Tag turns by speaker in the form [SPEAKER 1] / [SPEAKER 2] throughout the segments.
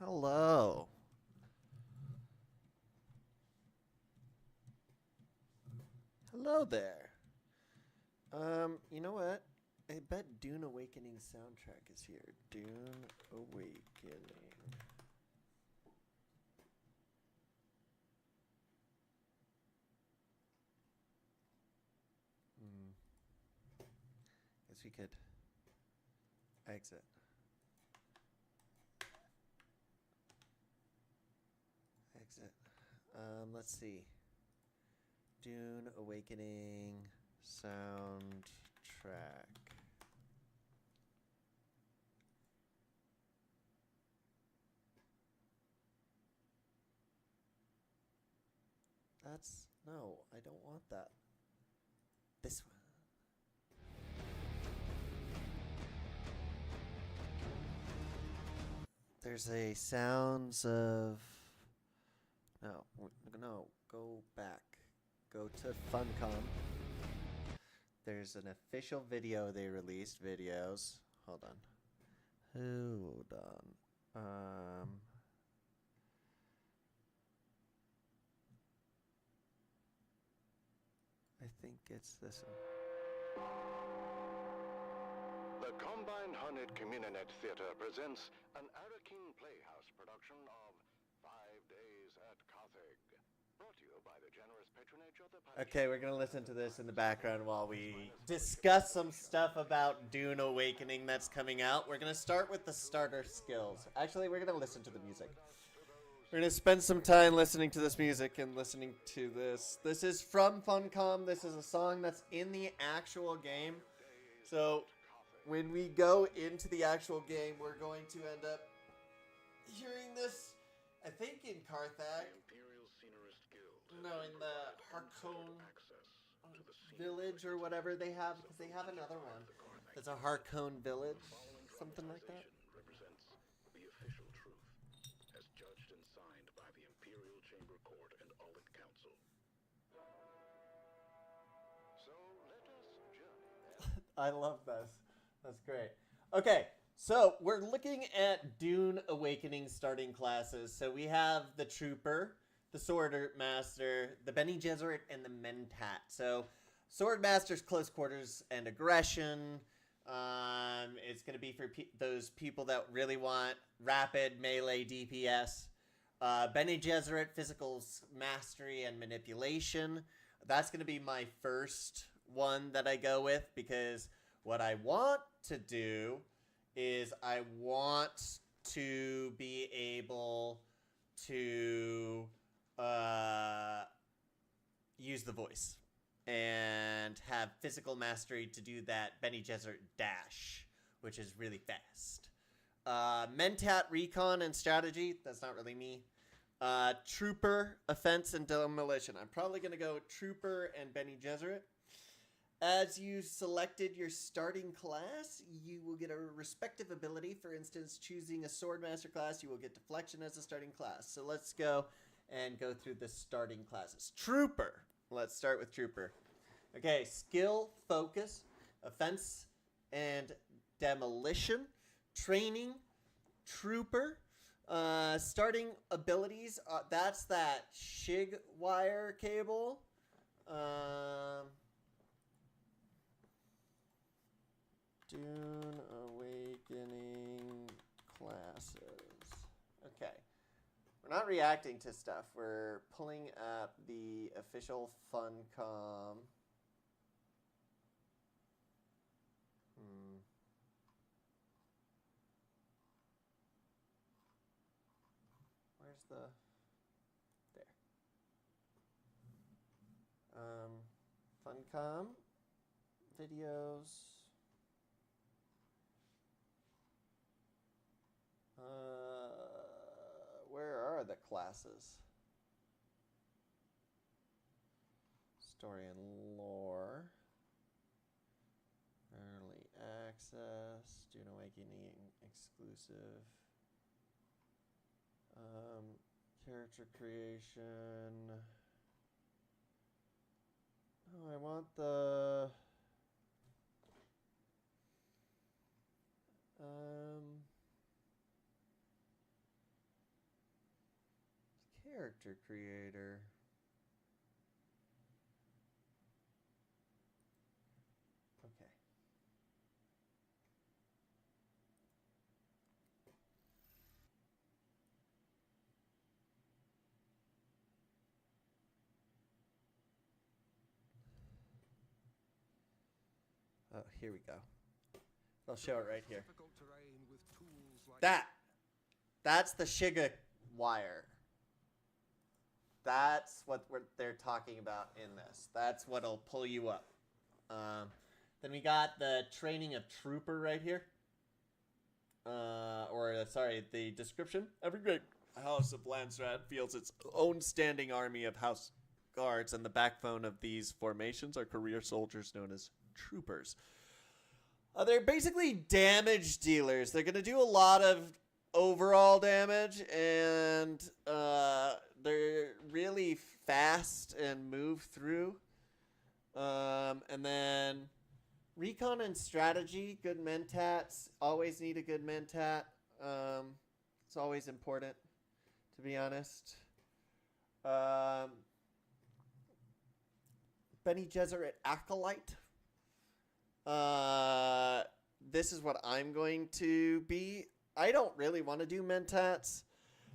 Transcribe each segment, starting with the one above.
[SPEAKER 1] Hello. Hello there. You know what? I bet Dune Awakening soundtrack is here. Dune Awakening. Guess we could exit. Exit. Let's see. Dune Awakening soundtrack. No, I don't want that. This one. There's a sounds of. No, go back. Go to Funcom. There's an official video they released. Videos. Hold on. I think it's this one.
[SPEAKER 2] The Combined Hornet Communinet Theater presents an Arakin Playhouse production of 5 Days at Carthage. Brought to you by the generous patronage of the...
[SPEAKER 1] Okay, we're going to listen to this in the background while we discuss some stuff about Dune Awakening that's coming out. We're going to start with the starter skills. Actually, we're going to listen to the music. We're going to spend some time listening to this music and listening to this. This is from Funcom. This is a song that's in the actual game. So when we go into the actual game, we're going to end up hearing this, I think, in Carthage. No, in the Harkon village or whatever they have, because they have another one. It's a Harkon village, something like that.
[SPEAKER 2] Represents the official truth, as judged and signed by the Imperial Chamber Court and Audit Council. So let us journey.
[SPEAKER 1] I love this. That's great. Okay, so we're looking at Dune Awakening starting classes. So we have the Trooper, the Sword Master, the Bene Gesserit, and the Mentat. So Sword Master's close quarters and aggression. It's going to be for those people that really want rapid melee DPS. Bene Gesserit, physical mastery and manipulation. That's going to be my first one that I go with, because what I want to do is I want to be able to use the voice and have physical mastery to do that Bene Gesserit dash, which is really fast. Mentat recon and strategy, that's not really me. Trooper, offense and demolition. I'm probably going to go Trooper and Bene Gesserit. As you selected your starting class, you will get a respective ability. For instance, choosing a Swordmaster class, you will get deflection as a starting class. So let's go and go through the starting classes. Trooper. Let's start with Trooper. Okay, skill, focus, offense, and demolition. Training, Trooper. Starting abilities, that's that Shig wire cable. Dune Awakening classes. Okay. We're not reacting to stuff. We're pulling up the official Funcom. Where's the... There. Funcom. Videos. Where are the classes? Story and lore. Early access. Dune Awakening exclusive. Character creation. Oh, I want the... Character creator. Okay. Oh, here we go. I'll show it right here. That's the Shiga wire. That's what they're talking about in this. That's what'll pull you up. Then we got the training of trooper right here. The description. Every great house of Landsrat feels its own standing army of house guards, and the backbone of these formations are career soldiers known as troopers. They're basically damage dealers. They're going to do a lot of overall damage, and they're really fast and move through. And then recon and strategy, good mentats. Always need a good mentat. It's always important, to be honest. Bene Gesserit Acolyte. This is what I'm going to be. I don't really want to do mentats.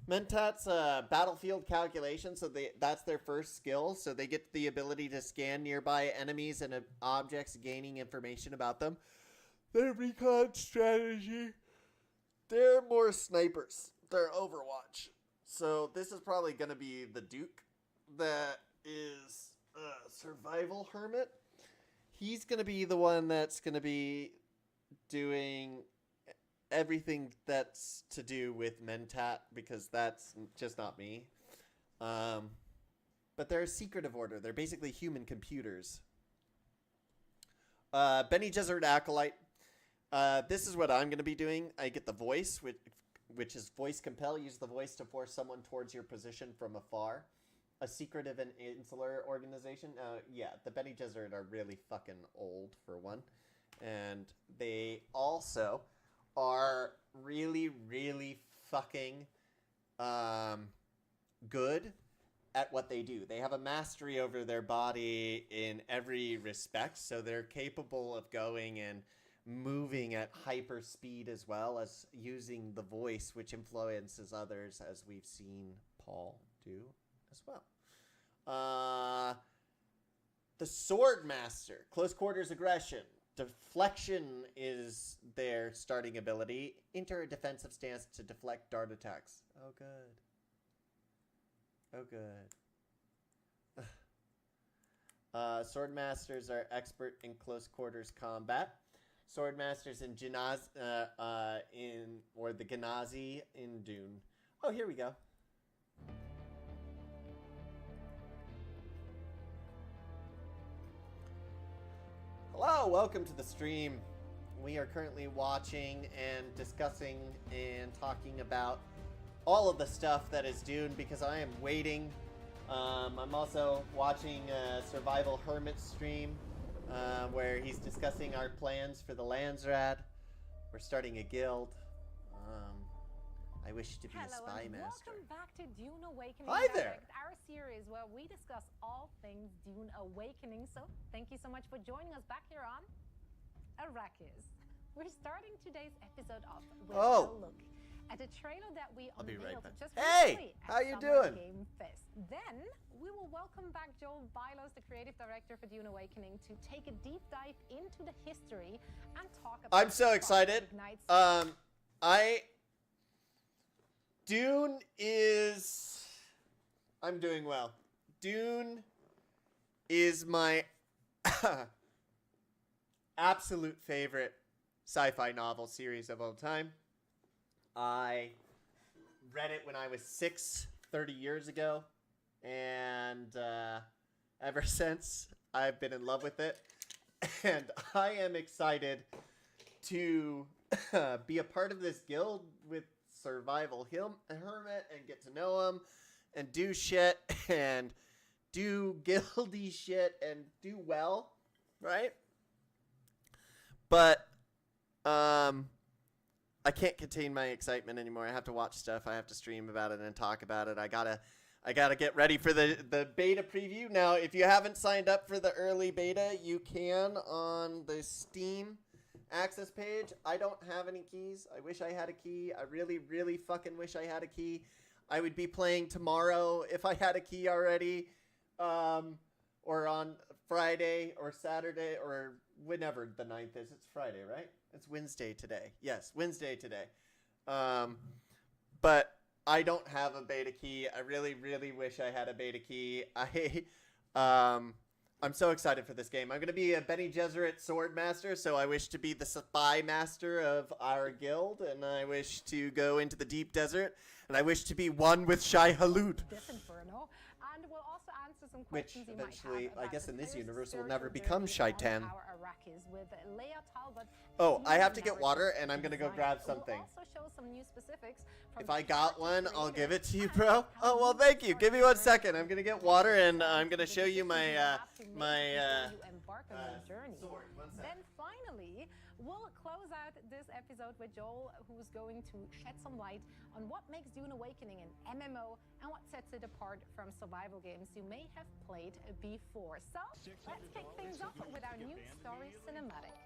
[SPEAKER 1] Mentats, battlefield calculation, so that's their first skill, so they get the ability to scan nearby enemies and objects, gaining information about them. Their recon strategy, they're more snipers. They're Overwatch. So this is probably going to be the Duke that is Survival Hermit. He's going to be the one that's going to be doing everything that's to do with Mentat, because that's just not me. But they're a secretive order. They're basically human computers. Bene Gesserit Acolyte. This is what I'm going to be doing. I get the voice, which is voice compel. Use the voice to force someone towards your position from afar. A secretive and insular organization. Yeah, the Bene Gesserit are really fucking old, for one. And they also are really, really fucking good at what they do. They have a mastery over their body in every respect, so they're capable of going and moving at hyper speed, as well as using the voice, which influences others, as we've seen Paul do as well. The Sword Master, close quarters aggression. Deflection is their starting ability. Enter a defensive stance to deflect dart attacks. Oh, good. Oh, good. Sword Masters are expert in close quarters combat. Sword Masters in the Genazi in Dune. Oh, here we go. Hello, welcome to the stream. We are currently watching and discussing and talking about all of the stuff that is Dune, because I am waiting. I'm also watching a Survival Hermit stream where he's discussing our plans for the Landsrat. We're starting a guild. I wish to be a spy master.
[SPEAKER 3] Welcome back to Dune Awakening.
[SPEAKER 1] Hi there.
[SPEAKER 3] Our series where we discuss all things Dune Awakening. So thank you so much for joining us back here on Arrakis. We're starting today's episode off with a look at a trailer that we unveiled just recently
[SPEAKER 1] how
[SPEAKER 3] at
[SPEAKER 1] you
[SPEAKER 3] Summer
[SPEAKER 1] doing?
[SPEAKER 3] Game Fest. Then we will welcome back Joel Bylos, the creative director for Dune Awakening, to take a deep dive into the history and talk about.
[SPEAKER 1] I'm so excited. Dune is... I'm doing well. Dune is my absolute favorite sci-fi novel series of all time. I read it when I was 30 years ago. And ever since, I've been in love with it. And I am excited to be a part of this guild with Survival Hermit and get to know him and do shit and do guildy shit and do well, right? But I can't contain my excitement anymore. I have to watch stuff. I have to stream about it and talk about it. I I gotta get ready for the beta preview. Now, if you haven't signed up for the early beta, you can on the Steam access page. I don't have any keys. I wish I had a key. I really, really fucking wish I had a key. I would be playing tomorrow if I had a key already, or on Friday or Saturday or whenever the 9th is. It's Friday, right? It's Wednesday today. Yes, Wednesday today. But I don't have a beta key. I really, really wish I had a beta key. I'm so excited for this game. I'm going to be a Bene Gesserit sword master, so I wish to be the spy master of our guild, and I wish to go into the deep desert, and I wish to be one with Shai Halud.
[SPEAKER 3] This inferno, and we'll also answer some
[SPEAKER 1] Which
[SPEAKER 3] questions
[SPEAKER 1] eventually,
[SPEAKER 3] you might have
[SPEAKER 1] I
[SPEAKER 3] about
[SPEAKER 1] guess
[SPEAKER 3] the
[SPEAKER 1] in this
[SPEAKER 3] player's
[SPEAKER 1] universe, will
[SPEAKER 3] spiritual
[SPEAKER 1] never become
[SPEAKER 3] journey
[SPEAKER 1] Shaitan.
[SPEAKER 3] on our Arrakis with Leia Talbot.
[SPEAKER 1] Oh, I have to
[SPEAKER 3] Human
[SPEAKER 1] get water,
[SPEAKER 3] narrative
[SPEAKER 1] and I'm going to go
[SPEAKER 3] design.
[SPEAKER 1] grab
[SPEAKER 3] We'll
[SPEAKER 1] something.
[SPEAKER 3] also show some new specifics from
[SPEAKER 1] If
[SPEAKER 3] the
[SPEAKER 1] I got
[SPEAKER 3] character
[SPEAKER 1] one, I'll give it
[SPEAKER 3] creators
[SPEAKER 1] to you,
[SPEAKER 3] and
[SPEAKER 1] bro.
[SPEAKER 3] how
[SPEAKER 1] Oh, well,
[SPEAKER 3] you
[SPEAKER 1] thank you.
[SPEAKER 3] start
[SPEAKER 1] Give me
[SPEAKER 3] your
[SPEAKER 1] 1
[SPEAKER 3] journey
[SPEAKER 1] second. I'm going to get water, and I'm going to
[SPEAKER 3] the
[SPEAKER 1] show you
[SPEAKER 3] decisions
[SPEAKER 1] my,
[SPEAKER 3] you have to make before you embark on your journey.
[SPEAKER 1] sword. 1 second.
[SPEAKER 3] Then finally, we'll close out this episode with Joel, who's going to shed some light on what makes Dune Awakening an MMO and what sets it apart from survival games you may have played before. So, let's kick things off with our new story cinematic.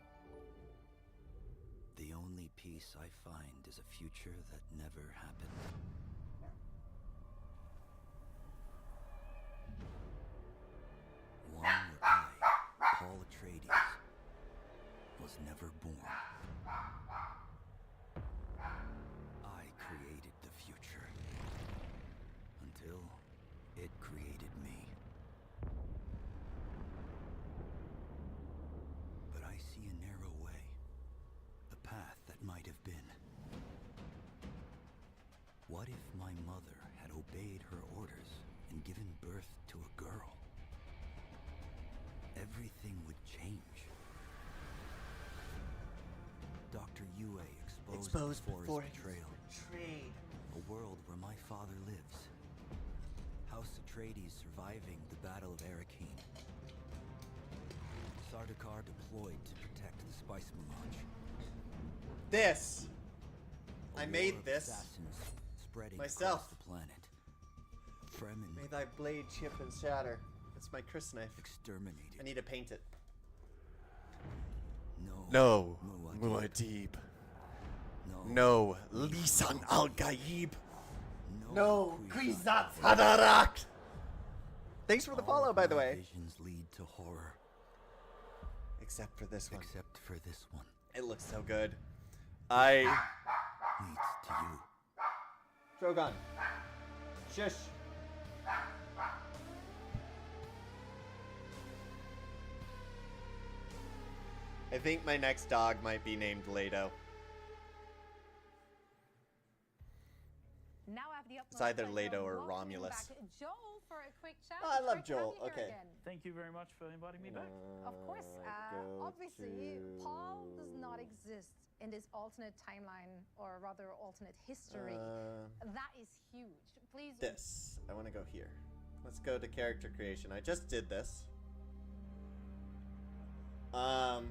[SPEAKER 4] The only peace I find is a future that never happened. One where I, Paul Atreides, was never born. I created the future until it created me. But I see a narrow way, a path that might have been. What if my mother had obeyed her orders and given birth to a girl? Everything would change. Dr. Yue exposed before his betrayal.
[SPEAKER 1] Betrayed.
[SPEAKER 4] A world where my father lives. House Atreides surviving the Battle of Arrakeen. Sardaukar deployed to protect the spice melange.
[SPEAKER 1] This.
[SPEAKER 4] A
[SPEAKER 1] I
[SPEAKER 4] war
[SPEAKER 1] made
[SPEAKER 4] of
[SPEAKER 1] this
[SPEAKER 4] assassins spreading
[SPEAKER 1] myself.
[SPEAKER 4] across the planet. Fremen
[SPEAKER 1] May thy blade chip and shatter. It's my Chris knife.
[SPEAKER 4] exterminated.
[SPEAKER 1] I need to paint it.
[SPEAKER 4] No.
[SPEAKER 1] Muad'Dib.
[SPEAKER 4] No.
[SPEAKER 1] No, Lisan al-Gaib.
[SPEAKER 4] No.
[SPEAKER 1] No,
[SPEAKER 4] Kwisatz
[SPEAKER 1] Kwisatz Haderach. Thanks for the
[SPEAKER 4] All
[SPEAKER 1] follow,
[SPEAKER 4] of
[SPEAKER 1] by the
[SPEAKER 4] my
[SPEAKER 1] way.
[SPEAKER 4] Visions lead to horror,
[SPEAKER 1] Except for this one.
[SPEAKER 4] except for this one.
[SPEAKER 1] It looks so good. I...
[SPEAKER 4] Leads to you.
[SPEAKER 1] Drogon. Shush. I think my next dog might be named Leto.
[SPEAKER 3] Now I have the utmost
[SPEAKER 1] It's either
[SPEAKER 3] pleasure
[SPEAKER 1] Leto
[SPEAKER 3] of
[SPEAKER 1] or
[SPEAKER 3] welcoming
[SPEAKER 1] Romulus.
[SPEAKER 3] back Joel for a quick chat.
[SPEAKER 1] Oh, I
[SPEAKER 3] It's
[SPEAKER 1] love
[SPEAKER 3] great to have
[SPEAKER 1] Joel.
[SPEAKER 3] you here
[SPEAKER 1] Okay.
[SPEAKER 3] again.
[SPEAKER 5] Thank you very much for inviting me back.
[SPEAKER 3] Of course, obviously, Paul does not exist in this alternate timeline, or rather alternate history. That is huge. Please.
[SPEAKER 1] This. I want to go here. Let's go to character creation. I just did this.
[SPEAKER 5] Hello,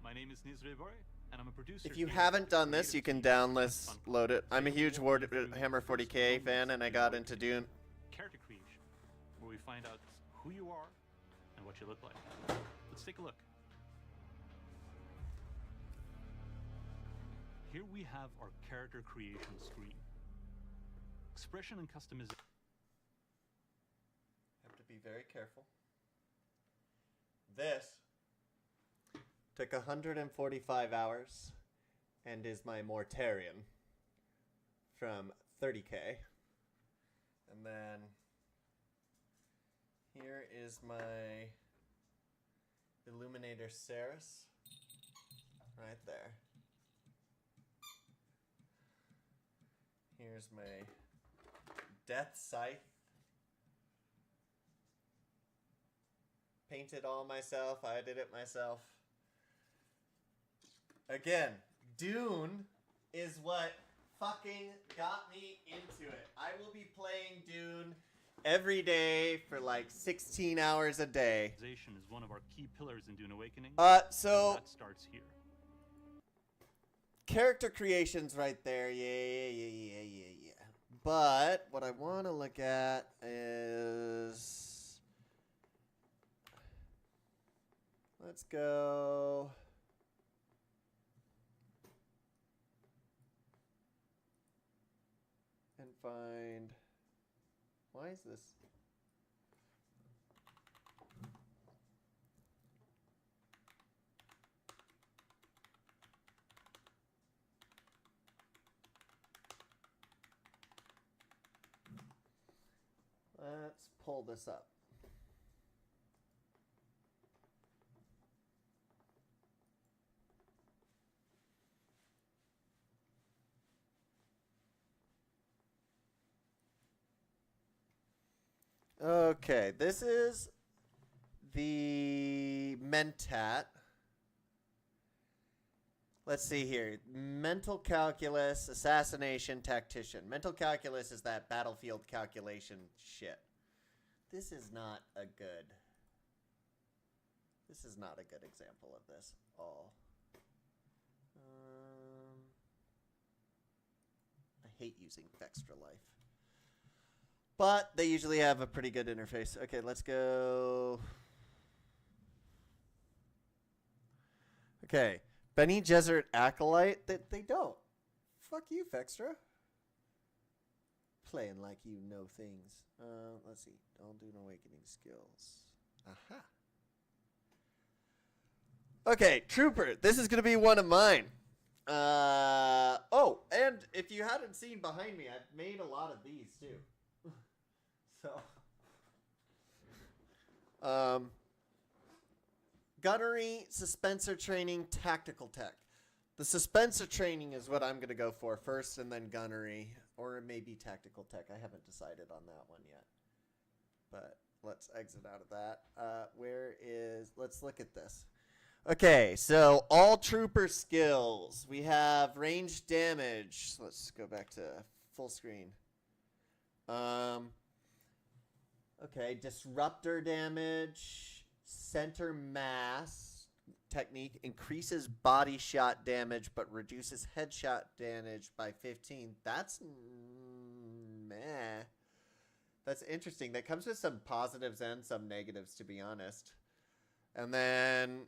[SPEAKER 5] my name is Nizre Bore, and I'm a producer.
[SPEAKER 1] If you
[SPEAKER 5] here
[SPEAKER 1] haven't
[SPEAKER 5] at the
[SPEAKER 1] done this,
[SPEAKER 5] creative
[SPEAKER 1] you can
[SPEAKER 5] team at
[SPEAKER 1] download it. I'm a huge Warhammer 40k fan, and I got into Dune.
[SPEAKER 5] Character creation, where we find out who you are and what you look like. Let's take a look. Here we have our character creation screen. Expression and customization.
[SPEAKER 1] Have to be very careful. This took 145 hours and is my Mortarion from 30k. And then here is my Illuminator Ceres right there. Here's my Death Scythe. Painted all myself. I did it myself. Again, Dune is what fucking got me into it. I will be playing Dune every day for like 16 hours a day.
[SPEAKER 5] Is one of our key pillars in Dune Awakening.
[SPEAKER 1] So
[SPEAKER 5] that starts here.
[SPEAKER 1] character creation's right there. Yeah. But what I want to look at is, let's go. And find, why is this? Let's pull this up. Okay, this is the Mentat. Let's see here. Mental calculus, assassination, tactician. Mental calculus is that battlefield calculation shit. This is not a good example of this all. I hate using Extra Life. But they usually have a pretty good interface. Okay, let's go. Okay. Bene Gesserit Acolyte. They don't. Fuck you, Fextra. Playing like you know things. Let's see. All Dune Awakening skills. Aha. Okay, Trooper. This is going to be one of mine. Oh, and if you hadn't seen behind me, I've made a lot of these too. So, gunnery, suspensor training, tactical tech. The suspensor training is what I'm going to go for first, and then gunnery, or maybe tactical tech. I haven't decided on that one yet. But let's exit out of that. Let's look at this. Okay, so all trooper skills. We have range damage. Let's go back to full screen. Okay, disruptor damage, center mass technique, increases body shot damage but reduces headshot damage by 15. That's meh. That's interesting. That comes with some positives and some negatives, to be honest. And then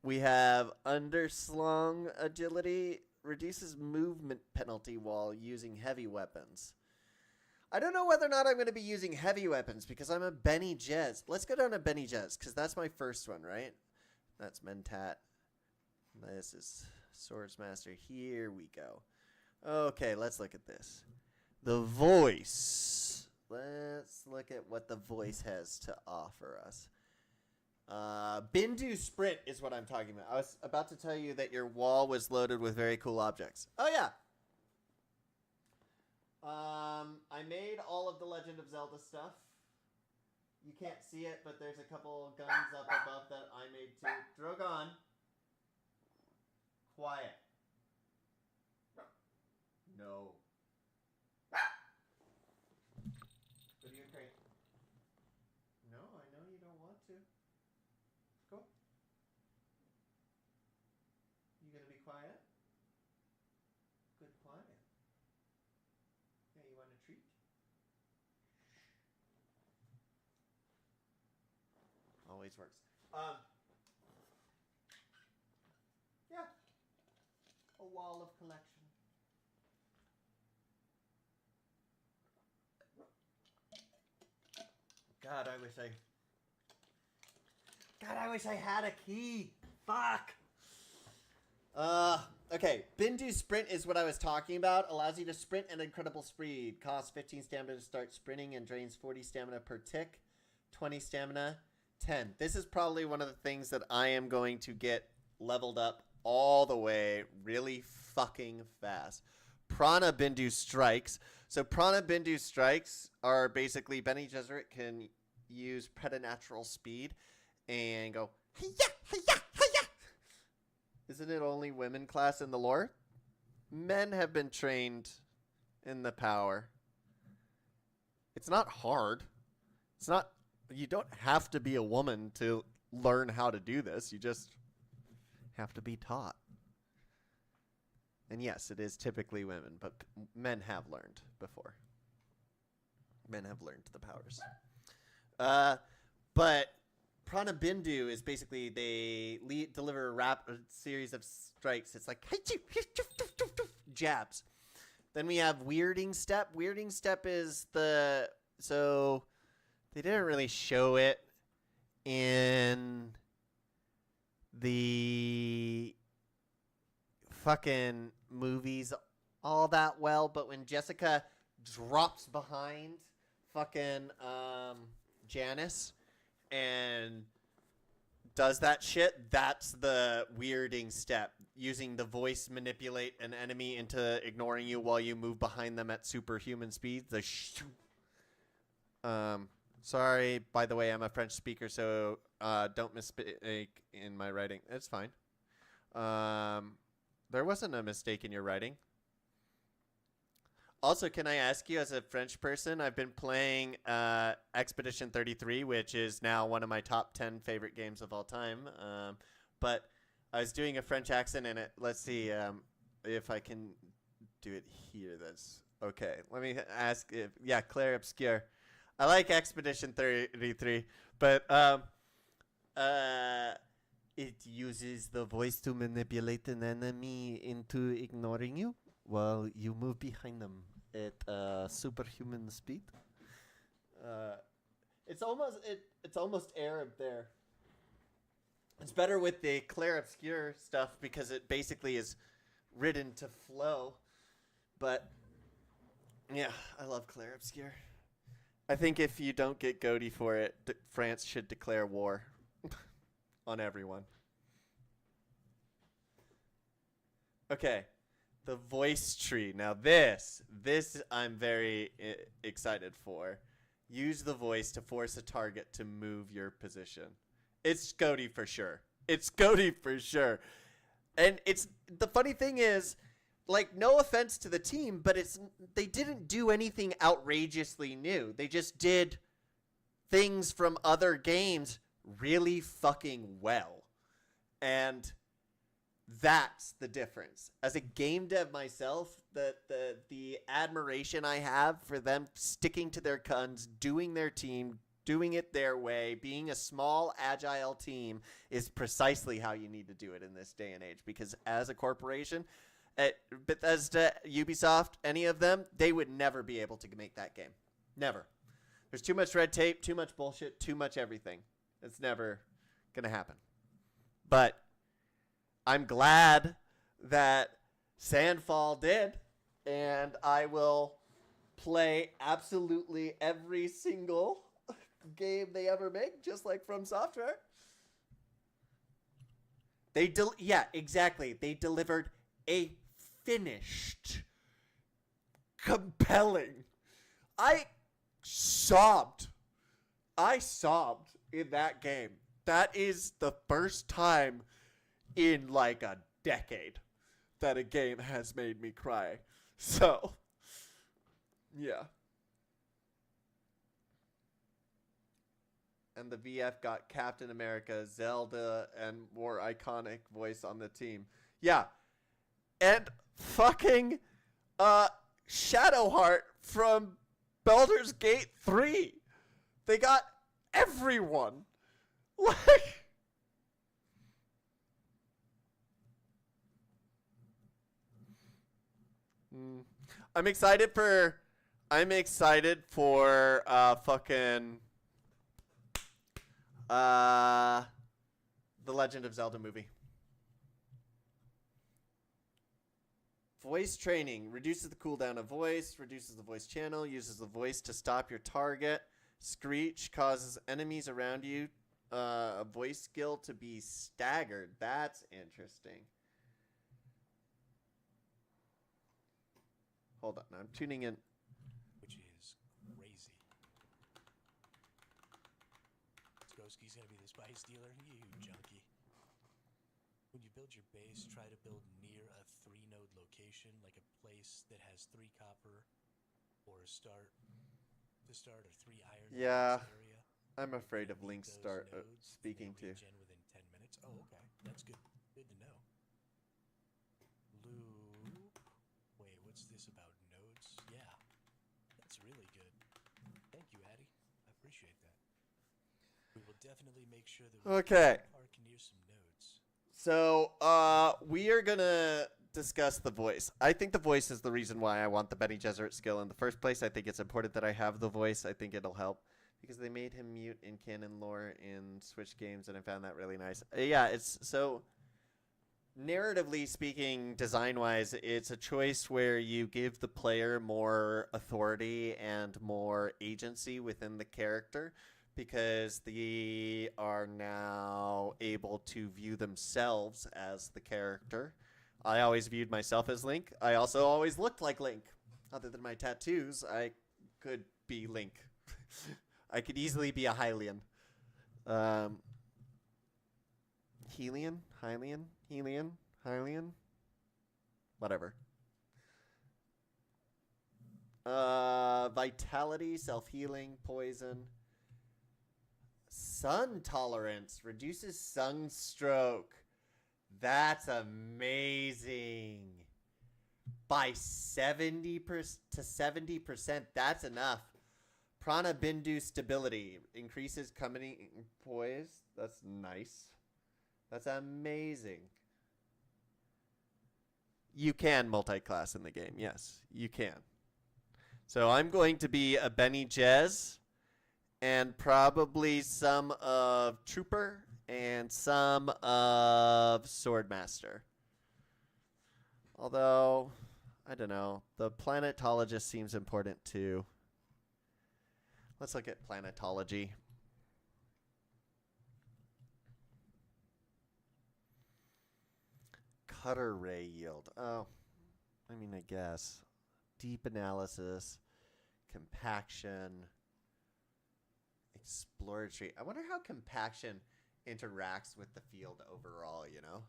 [SPEAKER 1] we have underslung agility, reduces movement penalty while using heavy weapons. I don't know whether or not I'm going to be using heavy weapons because I'm a Bene Gesserit. Let's go down to Bene Gesserit because that's my first one, right? That's Mentat. This is Swords Master. Here we go. Okay, let's look at this. The voice. Let's look at what the voice has to offer us. Bindu Sprint is what I'm talking about. I was about to tell you that your wall was loaded with very cool objects. Oh, yeah. I made all of the Legend of Zelda stuff. You can't see it, but there's a couple guns up above that I made too. Drogon. Quiet. No. Video crate. No, I know you don't want to. Go. You gonna be quiet? Good quiet. Yeah, you want a treat? Always works. Yeah. A wall of collection. God, I wish I had a key. Fuck. Okay. Bindu Sprint is what I was talking about. Allows you to sprint at incredible speed. Costs 15 stamina to start sprinting and drains 40 stamina per tick. 20 stamina. 10. This is probably one of the things that I am going to get leveled up all the way really fucking fast. Prana Bindu Strikes. So Prana Bindu Strikes are basically Bene Gesserit can use preternatural speed and go hiya, hiya, hiya. Isn't it only women class in the lore? Men have been trained in the power. It's not hard. It's not. You don't have to be a woman to learn how to do this. You just have to be taught. And yes, it is typically women, but men have learned before. Men have learned the powers. But Prana Bindu is basically they deliver a rapid series of strikes. It's like jabs. Then we have Weirding Step. Weirding Step is so they didn't really show it in the fucking movies all that well, but when Jessica drops behind fucking Janice and does that shit, that's the Weirding Step. Using the voice manipulate an enemy into ignoring you while you move behind them at superhuman speed. Sorry, by the way, I'm a French speaker, so don't mistake in my writing. It's fine. There wasn't a mistake in your writing. Also, can I ask you, as a French person, I've been playing Expedition 33, which is now one of my top 10 favorite games of all time. But I was doing a French accent in it. Let's see if I can do it here. That's okay. Let me ask if, yeah, Claire Obscure. I like Expedition 33, but it uses the voice to manipulate an enemy into ignoring you while you move behind them at superhuman speed. It's almost Arab there. It's better with the Claire Obscure stuff because it basically is written to flow. But yeah, I love Claire Obscure. I think if you don't get Goaty for it, France should declare war on everyone. Okay, the voice tree. Now this I'm very excited for. Use the voice to force a target to move your position. It's Goaty for sure. It's Goaty for sure. And it's the funny thing is, like, no offense to the team, but they didn't do anything outrageously new. They just did things from other games really fucking well. And that's the difference. As a game dev myself, the admiration I have for them sticking to their guns, doing their team, doing it their way, being a small, agile team is precisely how you need to do it in this day and age. Because as a corporation, at Bethesda, Ubisoft, any of them, they would never be able to make that game. Never. There's too much red tape, too much bullshit, too much everything. It's never going to happen. But I'm glad that Sandfall did, and I will play absolutely every single game they ever make, just like From Software. Yeah, exactly. They delivered a finished, compelling. I sobbed in that game. That is the first time in like a decade that a game has made me cry. So, yeah. And the VF got Captain America, Zelda, and more iconic voice on the team. Yeah. And fucking Shadowheart from Baldur's Gate 3. They got everyone. Like, I'm excited for fucking the Legend of Zelda movie. Voice training reduces the cooldown of voice, reduces the voice channel, uses the voice to stop your target. Screech causes enemies around you a voice skill to be staggered. That's interesting. Hold on, I'm tuning in.
[SPEAKER 6] Which is crazy. Skoski's gonna be the spice dealer? You junkie. When you build your base, try to build near a 3-node location, like a place that has 3 copper, or a 3 iron.
[SPEAKER 1] Yeah,
[SPEAKER 6] area.
[SPEAKER 1] I'm afraid of
[SPEAKER 6] Beat
[SPEAKER 1] Link's
[SPEAKER 6] those nodes,
[SPEAKER 1] speaking
[SPEAKER 6] they
[SPEAKER 1] to.
[SPEAKER 6] regen within 10 minutes. Oh, okay. That's good. Good to know. Lou. what's this about nodes? Yeah, that's really good. Thank you, Addie. I appreciate that. We will definitely make sure that we
[SPEAKER 1] Okay.
[SPEAKER 6] park near some nodes.
[SPEAKER 1] So, we are gonna discuss the voice. I think the voice is the reason why I want the Bene Gesserit skill in the first place. I think it's important that I have the voice. I think it'll help because they made him mute in canon lore in Switch games, and I found that really nice. Yeah, it's so narratively speaking, design-wise, it's a choice where you give the player more authority and more agency within the character because they are now able to view themselves as the character. I always viewed myself as Link. I also always looked like Link. Other than my tattoos, I could be Link. I could easily be a Hylian. Hylian? Whatever. Vitality, self-healing, poison. Sun tolerance reduces sunstroke. That's amazing. By 70% to 70%, that's enough. Prana Bindu stability increases company poise. That's nice. That's amazing. You can multi-class in the game. Yes, you can. So I'm going to be a Bene Jez and probably some of Trooper and some of Swordmaster. Although, I don't know. The planetologist seems important too. Let's look at planetology. Cutter ray yield. Oh, I mean, I guess. Deep analysis, compaction, exploratory. I wonder how compaction interacts with the field overall, you know?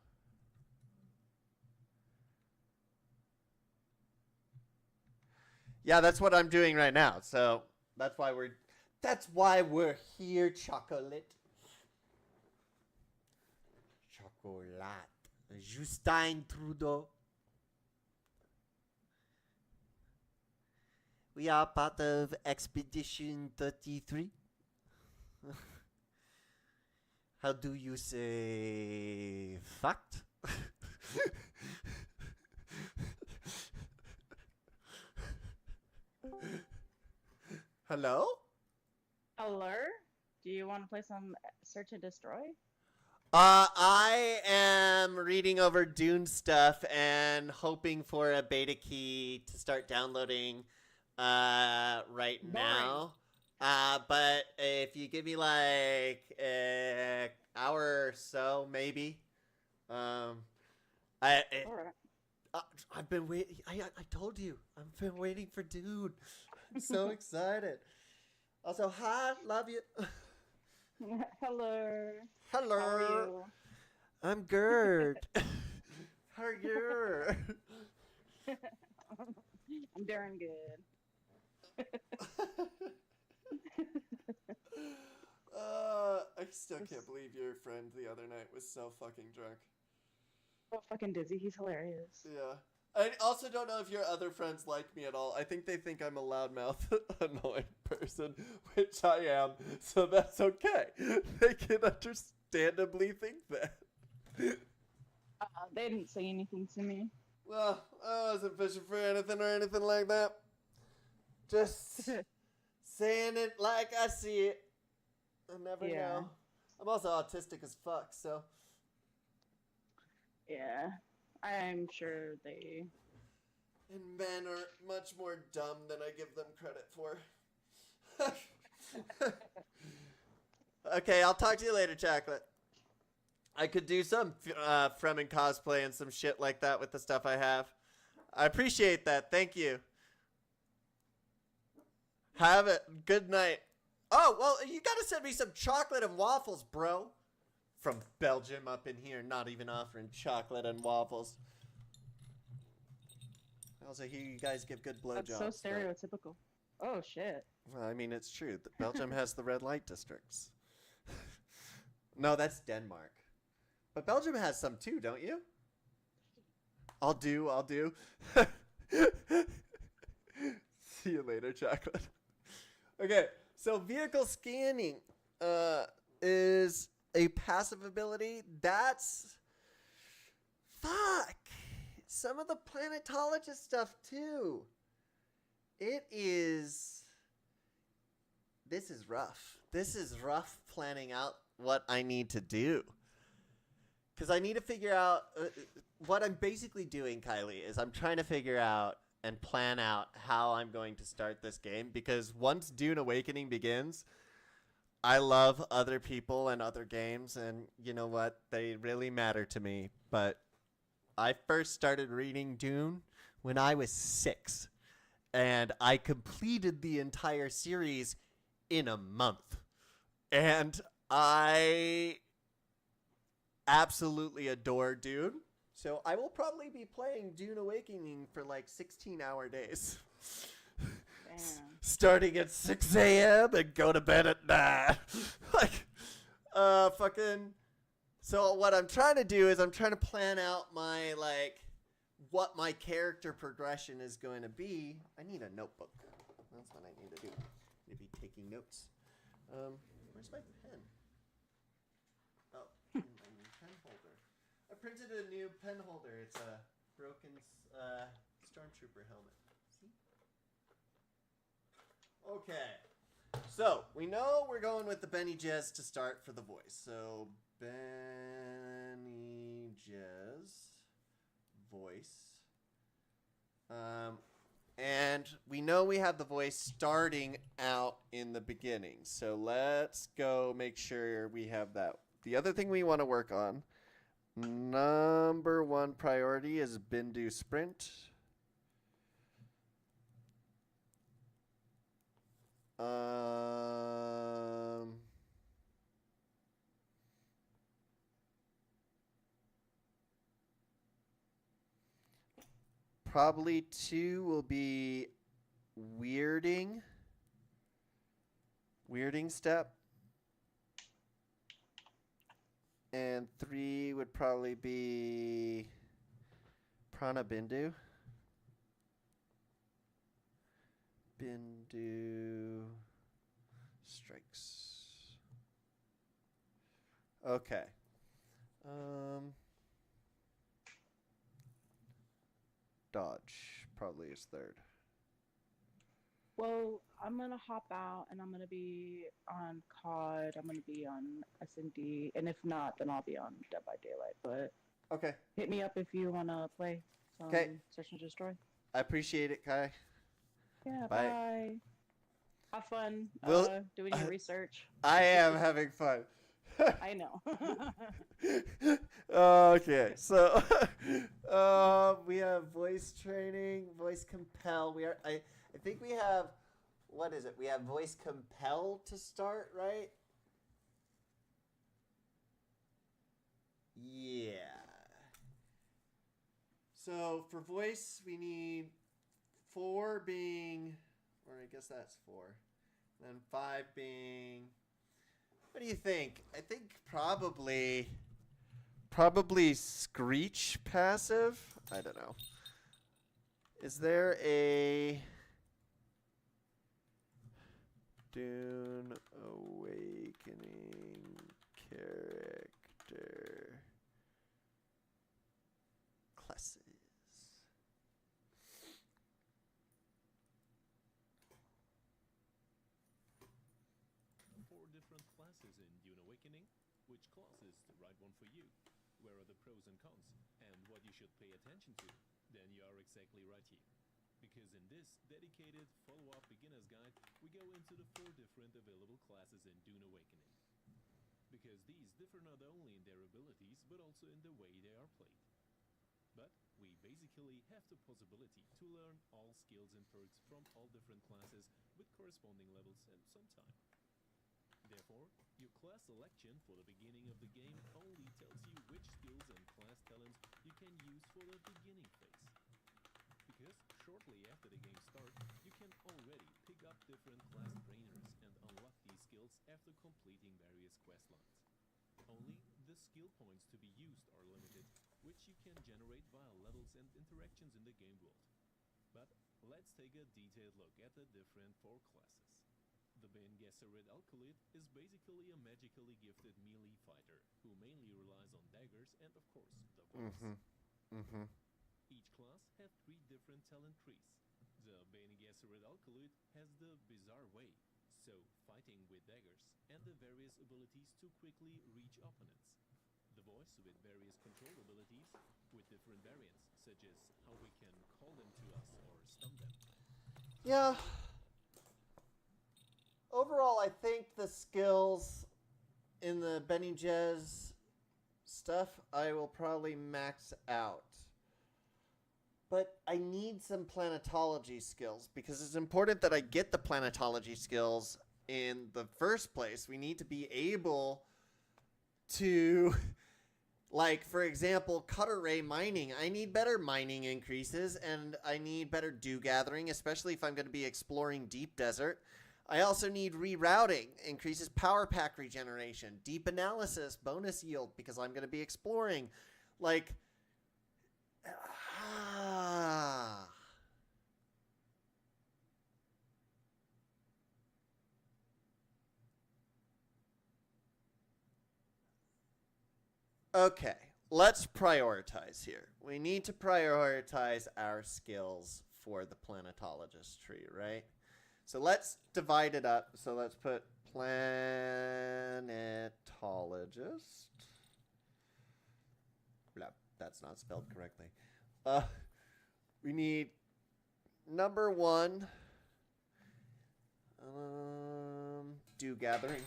[SPEAKER 1] Yeah, that's what I'm doing right now. So that's why we're here, chocolate. Chocolat. Justin Trudeau. We are part of Expedition 33. How do you say fact? Hello?
[SPEAKER 7] Hello? Do you want to play some Search and Destroy?
[SPEAKER 1] I am reading over Dune stuff and hoping for a beta key to start downloading right now. But if you give me like an hour or so, maybe. I've been waiting. I told you, I've been waiting for Dune. I'm so excited. Also, hi, love you.
[SPEAKER 7] Hello.
[SPEAKER 1] Hello.
[SPEAKER 7] How are you?
[SPEAKER 1] I'm good. How are you?
[SPEAKER 7] I'm doing good.
[SPEAKER 1] I still can't believe your friend the other night was so fucking drunk.
[SPEAKER 7] So fucking dizzy. He's hilarious.
[SPEAKER 1] Yeah. I also don't know if your other friends like me at all. I think they think I'm a loudmouth, annoying person, which I am, so that's okay. They can understandably think that.
[SPEAKER 7] They didn't say anything to me.
[SPEAKER 1] Well, I wasn't fishing for anything or anything like that. Just saying it like I see it. I never know. I'm also autistic as fuck, so.
[SPEAKER 7] Yeah. I'm sure they...
[SPEAKER 1] And men are much more dumb than I give them credit for. Okay, I'll talk to you later, Chocolate. I could do some Fremen cosplay and some shit like that with the stuff I have. I appreciate that. Thank you. Have it. Good night. Oh, well, you gotta send me some chocolate and waffles, bro. From Belgium up in here, not even offering chocolate and waffles. I also hear you guys give good blowjobs.
[SPEAKER 7] That's so stereotypical. Oh, shit.
[SPEAKER 1] Well, I mean, it's true. Belgium has the red light districts. No, that's Denmark. But Belgium has some too, don't you? I'll do. See you later, chocolate. Okay, so vehicle scanning is a passive ability. That's fuck. Some of the planetologist stuff too. This is rough. This is rough planning out what I need to do. Because I need to figure out what I'm basically doing, Kylie, is I'm trying to figure out and plan out how I'm going to start this game. Because once Dune Awakening begins, I love other people and other games. And you know what? They really matter to me. But I first started reading Dune when I was 6. And I completed the entire series in a month. And I absolutely adore Dune. So I will probably be playing Dune Awakening for like 16-hour days. Starting at 6 a.m. and go to bed at 9. Fucking. So what I'm trying to do is I'm trying to plan out my, like, what my character progression is going to be. I need a notebook. That's what I need to do. I need to be taking notes. Where's my pen? Oh, in my new pen holder. I printed a new pen holder. It's a broken stormtrooper helmet. See? Okay. So, we know we're going with the Benny Jez to start for the voice. So, Benny Jez voice. And we know we have the voice starting out in the beginning. So let's go make sure we have that. The other thing we want to work on, number 1 priority is Bindu Sprint. Probably 2 will be weirding step. And 3 would probably be Prana Bindu. Bindu strikes. Okay. Dodge probably is 3rd.
[SPEAKER 7] Well, I'm gonna hop out and I'm gonna be on COD. I'm gonna be on S&D, and if not, then I'll be on Dead by Daylight. But
[SPEAKER 1] Okay.
[SPEAKER 7] hit me up if you wanna play some
[SPEAKER 1] 'Kay.
[SPEAKER 7] Search and Destroy.
[SPEAKER 1] I appreciate it, Kai.
[SPEAKER 7] Yeah.
[SPEAKER 1] Bye.
[SPEAKER 7] Bye. Have fun doing your research.
[SPEAKER 1] I am having fun.
[SPEAKER 7] I know.
[SPEAKER 1] Okay, so we have voice training, voice compel. I think we have, what is it? We have voice compel to start, right? Yeah. So for voice, we need 4 being, or I guess that's 4. Then 5 being. What do you think? I think probably Screech passive? I don't know. Is there a Dune Awakening character classes?
[SPEAKER 8] 4 different classes in Dune Awakening. Which class is the right one for you? Where are the pros and cons? And what you should pay attention to? Then you are exactly right here. Because in this dedicated follow-up beginner's guide, we go into the 4 different available classes in Dune Awakening. Because these differ not only in their abilities, but also in the way they are played. But we basically have the possibility to learn all skills and perks from all different classes with corresponding levels and some time. Therefore, your class selection for the beginning of the game only tells you which skills and class talents you can use for the beginning phase. Because shortly after the game starts, you can already pick up different class trainers and unlock these skills after completing various quest lines. Only the skill points to be used are limited, which you can generate via levels and interactions in the game world. But let's take a detailed look at the different 4 classes. The Bene Gesserit Alkaloid is basically a magically gifted melee fighter who mainly relies on daggers and, of course, the voice. Each class has 3 different talent trees. The Bene Gesserit Alkaloid has the Bizarre Way, so fighting with daggers, and the various abilities to quickly reach opponents. The voice with various control abilities with different variants, such as how we can call them to us or stun them.
[SPEAKER 1] Yeah. Overall, I think the skills in the Bene Gesserit stuff I will probably max out. But I need some planetology skills because it's important that I get the planetology skills in the first place. We need to be able to, like, for example, cutter ray mining. I need better mining increases and I need better dew gathering, especially if I'm going to be exploring deep desert. I also need rerouting, increases power pack regeneration, deep analysis, bonus yield, because I'm going to be exploring. Like, okay, let's prioritize here. We need to prioritize our skills for the planetologist tree, right? So let's divide it up. So let's put planetologist. Blah, that's not spelled correctly. We need number 1, dew gathering,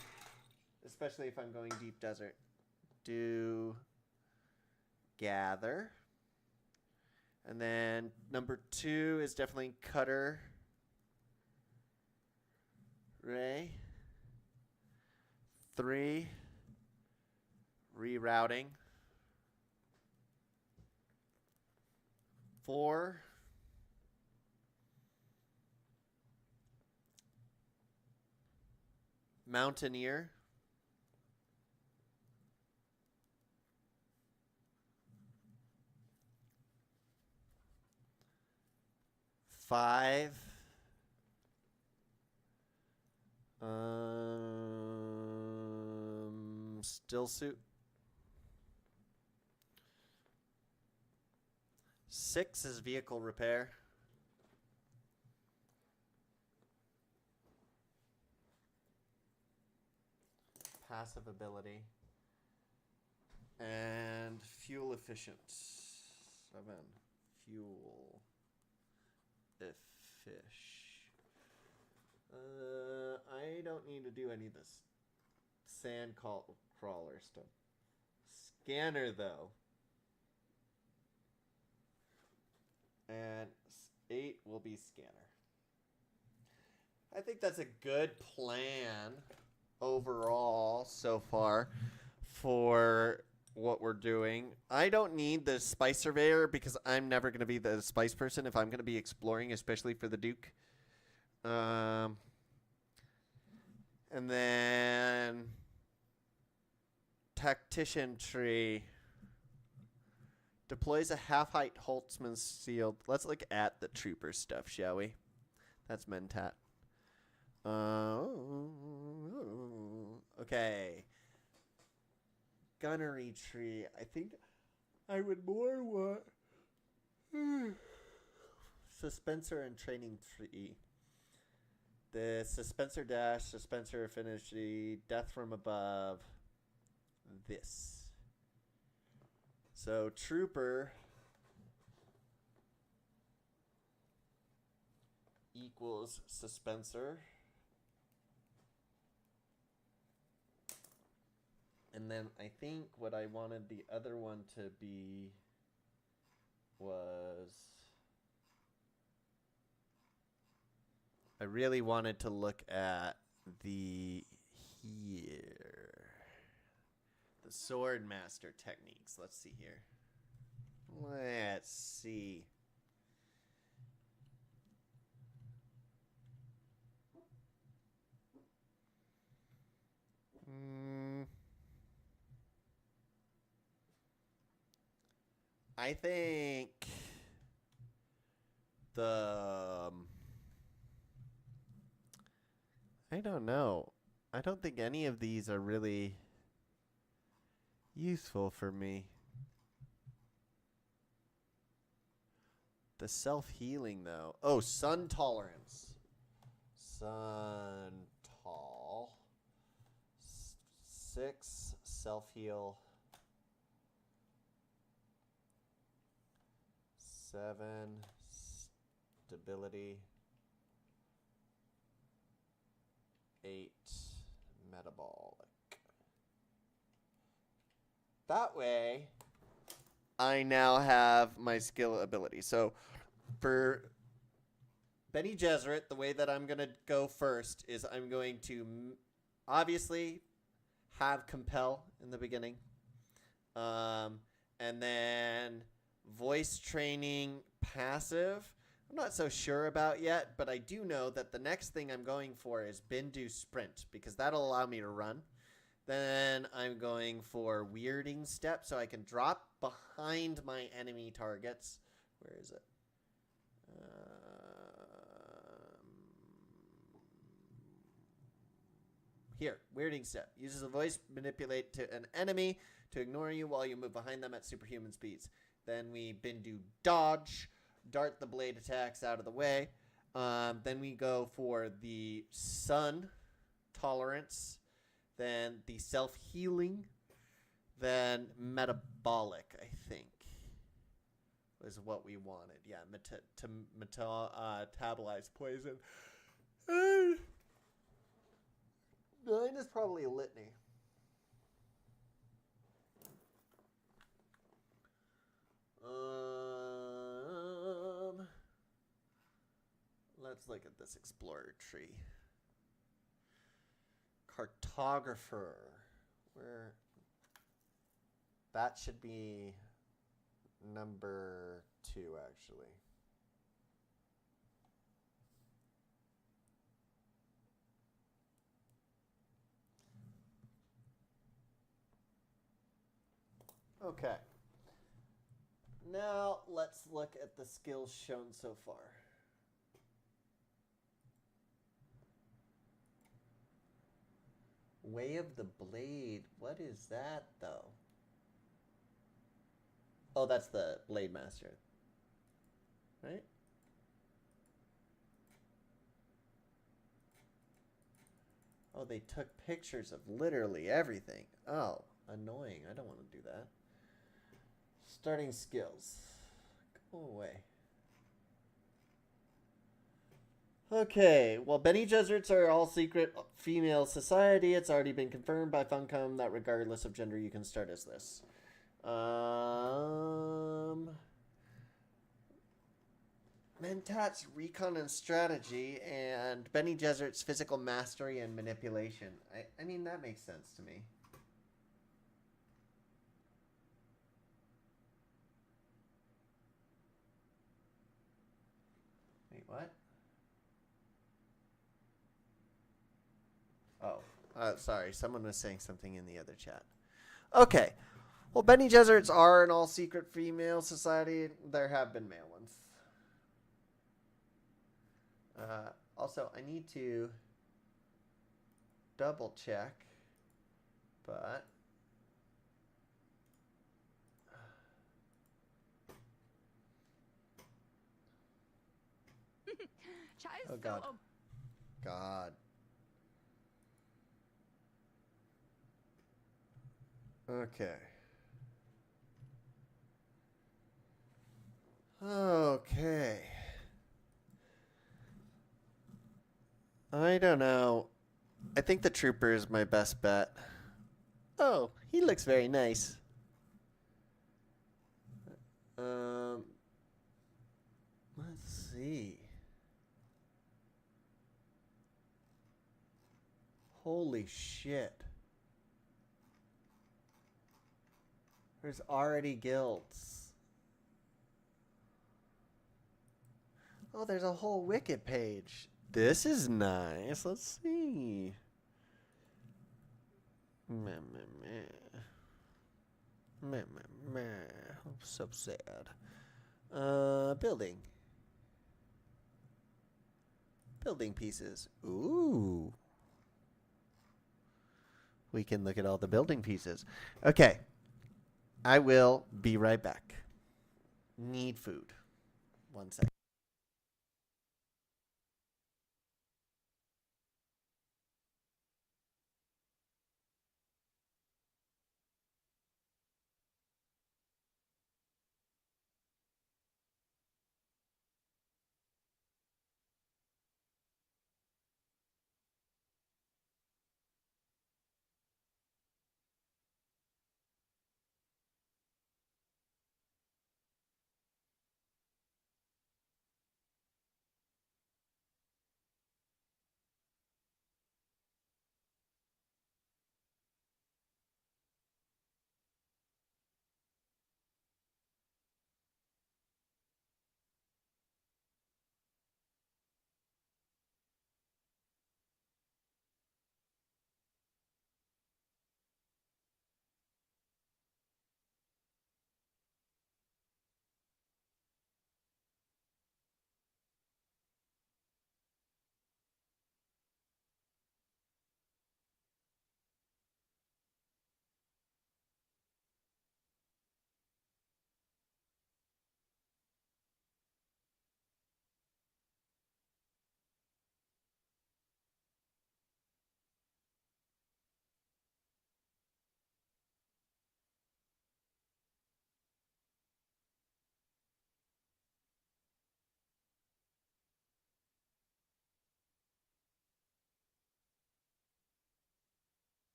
[SPEAKER 1] especially if I'm going deep desert. Dew gather. And then number 2 is definitely cutter ray. 3, rerouting. 4, mountaineer. 5, still suit. 6 is vehicle repair. Passive ability. And fuel efficient. 7. Fuel effish. I don't need to do any of this sand crawler stuff. Scanner, though. And 8 will be scanner. I think that's a good plan overall so far for what we're doing. I don't need the spice surveyor because I'm never going to be the spice person if I'm going to be exploring, especially for the Duke. And then tactician tree deploys a half-height Holtzman's shield. Let's look at the trooper stuff, shall we? That's Mentat. Okay. Gunnery tree. I think I would more want Suspensor and training tree. The Suspensor dash, Suspensor affinity, death from above. This. So trooper equals Suspensor. And then I think what I wanted the other one to be was... I really wanted to look at the sword master techniques. Let's see here. Let's see. I think the I don't know. I don't think any of these are really useful for me. The self-healing, though. Oh, sun tolerance. Sun tall. 6 self-heal. 7 stability. 8 metabolic. That way, I now have my skill ability. So, for Bene Gesserit, the way that I'm going to go first is I'm going to obviously have Compel in the beginning. And then voice training passive. I'm not so sure about yet, but I do know that the next thing I'm going for is Bindu Sprint, because that'll allow me to run. Then I'm going for Weirding Step, so I can drop behind my enemy targets. Where is it? Here, Weirding Step. Uses a voice manipulate to an enemy to ignore you while you move behind them at superhuman speeds. Then we Bindu Dodge, dart the blade attacks out of the way. Then we go for the Sun Tolerance. Then the self-healing. Then metabolic, I think, was what we wanted. Yeah, metabolize poison. 9 is probably a litany. Let's look at this explorer tree. Cartographer. Where? That should be number 2, actually. Okay. Now let's look at the skills shown so far. Way of the Blade. What is that, though? Oh, that's the Blade Master. Right? Oh, they took pictures of literally everything. Oh, annoying. I don't want to do that. Starting skills. Go away. Okay, well, Bene Gesserits are all secret female society. It's already been confirmed by Funcom that regardless of gender, you can start as this. Mentat's recon and strategy, and Bene Gesserit's physical mastery and manipulation. I mean, that makes sense to me. Wait, what? Oh, sorry. Someone was saying something in the other chat. Okay. Well, Bene Gesserits are an all-secret female society. There have been male ones. Also, I need to double check, but oh God, God. Okay. Okay. I don't know. I think the trooper is my best bet. Oh, he looks very nice. Let's see. Holy shit. There's already guilds. Oh, there's a whole Wiki page. This is nice. Let's see. Meh, meh, meh. Meh, meh, meh. I'm so sad. Building. Building pieces. Ooh. We can look at all the building pieces. Okay. I will be right back. Need food. 1 second.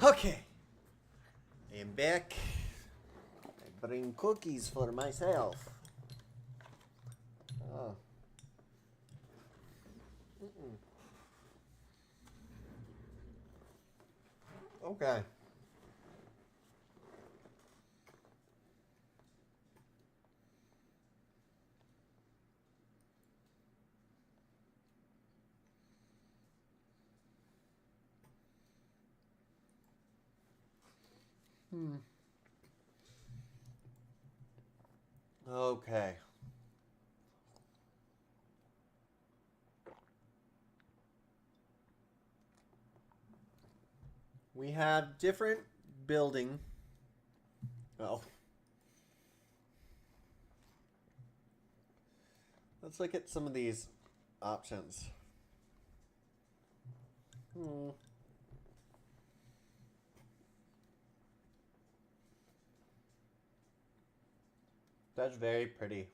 [SPEAKER 1] Okay. I am back. I bring cookies for myself. Oh. Okay. Okay. We have different building. Oh. Let's look at some of these options. That's very pretty.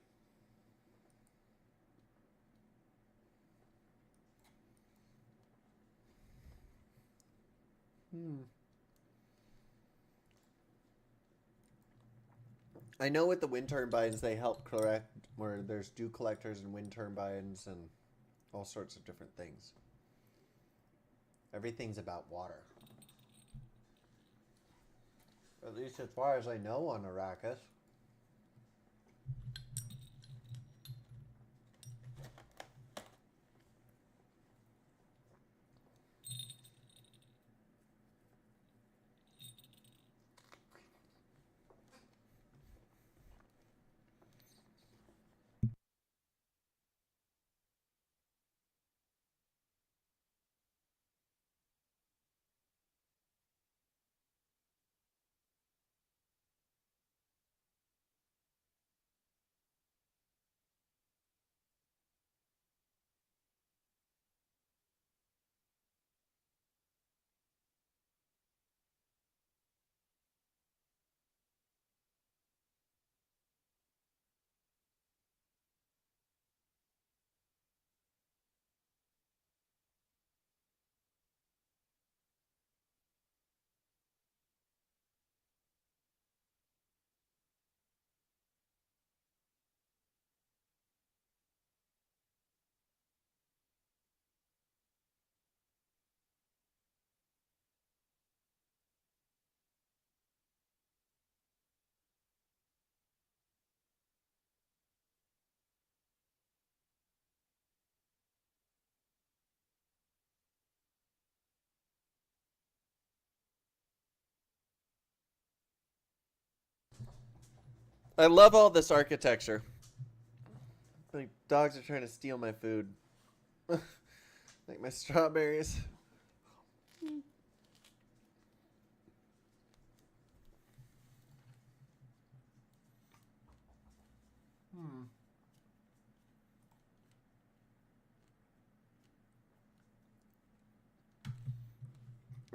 [SPEAKER 1] I know with the wind turbines they help correct where there's dew collectors and wind turbines and all sorts of different things. Everything's about water. At least as far as I know on Arrakis. I love all this architecture. Like dogs are trying to steal my food. Like my strawberries.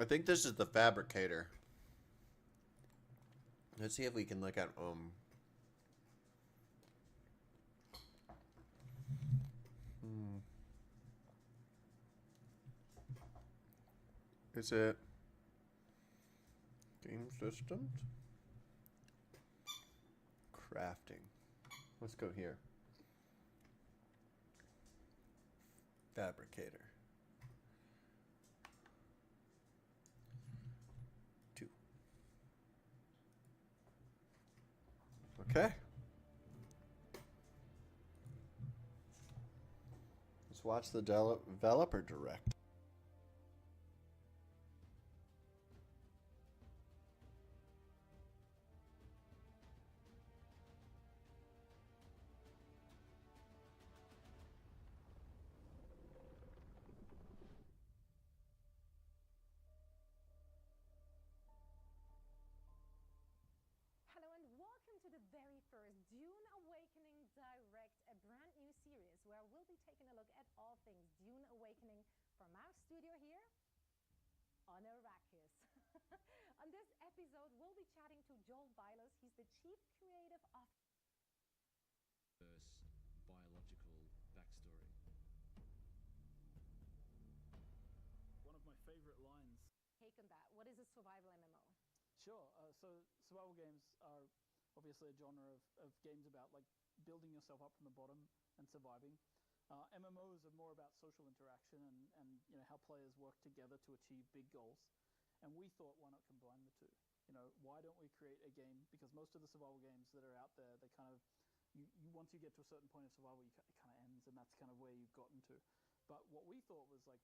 [SPEAKER 1] I think this is the fabricator. Let's see if we can look at Is it game systems? Crafting. Let's go here. Fabricator. 2. Okay. Let's watch the developer direct.
[SPEAKER 3] Hello and welcome to the very first Dune Awakening Direct, a brand new series where we'll be taking a look at all things Dune Awakening from our studio here on Arrakis. On this episode, we'll be chatting to Joel Bylos. He's the Chief Creative Officer.
[SPEAKER 8] Biological backstory.
[SPEAKER 9] One of my favorite lines
[SPEAKER 3] take on that? What is a survival MMO?
[SPEAKER 9] Sure. So survival games are obviously a genre of games about like building yourself up from the bottom and surviving. MMOs are more about social interaction and how players work together to achieve big goals. And we thought, why not combine the two? Why don't we create a game? Because most of the survival games that are out there, they kind of, once you get to a certain point of survival, it kind of ends, and that's kind of where you've gotten to. But what we thought was like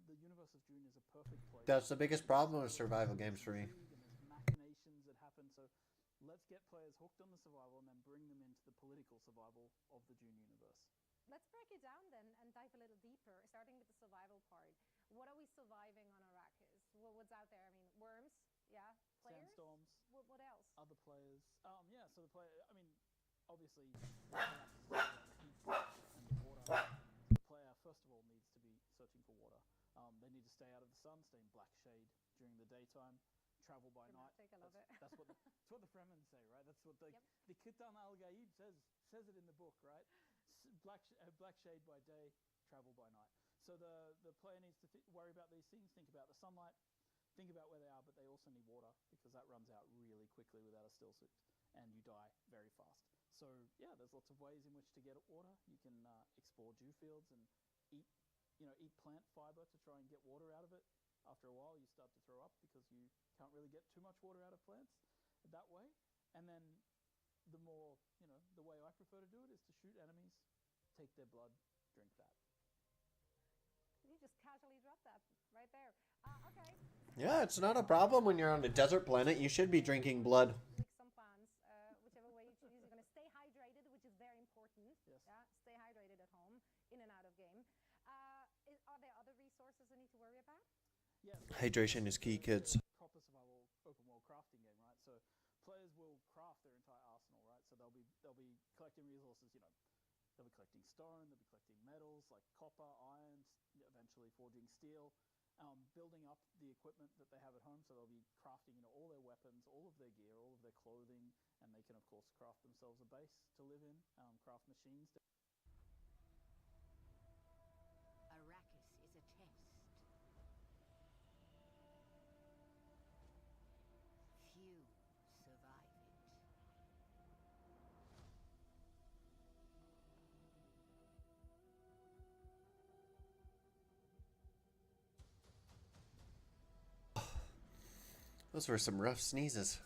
[SPEAKER 9] the universe of Dune is a perfect place.
[SPEAKER 1] That's the biggest problem with survival games for me.
[SPEAKER 9] And there's machinations that happen. So let's get players hooked on the survival and then bring them into the political survival of the Dune universe.
[SPEAKER 3] Let's break it down then and dive a little deeper, starting with the survival part. What are we surviving on Arrakis? What's out there? I mean, worms, yeah, players?
[SPEAKER 9] Sandstorms.
[SPEAKER 3] What else?
[SPEAKER 9] Other players. Yeah, so the player, I mean, obviously, heat and the water. The player, first of all, needs to be searching for water. They need to stay out of the sun, stay in black shade during the daytime, travel by night.
[SPEAKER 3] I love it.
[SPEAKER 9] That's what the Fremen say, right? That's what the Khitan al-Gaib says it in the book, right? Black shade by day, travel by night. So the player needs to worry about these things, think about the sunlight, think about where they are, but they also need water because that runs out really quickly without a still suit, and you die very fast. So yeah, there's lots of ways in which to get water. You can explore dew fields and eat plant fiber to try and get water out of it. After a while, you start to throw up because you can't really get too much water out of plants that way. And then the way I prefer to do it is to shoot enemies, take their blood, drink that.
[SPEAKER 3] You just casually dropped that right there. Okay.
[SPEAKER 1] Yeah, it's not a problem when you're on a desert planet. You should be drinking blood.
[SPEAKER 3] Lick some plants, whichever way you choose. You're going to stay hydrated, which is very important.
[SPEAKER 9] Yes.
[SPEAKER 3] Yeah, stay hydrated at home, in and out of game. Are there other resources I need to worry about?
[SPEAKER 9] Yeah.
[SPEAKER 1] Hydration is key, kids.
[SPEAKER 9] Proper survival open world crafting game, right? So players will craft their entire arsenal, right? So they'll be collecting resources, they'll be collecting stone, they'll be collecting metals like copper, iron, eventually forging steel, building up the equipment that they have at home. So they'll be crafting, all their weapons, all of their gear, all of their clothing, and they can of course craft themselves a base to live in, craft machines.
[SPEAKER 10] Arrakis is a test. Few survive it.
[SPEAKER 1] Those were some rough sneezes.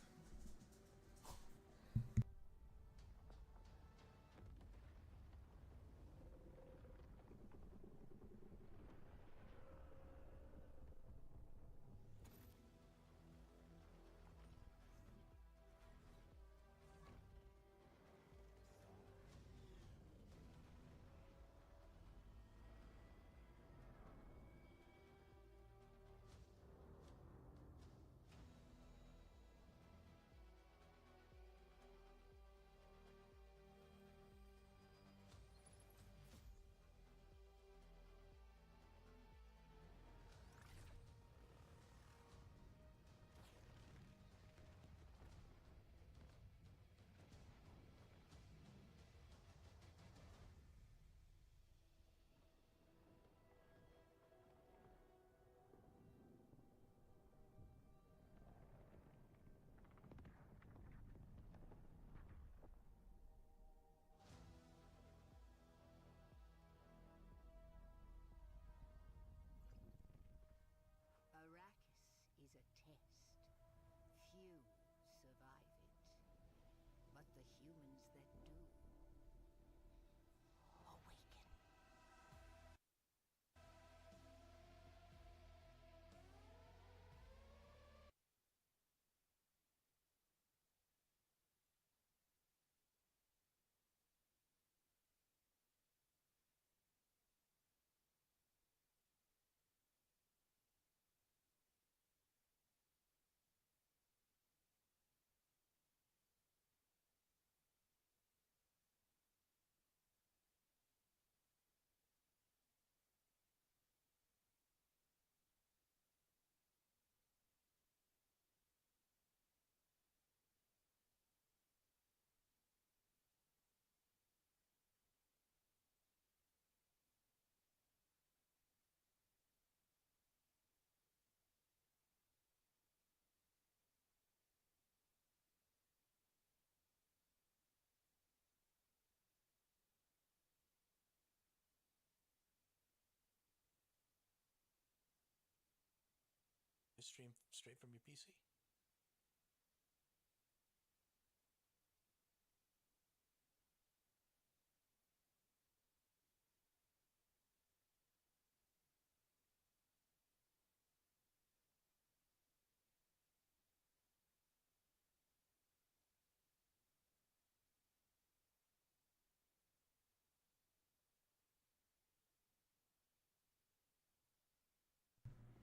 [SPEAKER 6] stream straight from your PC.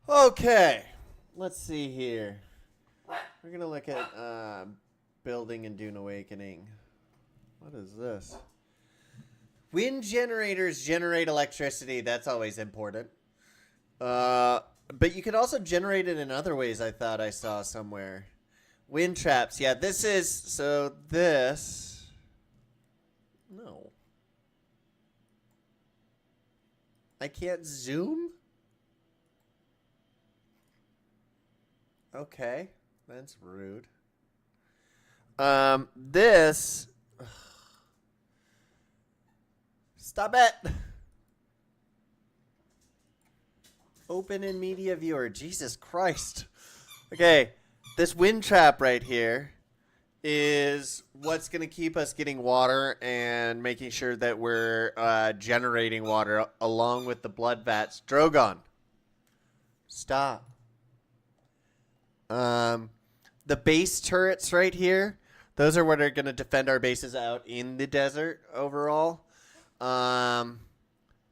[SPEAKER 1] Okay, let's see here. We're gonna look at building in Dune Awakening. What is this? Wind generators generate electricity. That's always important. But you can also generate it in other ways. I thought I saw somewhere. Wind traps. Yeah, this is so. This. No. I can't zoom. Okay, that's rude. This. Stop it. Open in media viewer. Jesus Christ. Okay, this wind trap right here is what's going to keep us getting water and making sure that we're generating water along with the blood vats. Drogon. Stop. The base turrets right here, those are what are going to defend our bases out in the desert overall. And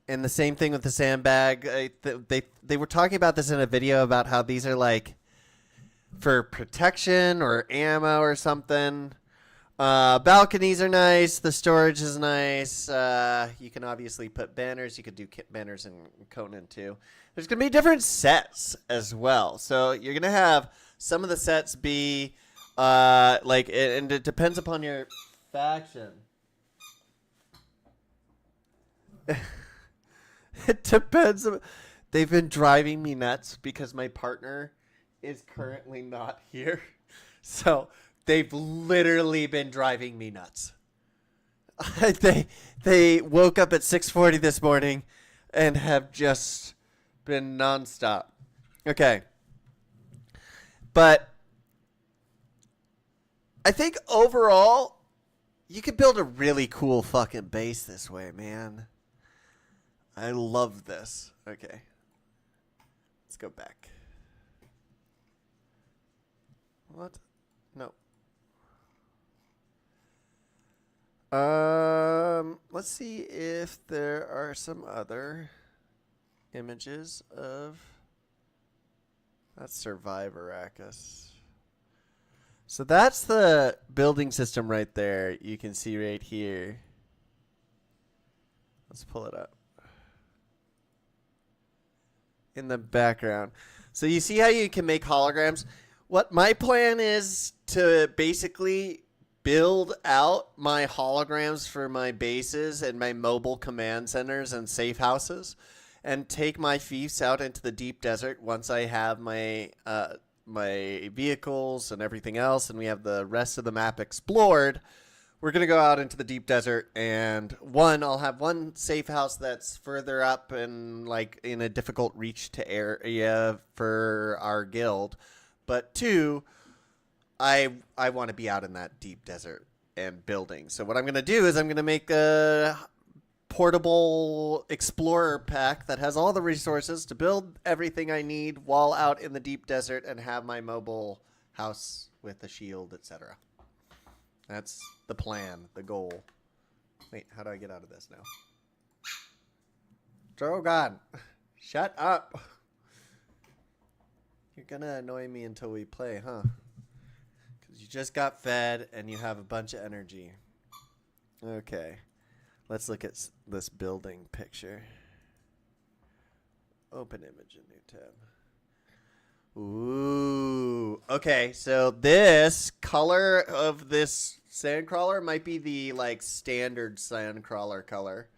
[SPEAKER 1] the same thing with the sandbag. They were talking about this in a video about how these are like for protection or ammo or something. Balconies are nice. The storage is nice. You can obviously put banners. You could do banners in Conan too. There's going to be different sets as well. So you're going to have some of the sets be and it depends upon your faction. It depends. They've been driving me nuts because my partner is currently not here. So they've literally been driving me nuts. They woke up at 6:40 this morning and have just been nonstop. Okay. But I think overall, you could build a really cool fucking base this way, man. I love this. Okay. Let's go back. What? No. Let's see if there are some other images of that's Survivor Arrakis. So that's the building system right there. You can see right here. Let's pull it up. In the background. So you see how you can make holograms? What my plan is to basically build out my holograms for my bases and my mobile command centers and safe houses and take my fiefs out into the deep desert once I have my my vehicles and everything else and we have the rest of the map explored. We're going to go out into the deep desert and I'll have one safe house that's further up and like in a difficult reach to area for our guild. But two, I want to be out in that deep desert and building. So what I'm going to do is I'm going to make a portable explorer pack that has all the resources to build everything I need while out in the deep desert and have my mobile house with a shield, etc. That's the plan, the goal. Wait, how do I get out of this now? Drogon, shut up. You're gonna annoy me until we play, huh? Because you just got fed and you have a bunch of energy. Okay, let's look at this building picture. Open image in new tab. Ooh. Okay, so this color of this sandcrawler might be the like standard sandcrawler color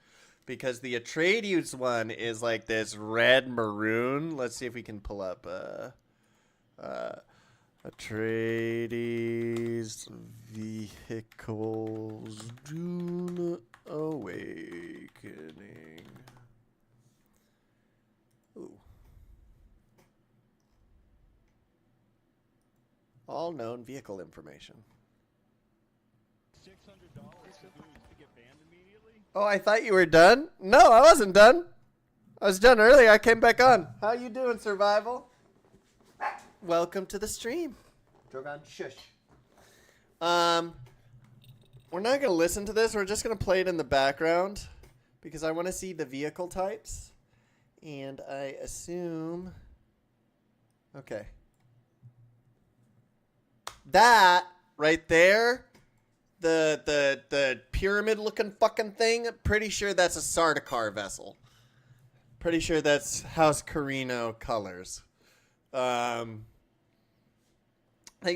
[SPEAKER 1] because the Atreides one is like this red maroon. Let's see if we can pull up Atreides vehicles Dune Awakening. Ooh. All known vehicle information.
[SPEAKER 11] $600 to get banned immediately?
[SPEAKER 1] Oh, I thought you were done? No, I wasn't done. I was done earlier. I came back on. How you doing, Survival? Welcome to the stream. Drogon, shush. We're not going to listen to this. We're just going to play it in the background because I want to see the vehicle types. And I assume... Okay. That right there, the pyramid-looking fucking thing, pretty sure that's a Sardaukar vessel. Pretty sure that's House Carino colors. Thanks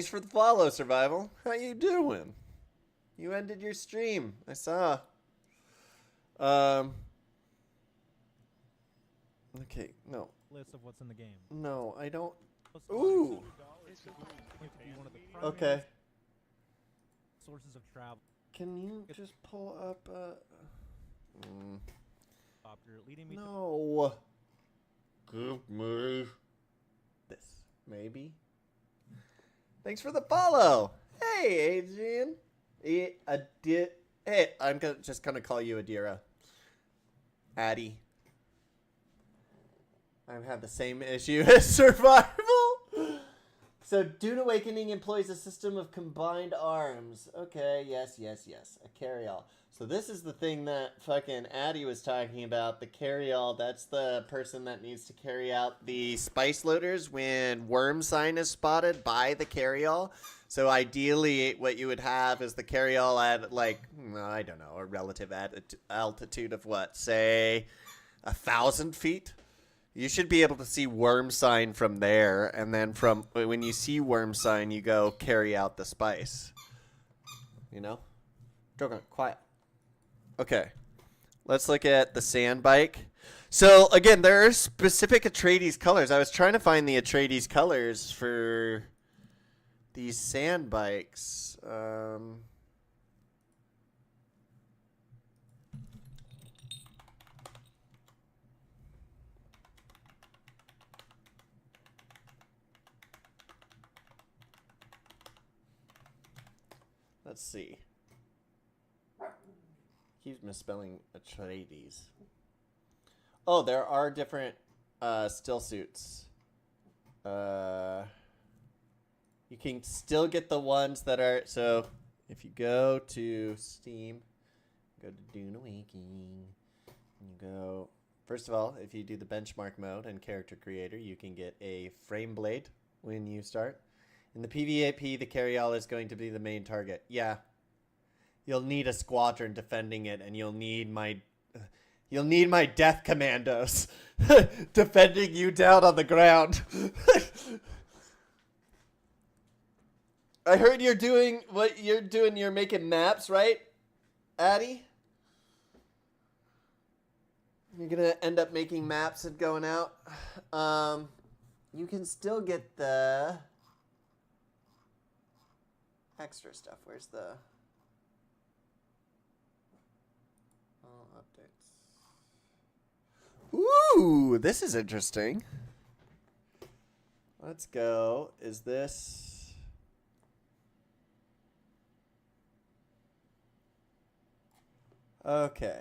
[SPEAKER 1] for the follow, Survival. How you doing? You ended your stream. I saw. Okay, no.
[SPEAKER 12] List of what's in the game.
[SPEAKER 1] No, I don't. Ooh. Okay.
[SPEAKER 12] Sources of travel.
[SPEAKER 1] Can you just pull up
[SPEAKER 12] leading me
[SPEAKER 1] No. Give me this. Maybe. Thanks for the follow. Hey, Adrian. Hey, I'm just gonna call you Adira. Addie. I've had the same issue as Survival. So, Dune Awakening employs a system of combined arms. Okay, yes. A carry-all. So this is the thing that fucking Addie was talking about. The carry-all, that's the person that needs to carry out the spice loaders when worm sign is spotted by the carry-all. So ideally, what you would have is the carry-all at, like, I don't know, a relative altitude of what? Say, 1,000 feet? You should be able to see worm sign from there, and then from when you see worm sign, you go carry out the spice. You know? Drogon, quiet. Okay. Let's look at the sand bike. So, again, there are specific Atreides colors. I was trying to find the Atreides colors for these sand bikes. Let's see. Keeps misspelling Atreides. Oh, there are different still suits. You can still get the ones that are... So, if you go to Steam, go to Dune Awakening, you go... First of all, if you do the benchmark mode and character creator, you can get a frame blade when you start. In the PvP, the carry-all is going to be the main target. Yeah. You'll need a squadron defending it, and you'll need my death commandos defending you down on the ground. I heard you're doing what you're doing. You're making maps, right, Addie? You're going to end up making maps and going out. You can still get the extra stuff. Where's the updates? Ooh, this is interesting. Let's go. Is this... Okay.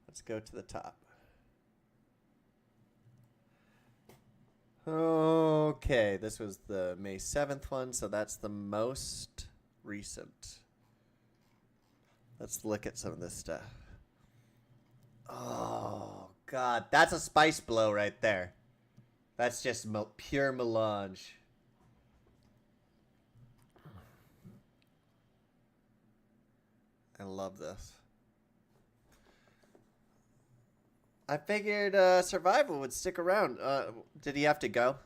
[SPEAKER 1] Let's go to the top. Okay, this was the May 7th one, so that's the most recent. Let's look at some of this stuff. Oh, God. That's a spice blow right there. That's just pure melange. I love this. I figured Survival would stick around. Did he have to go?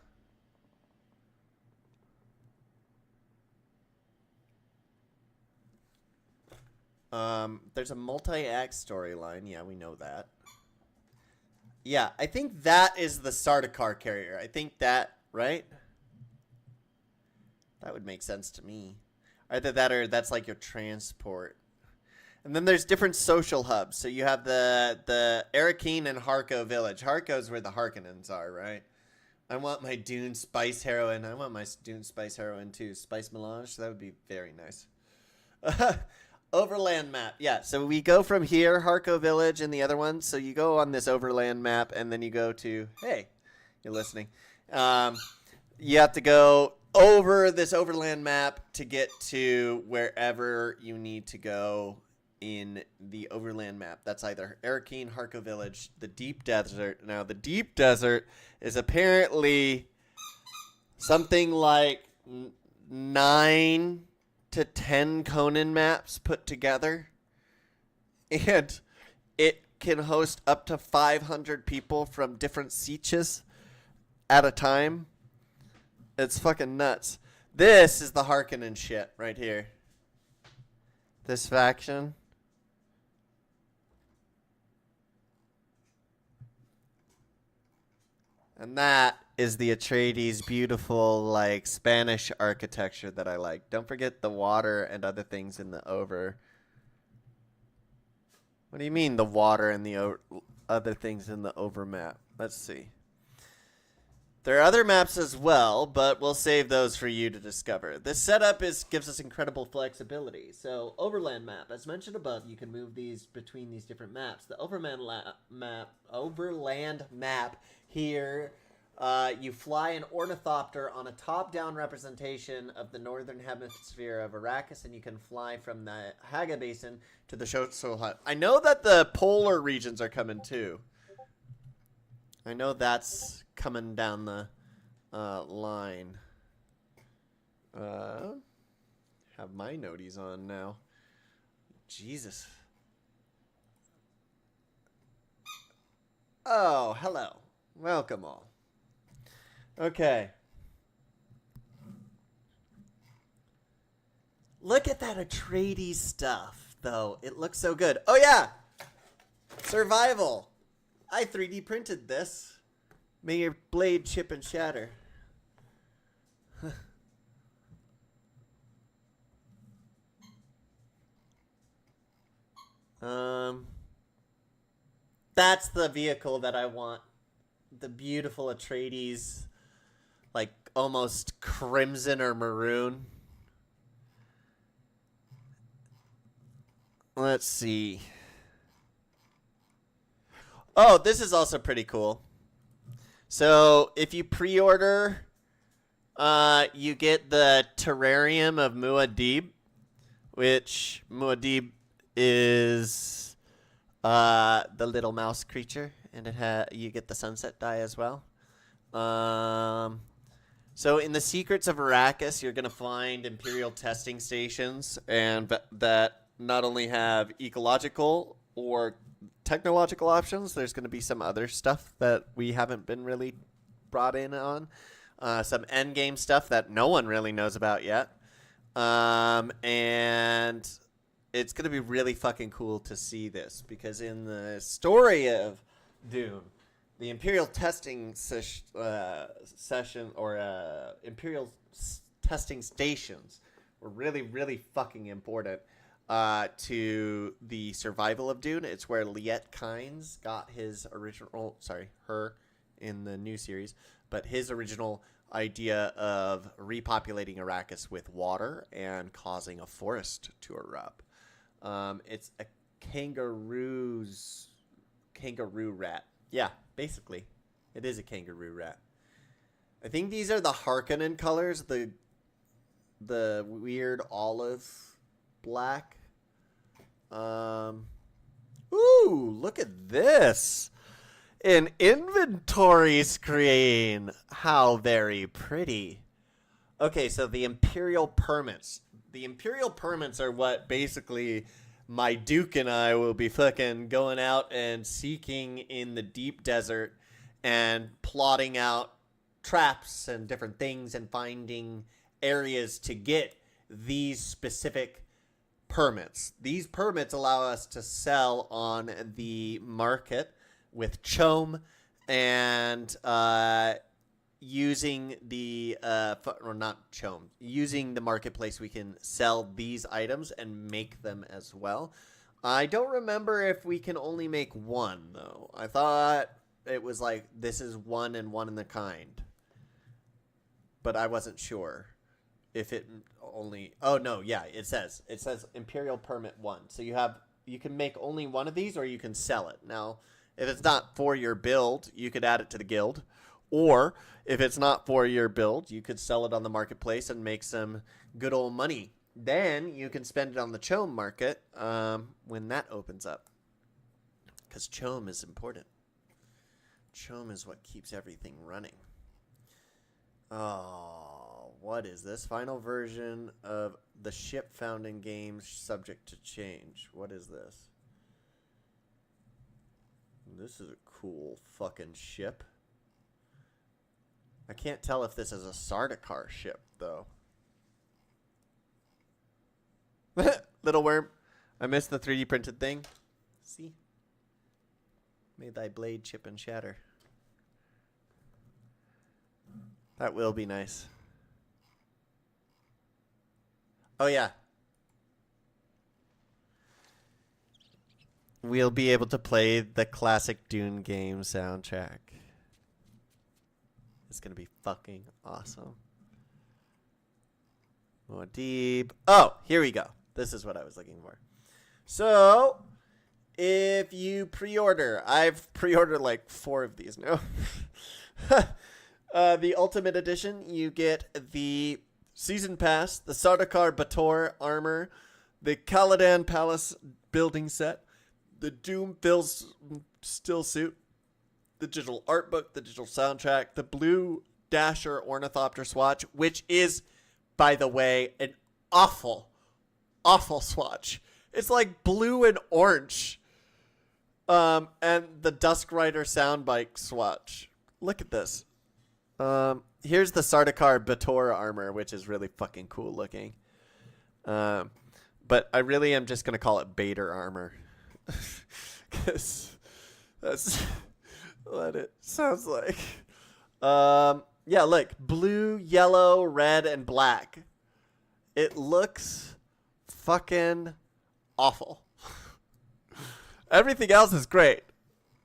[SPEAKER 1] There's a multi-act storyline. Yeah, we know that. Yeah, I think that is the Sardaukar carrier. I think that, right? That would make sense to me. Either that or that's like your transport. And then there's different social hubs. So you have the Arakeen and Harko village. Harko's where the Harkonnens are, right? I want my Dune spice heroine. I want my Dune spice heroine too. Spice melange. That would be very nice. Overland map. Yeah, so we go from here, Harco Village, and the other one. So you go on this overland map, and then you go to, hey, you're listening. You have to go over this overland map to get to wherever you need to go in the overland map. That's either Arakeen, Harco Village, the Deep Desert. Now, the Deep Desert is apparently something like 9 to 10 Conan maps put together, and it can host up to 500 people from different sietches at a time. It's fucking nuts. This is the Harkonnen shit right here. This faction. And that is the Atreides beautiful, like, Spanish architecture that I like. Don't forget the water and other things in the over. What do you mean the water and the other things in the over map? Let's see. There are other maps as well, but we'll save those for you to discover. This setup gives us incredible flexibility. So, overland map. As mentioned above, you can move these between these different maps. The overland map here, you fly an ornithopter on a top-down representation of the northern hemisphere of Arrakis, and you can fly from the Haga Basin to the Shotsol Hut. I know that the polar regions are coming too. I know that's coming down the line. Have my noties on now. Jesus. Oh, hello. Welcome all. Okay. Look at that Atreides stuff, though. It looks so good. Oh, yeah. Survival. I 3D printed this. May your blade chip and shatter. That's the vehicle that I want. The beautiful Atreides, like almost crimson or maroon. Let's see. Oh, this is also pretty cool. So if you pre-order, you get the Terrarium of Muad'Dib, which Muad'Dib is the little mouse creature, and you get the sunset dye as well. So in the Secrets of Arrakis, you're going to find Imperial testing stations, and that not only have ecological or technological options, there's going to be some other stuff that we haven't been really brought in on. Some endgame stuff that no one really knows about yet. And it's going to be really fucking cool to see this, because in the story of Dune, the Imperial testing session or Imperial testing stations were really, really fucking important to the survival of Dune. It's where Liet Kynes got his original, her in the new series, but his original idea of repopulating Arrakis with water and causing a forest to erupt. It's a kangaroo rat. Yeah, basically, it is a kangaroo rat. I think these are the Harkonnen colors, the weird olive black. Ooh, look at this. An inventory screen. How very pretty. Okay, so the Imperial permits. The Imperial permits are what basically my Duke and I will be fucking going out and seeking in the deep desert and plotting out traps and different things and finding areas to get these specific permits. These permits allow us to sell on the market with Chom, and using the using the marketplace, we can sell these items and make them as well. I don't remember if we can only make one, though. I thought it was like this is one and one in the kind. but I wasn't sure if it only. Oh no, yeah, it says Imperial Permit 1. So you can make only one of these, or you can sell it. Now, if it's not for your build, you could add it to the guild, or if it's not for your build, you could sell it on the marketplace and make some good old money. Then you can spend it on the Chome market when that opens up, because Chome is important. Chome is what keeps everything running. Oh, what is this? Final version of the ship found in games subject to change. What is this? This is a cool fucking ship. I can't tell if this is a Sardaukar ship, though. Little worm. I missed the 3D printed thing. See? May thy blade chip and shatter. That will be nice. Oh, yeah. We'll be able to play the classic Dune game soundtrack. It's going to be fucking awesome. Muad'Dib. Oh, here we go. This is what I was looking for. So, if you pre-order, I've pre-ordered like 4 of these now. The Ultimate Edition, you get the Season Pass, the Sardaukar Bator armor, the Caladan Palace building set, the Doom still suit, the digital art book, the digital soundtrack, the Blue Dasher Ornithopter swatch, which is, by the way, an awful swatch. It's like blue and orange. And the Dusk Rider soundbike swatch. Look at this. Here's the Sardaukar Bator armor, which is really fucking cool looking. But I really am just going to call it Bader armor. Because that's what it sounds like. Yeah, look. Blue, yellow, red, and black. It looks fucking awful. Everything else is great.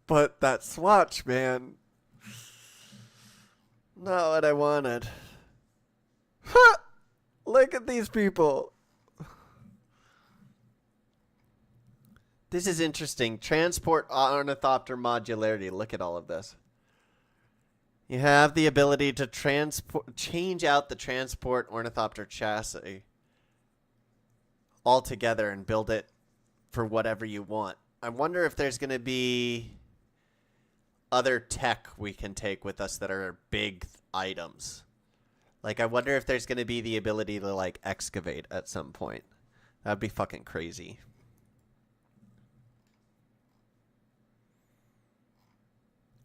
[SPEAKER 1] But that swatch, man. Not what I wanted. Ha! Look at these people. This is interesting. Transport ornithopter modularity. Look at all of this. You have the ability to change out the transport ornithopter chassis altogether and build it for whatever you want. I wonder if there's going to be other tech we can take with us that are big items. Like, I wonder if there's going to be the ability to, like, excavate at some point. That'd be fucking crazy.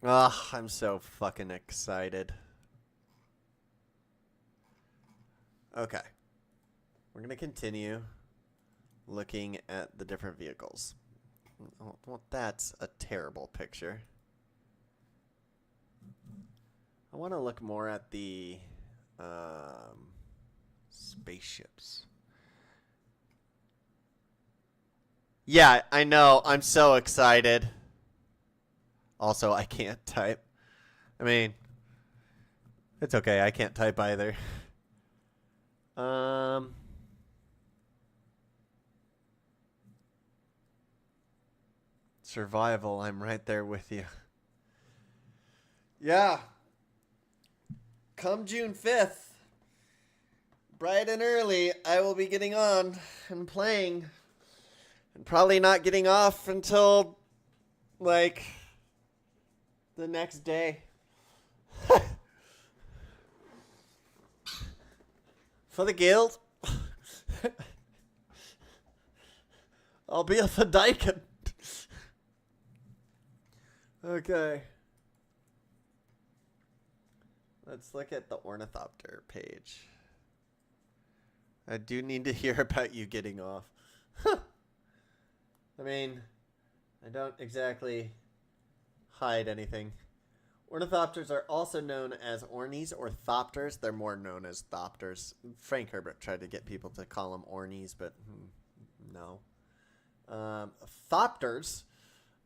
[SPEAKER 1] Ugh, I'm so fucking excited. Okay. We're going to continue looking at the different vehicles. Oh, well, that's a terrible picture. I want to look more at the spaceships. Yeah, I know. I'm so excited. Also, I can't type. I mean, it's okay. I can't type either. Survival. I'm right there with you. Yeah. Come June 5th, bright and early, I will be getting on and playing. And probably not getting off until, like, the next day. For the guild. I'll be at the Daikin. Okay. Let's look at the Ornithopter page. I do need to hear about you getting off. I mean, I don't exactly hide anything. Ornithopters are also known as ornies or thopters. They're more known as thopters. Frank Herbert tried to get people to call them ornies, but no. Thopters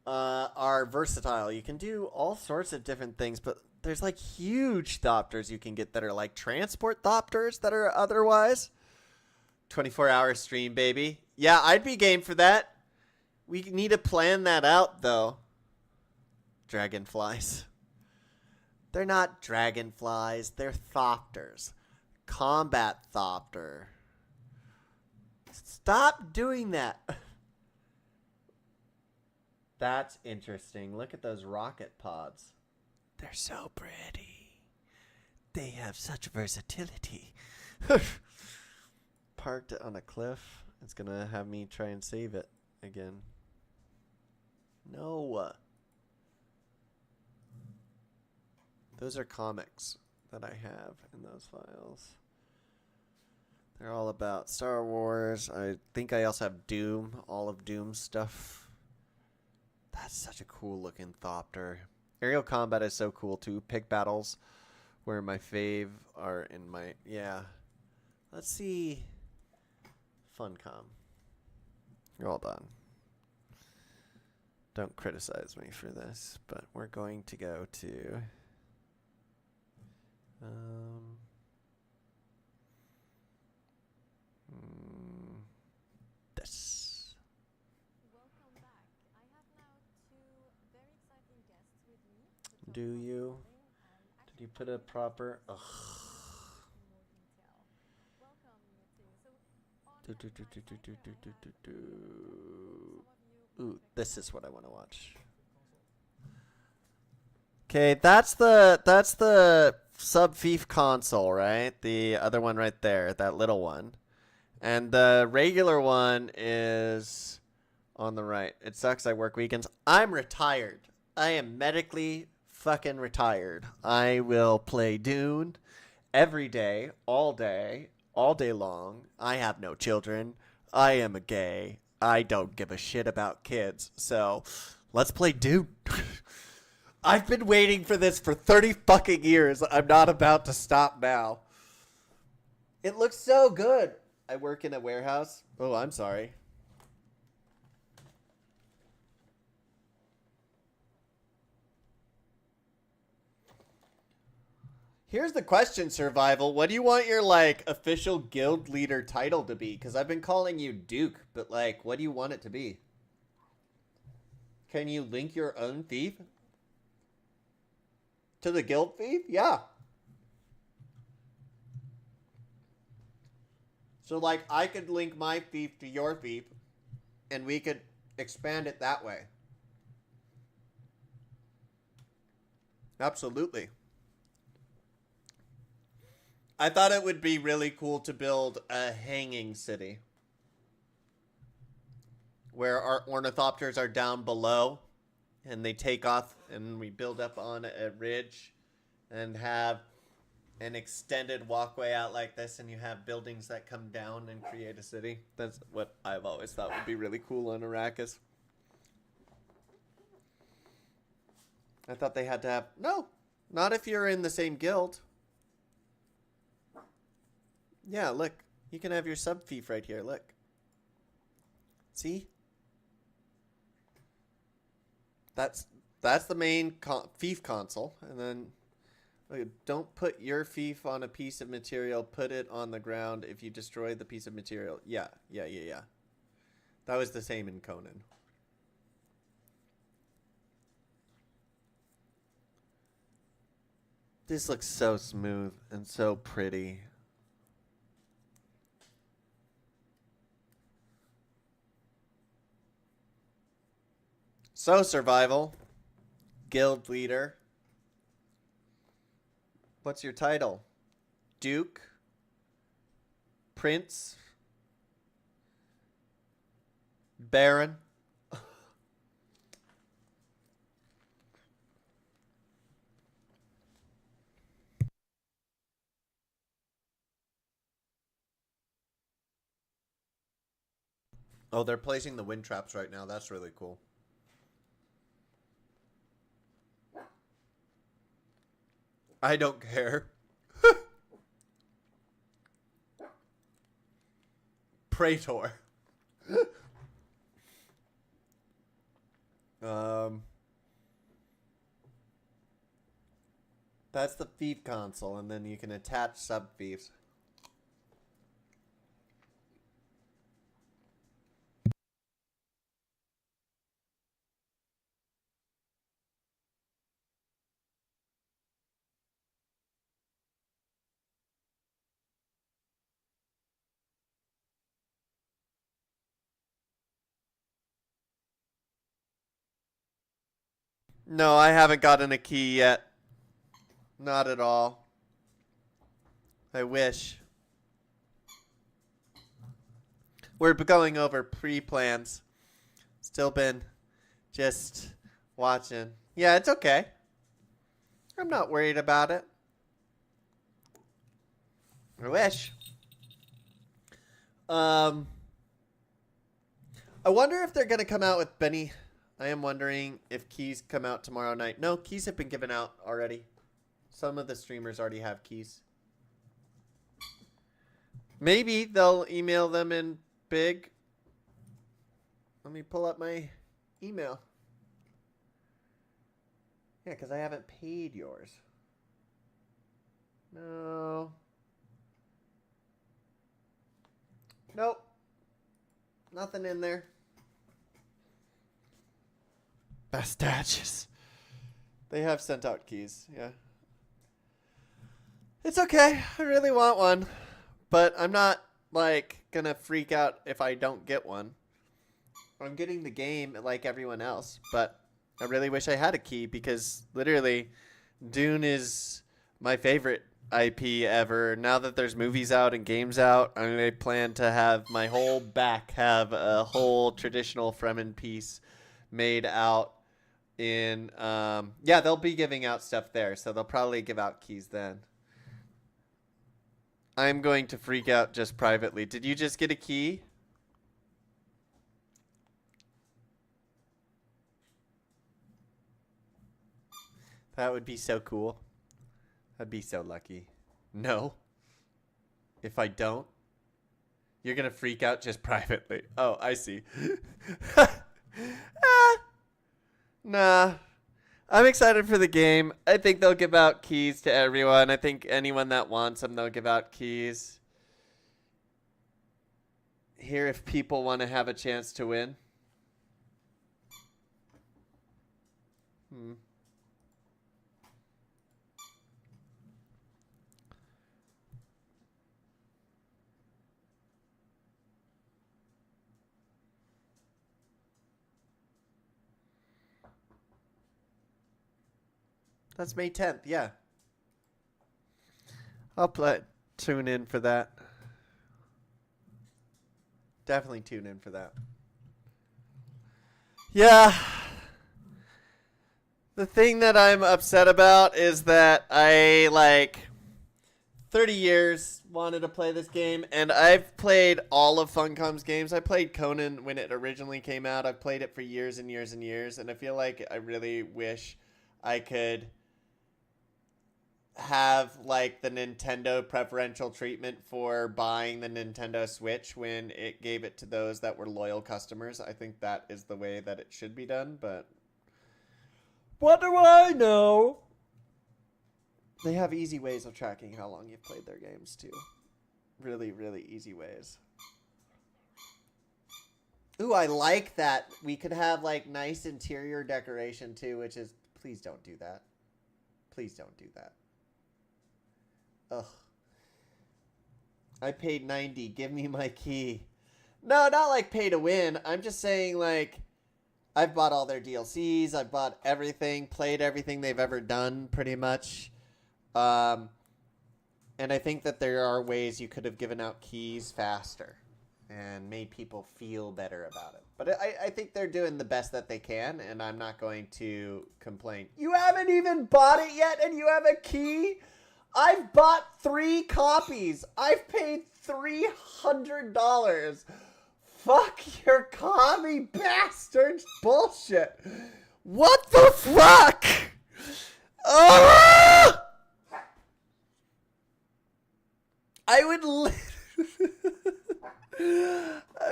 [SPEAKER 1] are versatile. You can do all sorts of different things, but there's like huge Thopters you can get that are like transport Thopters that are otherwise. 24-hour stream, baby. Yeah, I'd be game for that. We need to plan that out, though. Dragonflies. They're not dragonflies. They're Thopters. Combat Thopter. Stop doing that. That's interesting. Look at those rocket pods. They're so pretty. They have such versatility. Parked it on a cliff. It's going to have me try and save it again. No. Those are comics that I have in those files. They're all about Star Wars. I think I also have Doom, all of Doom's stuff. That's such a cool looking Thopter. Aerial combat is so cool too. Pick battles, where my fave are in my... Yeah. Let's see... Funcom. You're all done. Don't criticize me for this, but we're going to go to... this.
[SPEAKER 13] Welcome back. I have now two very exciting guests with me.
[SPEAKER 1] Do you? Did you put a proper... Ugh. Ooh, this is what I want to watch. Okay, that's the sub-Fief console, right? The other one right there, that little one. And the regular one is on the right. It sucks I work weekends. I'm retired. I am medically fucking retired. I will play Dune every day, all day long. I have no children. I am a gay. I don't give a shit about kids. So, let's play Dune. I've been waiting for this for 30 fucking years. I'm not about to stop now. It looks so good. I work in a warehouse. Oh, I'm sorry. Here's the question, Survival. What do you want your, like, official guild leader title to be? Because I've been calling you Duke, but, like, what do you want it to be? Can you link your own thief? To the guild thief? Yeah. So, like, I could link my thief to your thief, and we could expand it that way. Absolutely. I thought it would be really cool to build a hanging city where our ornithopters are down below and they take off and we build up on a ridge and have an extended walkway out like this, and you have buildings that come down and create a city. That's what I've always thought would be really cool on Arrakis. I thought they had to have... No, not if you're in the same guild. Yeah, look. You can have your sub-thief right here, look. See? That's the main thief console. And then, don't put your thief on a piece of material. Put it on the ground if you destroy the piece of material. Yeah. That was the same in Conan. This looks so smooth and so pretty. So, Survival, guild leader, what's your title? Duke? Prince? Baron? Oh, they're placing the wind traps right now. That's really cool. I don't care. Praetor. That's the Thief console, and then you can attach sub-thieves. No, I haven't gotten a key yet. Not at all. I wish. We're going over pre-plans. Still been just watching. Yeah, it's okay. I'm not worried about it. I wish. I wonder if they're going to come out with Benny. I am wondering if keys come out tomorrow night. No, keys have been given out already. Some of the streamers already have keys. Maybe they'll email them in big. Let me pull up my email. Yeah, because I haven't paid yours. No. Nope. Nothing in there. Bastards. They have sent out keys, yeah. It's okay. I really want one. But I'm not, like, gonna freak out if I don't get one. I'm getting the game like everyone else. But I really wish I had a key because, literally, Dune is my favorite IP ever. Now that there's movies out and games out, I plan to have my whole back have a whole traditional Fremen piece made out in yeah, they'll be giving out stuff there, so they'll probably give out keys then. I'm going to freak out just privately. Did you just get a key? That would be so cool. I'd be so lucky. No. If I don't, you're going to freak out just privately. Oh, I see. Nah. I'm excited for the game. I think they'll give out keys to everyone. I think anyone that wants them, they'll give out keys. Here, if people want to have a chance to win. That's May 10th, yeah. I'll tune in for that. Definitely tune in for that. Yeah. The thing that I'm upset about is that I, 30 years wanted to play this game, and I've played all of Funcom's games. I played Conan when it originally came out. I've played it for years and years and years, and I feel like I really wish I could have the Nintendo preferential treatment for buying the Nintendo Switch when it gave it to those that were loyal customers. I think that is the way that it should be done, but what do I know? They have easy ways of tracking how long you've played their games too. Really, really easy ways. Ooh, I like that. We could have nice interior decoration too, which is, please don't do that. Please don't do that. Ugh. I paid $90. Give me my key. No, not pay to win. I'm just saying I've bought all their DLCs. I've bought everything, played everything they've ever done pretty much. And I think that there are ways you could have given out keys faster and made people feel better about it. But I think they're doing the best that they can, and I'm not going to complain. You haven't even bought it yet and you have a key? I've bought 3 copies. I've paid $300. Fuck your commie bastards bullshit. What the fuck? Ah! I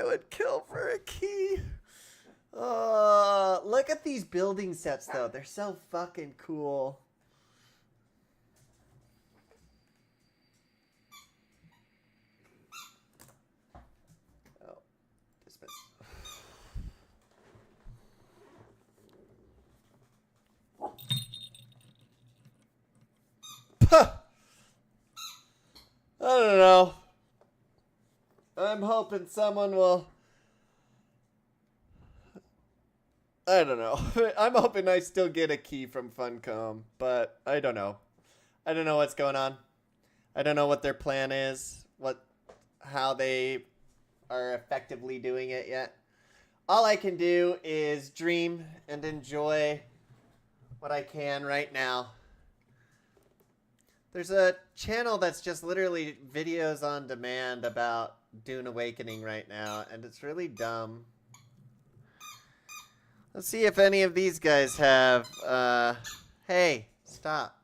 [SPEAKER 1] would kill for a key. Look at these building sets, though. They're so fucking cool. Oh, dismiss. I don't know. I'm hoping someone will... I don't know. I'm hoping I still get a key from Funcom, but I don't know. I don't know what's going on. I don't know what their plan is, how they are effectively doing it yet. All I can do is dream and enjoy what I can right now. There's a channel that's just literally videos on demand about Dune Awakening right now, and it's really dumb. Let's see if any of these guys have, hey, stop.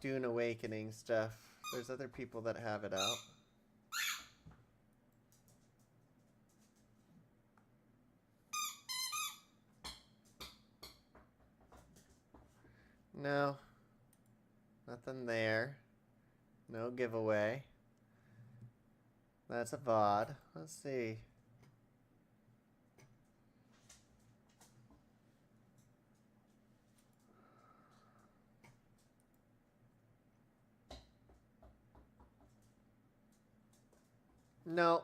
[SPEAKER 1] Dune Awakening stuff. There's other people that have it out. No. Nothing there. No giveaway. That's a VOD. Let's see. No.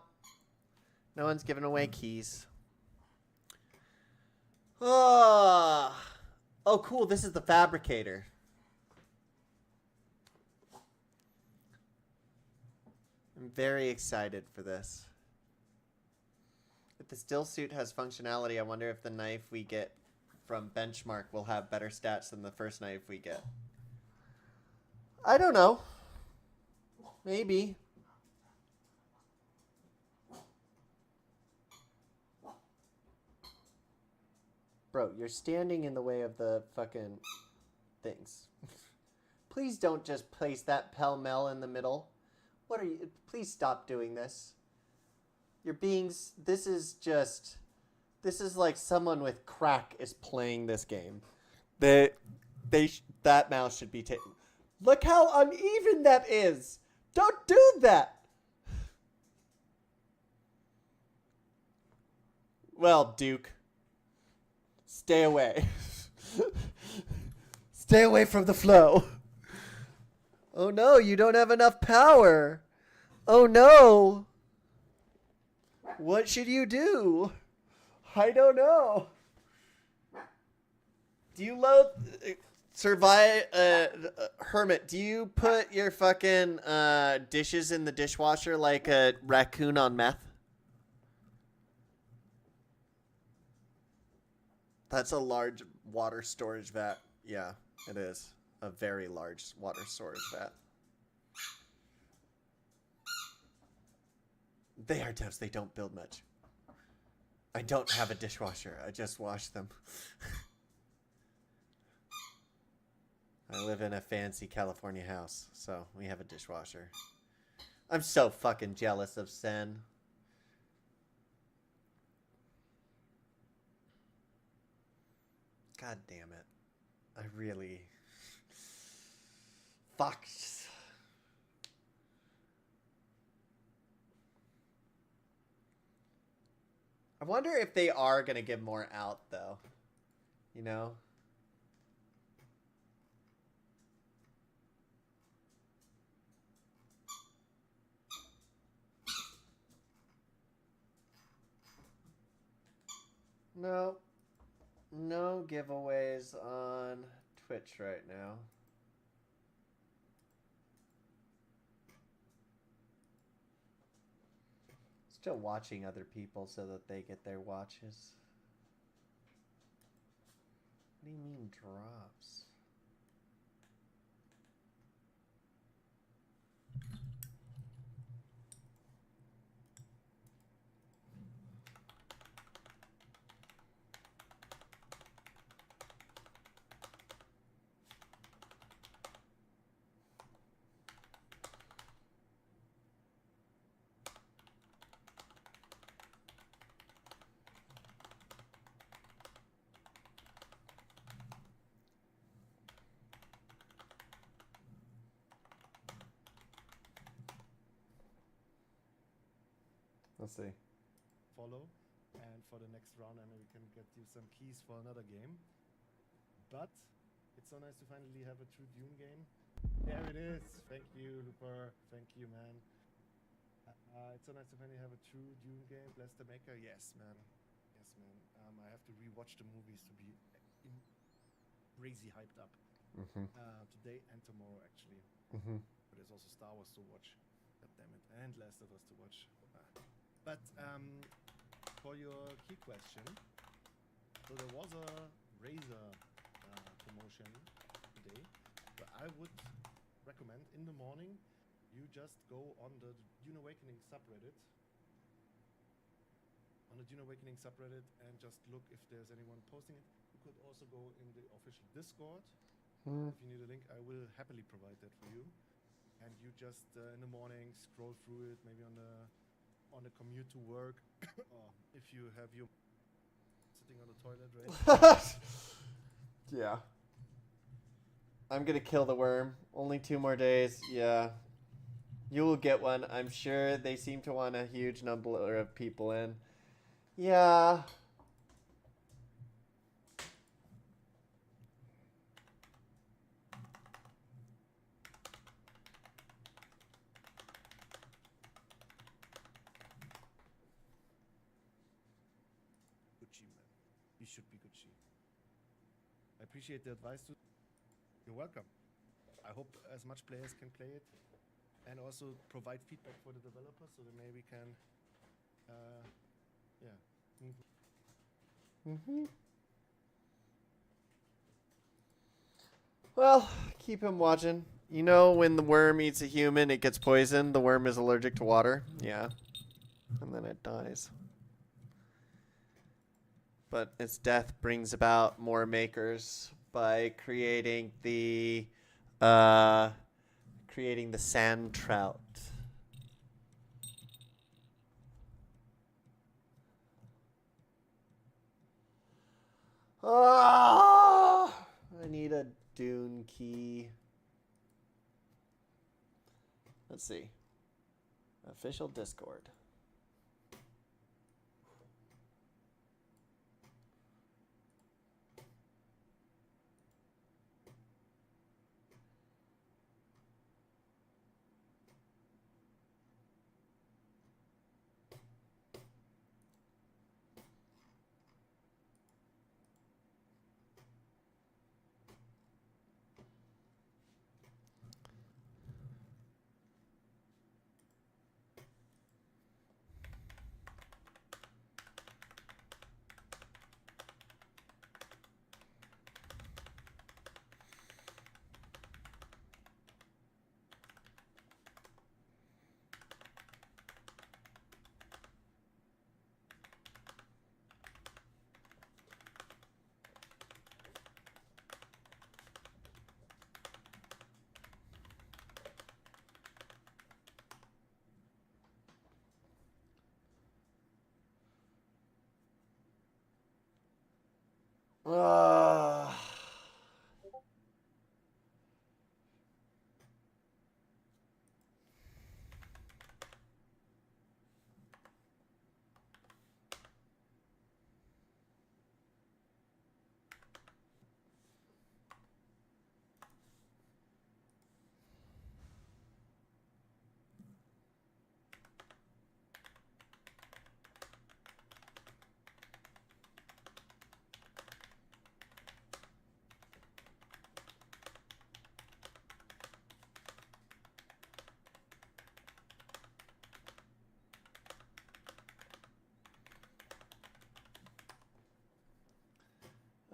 [SPEAKER 1] No one's giving away keys. Oh, cool. This is the fabricator. I'm very excited for this. If the still suit has functionality, I wonder if the knife we get from Benchmark will have better stats than the first knife we get. I don't know. Maybe. Bro, you're standing in the way of the fucking things. Please don't just place that pell-mell in the middle. What are you... Please stop doing this. You're being... This is like someone with crack is playing this game. That mouse should be taken... Look how uneven that is! Don't do that! Well, Duke... Stay away. Stay away from the flow. Oh no, you don't have enough power. Oh no. What should you do? I don't know. Do you load... Survive... Hermit, do you put your fucking dishes in the dishwasher like a raccoon on meth? That's a large water storage vat. Yeah, it is. A very large water storage vat. They are devs. They don't build much. I don't have a dishwasher. I just wash them. I live in a fancy California house, so we have a dishwasher. I'm so fucking jealous of Sen. God damn it. I really... Fuck. I wonder if they are going to give more out, though. You know? No. No giveaways on Twitch right now. Still watching other people so that they get their watches. What do you mean drops? Let's see.
[SPEAKER 14] follow. And for the next round, I know we can get you some keys for another game. But it's so nice to finally have a true Dune game. There it is. Thank you, Looper. Thank you, man. It's so nice to finally have a true Dune game. Bless the maker. Yes, man. Yes, man. I have to rewatch the movies to be crazy hyped up. Today and tomorrow, actually. But there's also Star Wars to watch. God damn it. And Last of Us to watch. But for your key question, so there was a Razer promotion today, but I would recommend in the morning you just go on the Dune Awakening subreddit. On the Dune Awakening subreddit and just look if there's anyone posting it. You could also go in the official Discord. If you need a link, I will happily provide that for you. And you just in the morning scroll through it, maybe on the commute to work, or if you have your sitting on the toilet, right?
[SPEAKER 1] Yeah. I'm gonna kill the worm. Only 2 more days. Yeah. You will get one. I'm sure they seem to want a huge number of people in. Yeah.
[SPEAKER 14] Gucci, man. You should be Gucci. I appreciate the advice. You're welcome. I hope as much players can play it, and also provide feedback for the developers so that maybe we can,
[SPEAKER 1] Well, keep him watching. You know, when the worm eats a human, it gets poisoned. The worm is allergic to water. Yeah. And then it dies. But its death brings about more makers by creating the sand trout. Ah, I need a Dune key. Let's see. Official Discord.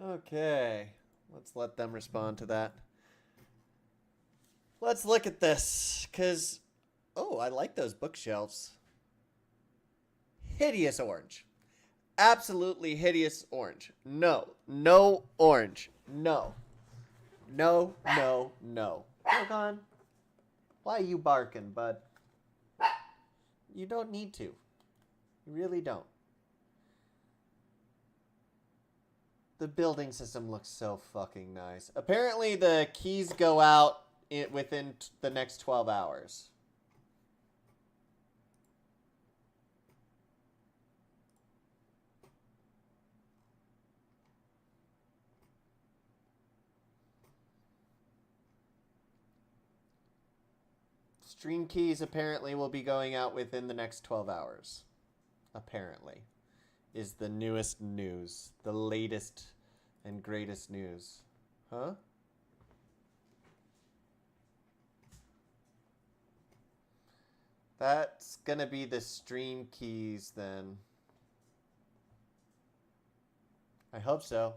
[SPEAKER 1] Okay, let's let them respond to that. Let's look at this, because, oh, I like those bookshelves. Hideous orange. Absolutely hideous orange. No. No orange. No. No, no, no. Doggone. Why are you barking, bud? You don't need to. You really don't. The building system looks so fucking nice. Apparently the keys go out within the next 12 hours. Stream keys apparently will be going out within the next 12 hours. Apparently. Is the newest news. The latest and greatest news. Huh? That's gonna be the stream keys then. I hope so.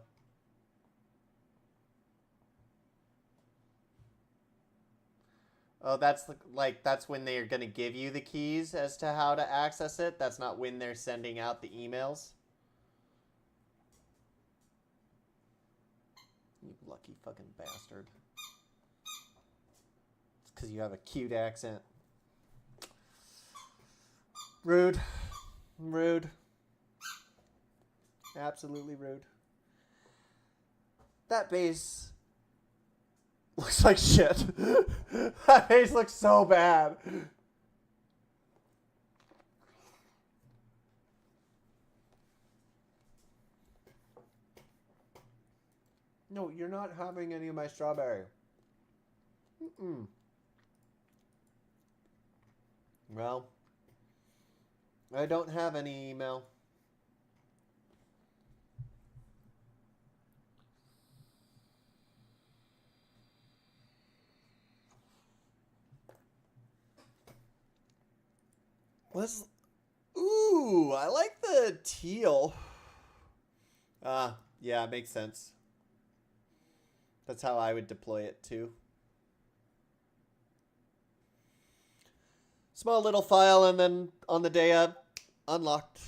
[SPEAKER 1] Oh, that's that's when they're gonna give you the keys as to how to access it. That's not when they're sending out the emails. You lucky fucking bastard. It's because you have a cute accent. Rude. Rude. Absolutely rude. That base looks like shit. That base looks so bad. No, you're not having any of my strawberry. Mm-mm. Well, I don't have any email. Let's... Ooh, I like the teal. Yeah, it makes sense. That's how I would deploy it too. Small little file, and then on the day up, unlocked.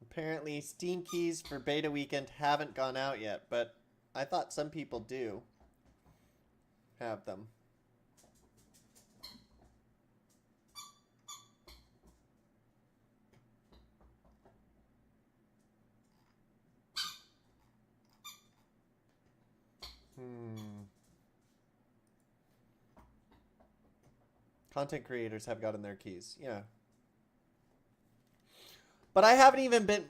[SPEAKER 1] Apparently, Steam keys for beta weekend haven't gone out yet, but I thought some people do have them. Content creators have gotten their keys, yeah. But I haven't even been...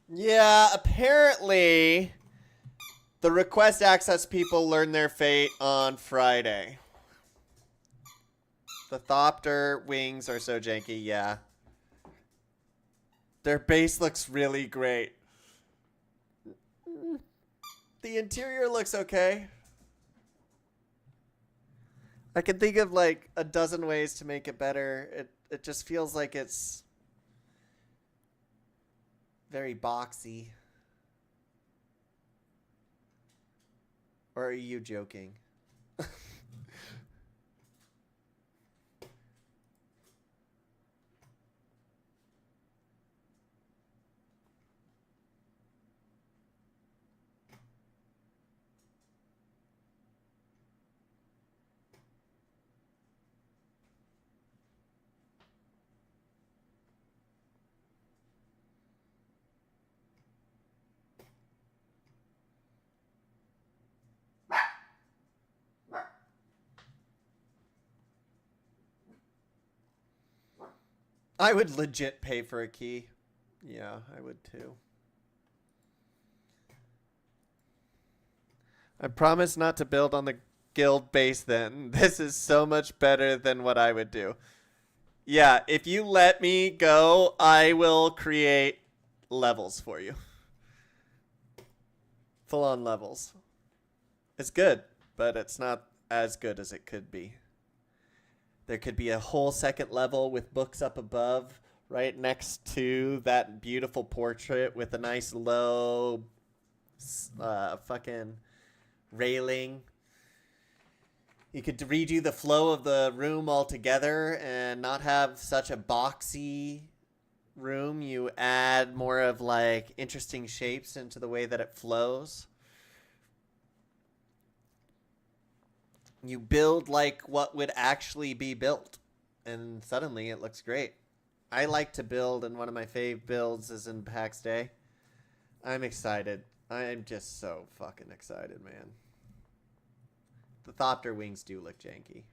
[SPEAKER 1] Yeah, apparently the request access people learn their fate on Friday. The Thopter wings are so janky, yeah. Their base looks really great. The interior looks okay. I can think of like a dozen ways to make it better. It just feels like it's very boxy. Or are you joking? I would legit pay for a key. Yeah, I would too. I promise not to build on the guild base then. This is so much better than what I would do. Yeah, if you let me go, I will create levels for you. Full-on levels. It's good, but it's not as good as it could be. There could be a whole second level with books up above, right next to that beautiful portrait with a nice low fucking railing. You could redo the flow of the room altogether and not have such a boxy room. You add more of like interesting shapes into the way that it flows. You build like what would actually be built, and suddenly it looks great. I like to build, and one of my fave builds is in PAX Day. I'm excited. I'm just so fucking excited, man. The Thopter wings do look janky.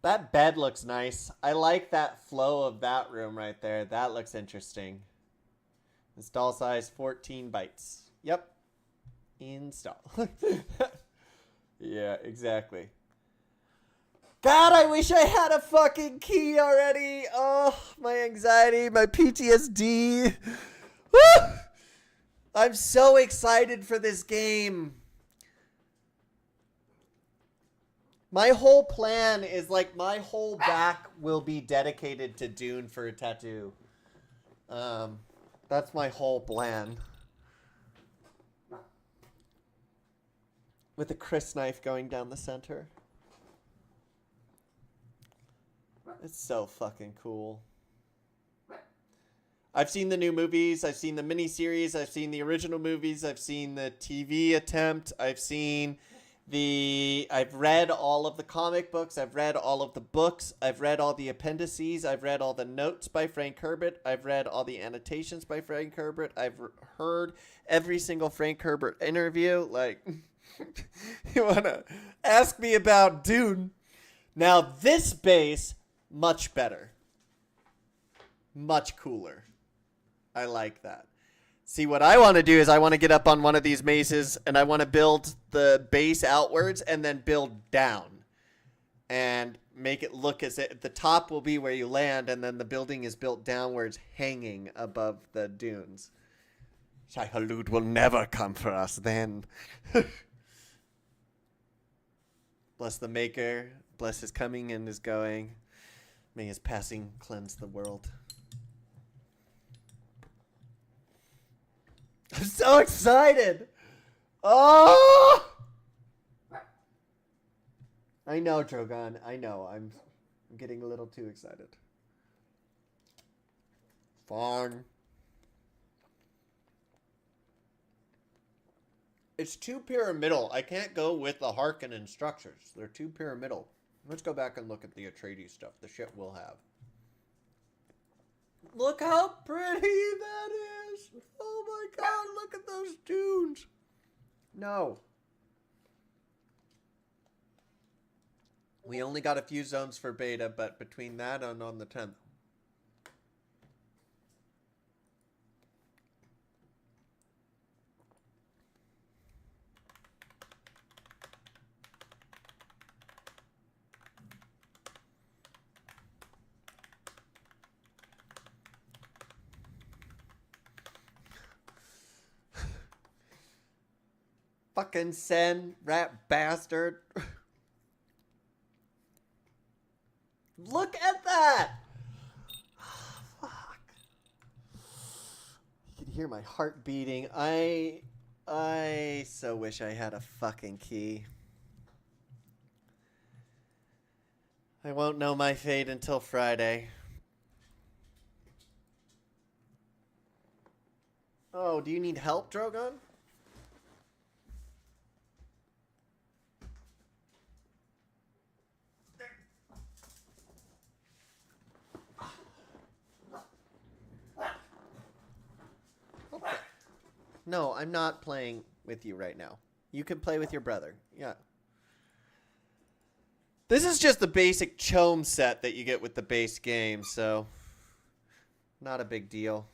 [SPEAKER 1] That bed looks nice. I like that flow of that room right there. That looks interesting. Install size 14 bytes. Yep. Install. Yeah, exactly. God, I wish I had a fucking key already. Oh, my anxiety, my PTSD. Woo! I'm so excited for this game. My whole plan is like my whole back will be dedicated to Dune for a tattoo. That's my whole plan. With a Chris knife going down the center. It's so fucking cool. I've seen the new movies. I've seen the miniseries. I've seen the original movies. I've seen the TV attempt. I've read all of the comic books. I've read all of the books. I've read all the appendices. I've read all the notes by Frank Herbert. I've read all the annotations by Frank Herbert. I've heard every single Frank Herbert interview. Like, you want to ask me about Dune? Now, this base, much better. Much cooler. I like that. See, what I want to do is I want to get up on one of these mazes and I want to build the base outwards and then build down. And make it look as if the top will be where you land and then the building is built downwards hanging above the dunes. Shai Hulud will never come for us then. Bless the Maker. Bless his coming and his going. May his passing cleanse the world. I'm so excited. Oh! I know, Drogon. I know. I'm getting a little too excited. Fine. It's too pyramidal. I can't go with the Harkonnen structures. They're too pyramidal. Let's go back and look at the Atreides stuff. The shit we'll have. Look how pretty that is. Oh my god, look at those dunes. No. We only got a few zones for beta, but between that and on the 10th. Fucking Sen, rat bastard. Look at that! Oh, fuck. You can hear my heart beating. I so wish I had a fucking key. I won't know my fate until Friday. Oh, do you need help, Drogon? Okay. No, I'm not playing with you right now. You can play with your brother. Yeah. This is just the basic chome set that you get with the base game, so not a big deal.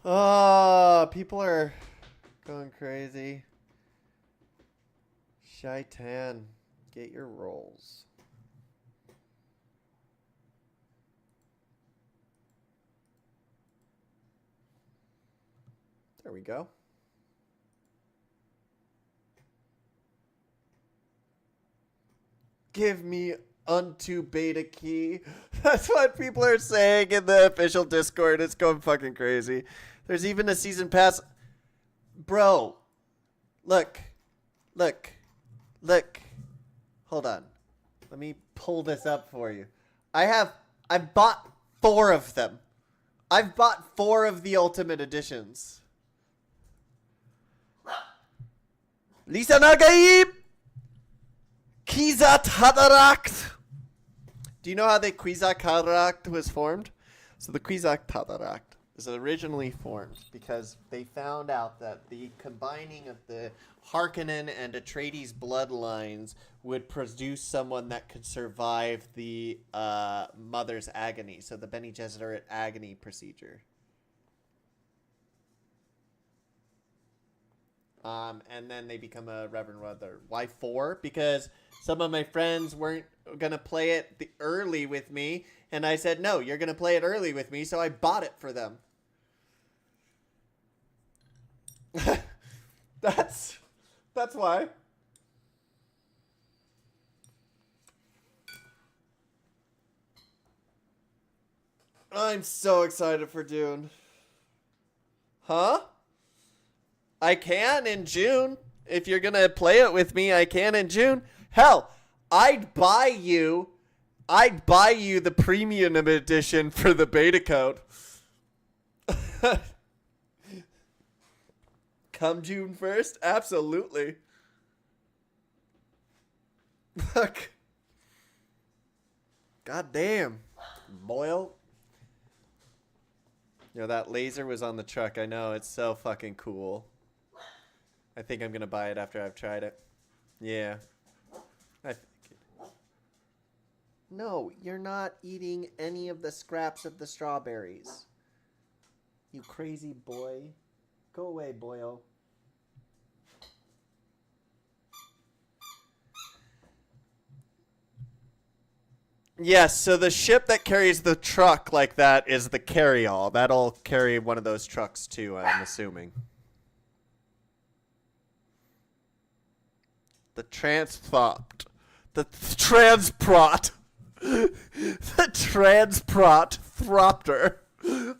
[SPEAKER 1] Oh, people are going crazy. Shaitan, get your rolls. There we go. Give me unto beta key. That's what people are saying in the official Discord. It's going fucking crazy. There's even a season pass. Bro, look. Hold on. Let me pull this up for you. I've bought 4 of them. I've bought 4 of the Ultimate Editions. Lisa Nagaib! Kizat Hadarakt! Do you know how the Kwisatz Haderach was formed? So the Kwisatz Haderach was originally formed because they found out that the combining of the Harkonnen and Atreides bloodlines would produce someone that could survive the mother's agony. So the Bene Gesserit agony procedure. And then they become a Reverend Mother. Why 4? Because some of my friends weren't going to play it early with me. And I said, no, you're going to play it early with me. So I bought it for them. That's why. I'm so excited for Dune. Huh? I can in June. If you're going to play it with me, I can in June. Hell, I'd buy you the premium edition for the beta code. Come June 1st? Absolutely. Look. God damn. Boyle. You know, that laser was on the truck. I know. It's so fucking cool. I think I'm going to buy it after I've tried it. Yeah. No, you're not eating any of the scraps of the strawberries. You crazy boy. Go away, boyo. Yes, so the ship that carries the truck like that is the carry-all. That'll carry one of those trucks too, I'm assuming. The transport. The transport. The transport thropter.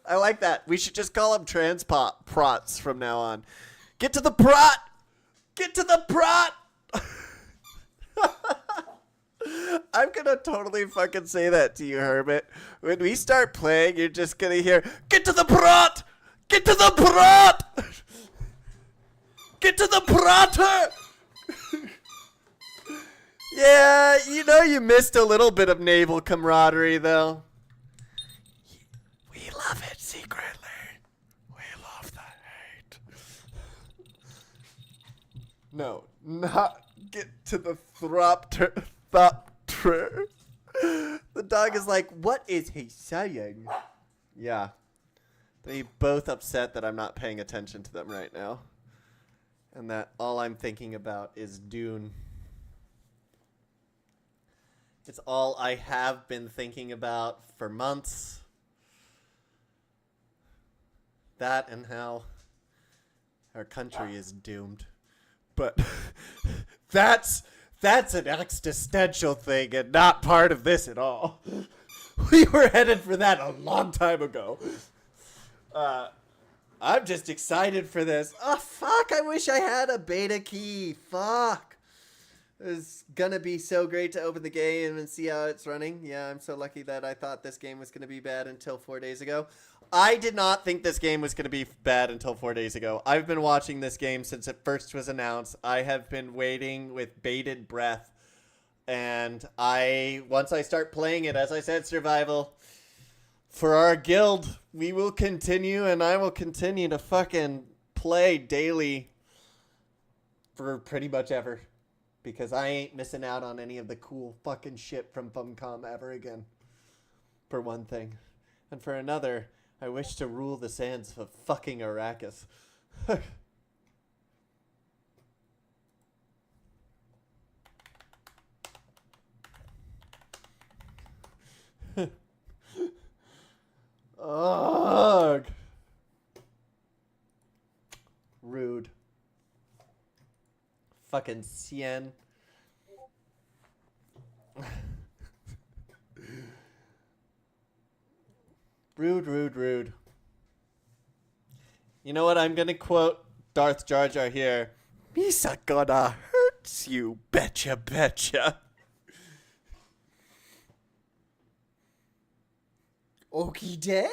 [SPEAKER 1] I like that. We should just call them prots from now on. Get to the prot! Get to the prot! I'm gonna totally fucking say that to you, Herbert. When we start playing, you're just gonna hear, get to the prot! Get to the prot! Get to the protter! Yeah, you know you missed a little bit of naval camaraderie, though. We love it secretly. We love the hate. No, not get to the thropter. The dog is like, what is he saying? Yeah. They both upset that I'm not paying attention to them right now. And that all I'm thinking about is Dune. It's all I have been thinking about for months. That and how our country is doomed. But that's an existential thing and not part of this at all. We were headed for that a long time ago. I'm just excited for this. Oh, fuck. I wish I had a beta key. Fuck. It's gonna be so great to open the game and see how it's running. Yeah, I'm so lucky that I thought this game was gonna be bad until 4 days ago. I did not think this game was gonna be bad until 4 days ago. I've been watching this game since it first was announced. I have been waiting with bated breath. And once I start playing it, as I said, survival, for our guild, we will continue, and I will continue to fucking play daily for pretty much ever. Because I ain't missing out on any of the cool fucking shit from Funcom ever again. For one thing. And for another, I wish to rule the sands of fucking Arrakis. Ugh. Rude. Fucking Cien. Rude, rude, rude. You know what? I'm gonna quote Darth Jar Jar here. Misa gonna hurt you, betcha, betcha. Okie day?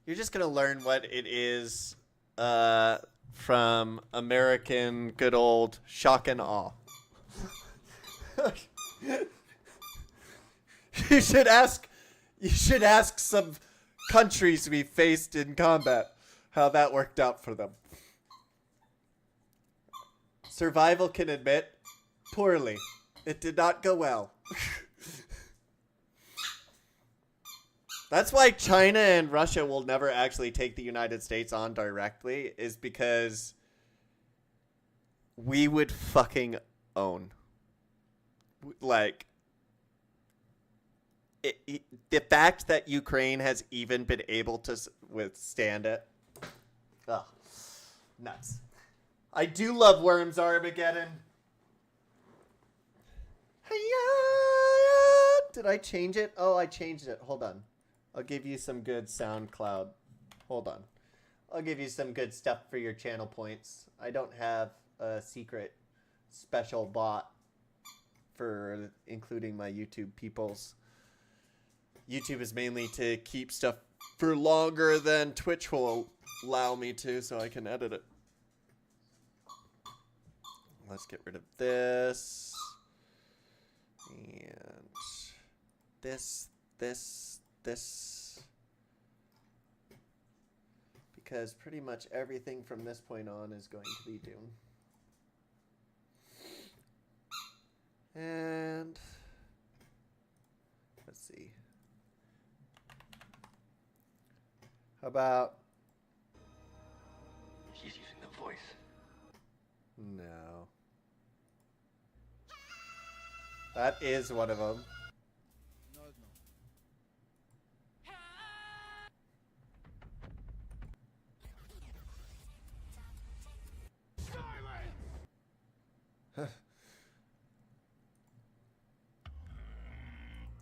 [SPEAKER 1] You're just gonna learn what it is from American good old shock and awe. You should ask some countries we faced in combat how that worked out for them. Survival can admit, poorly. It did not go well. That's why China and Russia will never actually take the United States on directly, is because we would fucking own. Like, the fact that Ukraine has even been able to withstand it. Ugh. Nuts. I do love Worms Armageddon. Did I change it? Oh, I changed it. Hold on. I'll give you some good SoundCloud. Hold on. I'll give you some good stuff for your channel points. I don't have a secret special bot for including my YouTube peoples. YouTube is mainly to keep stuff for longer than Twitch will allow me to, so I can edit it. Let's get rid of this. And this. Because pretty much everything from this point on is going to be Dune. And let's see. How about...
[SPEAKER 15] He's using the voice.
[SPEAKER 1] No. That is one of them.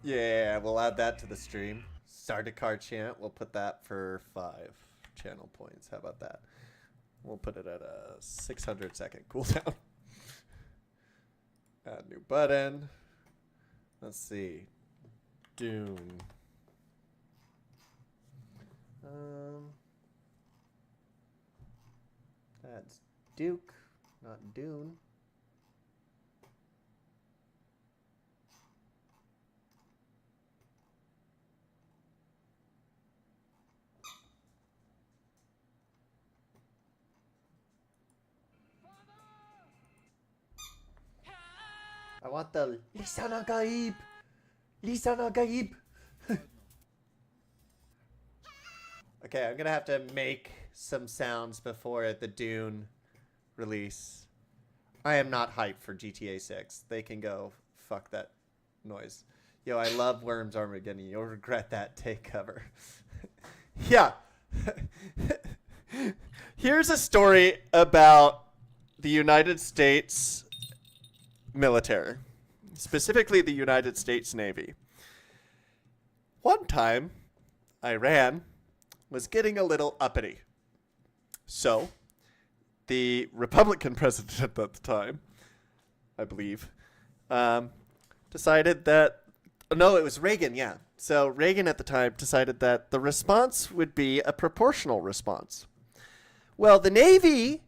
[SPEAKER 1] Yeah, we'll add that to the stream. Sardaukar chant, we'll put that for 5 channel points. How about that? We'll put it at a 600-second cooldown. Add new button. Let's see. Dune. That's Duke, not Dune. I want the Lisan Agaib. Lisan Agaib. Okay, I'm gonna have to make some sounds before the Dune release. I am not hyped for GTA 6. They can go fuck that noise. Yo, I love Worms Armageddon. You'll regret that. Take cover. Yeah. Here's a story about the United States military, specifically the United States Navy. One time, Iran was getting a little uppity. So, the Republican president at the time, I believe, decided that... No, it was Reagan, yeah. So Reagan at the time decided that the response would be a proportional response. Well, the Navy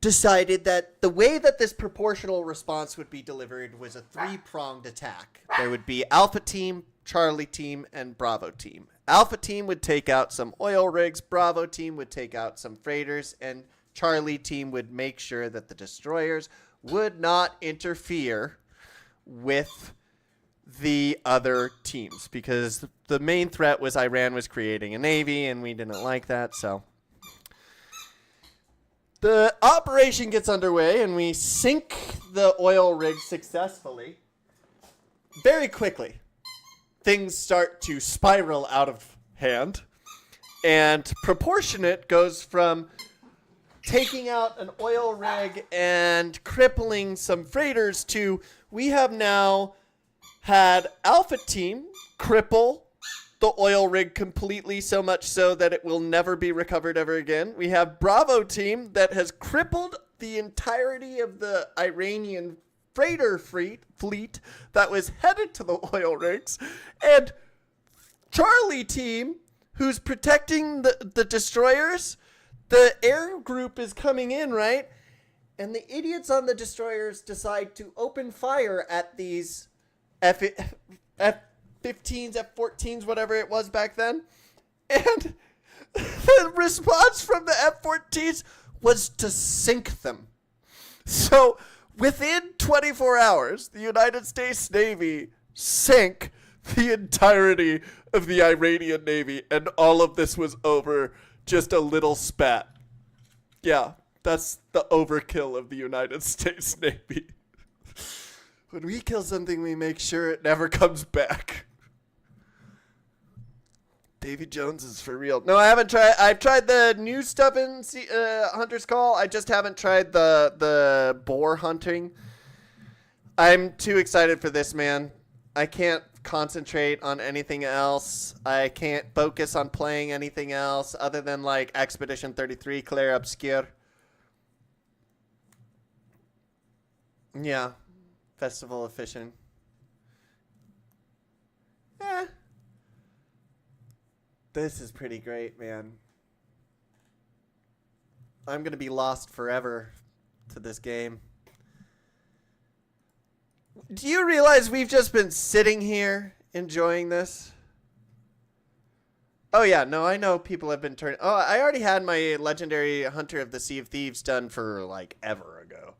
[SPEAKER 1] decided that the way that this proportional response would be delivered was a three-pronged attack. There would be Alpha Team, Charlie Team, and Bravo Team. Alpha Team would take out some oil rigs, Bravo Team would take out some freighters, and Charlie Team would make sure that the destroyers would not interfere with the other teams, because the main threat was Iran was creating a navy, and we didn't like that, so... The operation gets underway, and we sink the oil rig successfully. Very quickly, things start to spiral out of hand, and Proportionate goes from taking out an oil rig and crippling some freighters to, we have now had Alpha Team cripple the oil rig completely, so much so that it will never be recovered ever again. We have Bravo Team that has crippled the entirety of the Iranian freighter fleet that was headed to the oil rigs. And Charlie Team, who's protecting the destroyers, the air group is coming in, right? And the idiots on the destroyers decide to open fire at these F-15s, F-14s, whatever it was back then. And the response from the F-14s was to sink them. So within 24 hours, the United States Navy sank the entirety of the Iranian Navy, and all of this was over just a little spat. Yeah, that's the overkill of the United States Navy. When we kill something, we make sure it never comes back. Davy Jones is for real. No, I haven't tried. I've tried the new stuff in Hunter's Call. I just haven't tried the boar hunting. I'm too excited for this, man. I can't concentrate on anything else. I can't focus on playing anything else other than like Expedition 33, Claire Obscure. Yeah. Festival of Fishing. This is pretty great, man. I'm going to be lost forever to this game. Do you realize we've just been sitting here enjoying this? Oh, yeah. No, I know people have been turning... Oh, I already had my Legendary Hunter of the Sea of Thieves done for, like, ever ago.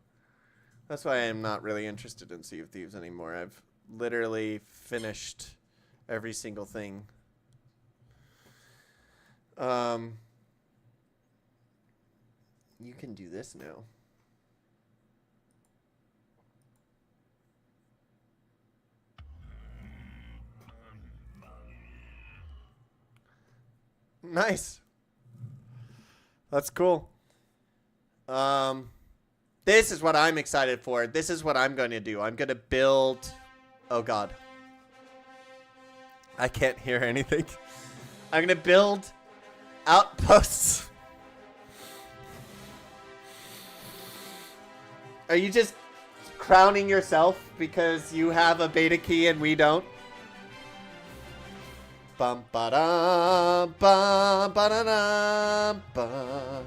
[SPEAKER 1] That's why I'm not really interested in Sea of Thieves anymore. I've literally finished every single thing. You can do this now. Nice. That's cool. This is what I'm excited for. This is what I'm going to do. I'm going to build... Oh, God. I can't hear anything. I'm going to build outposts. Are you just crowning yourself because you have a beta key and we don't? Bum ba da bum ba da da bum.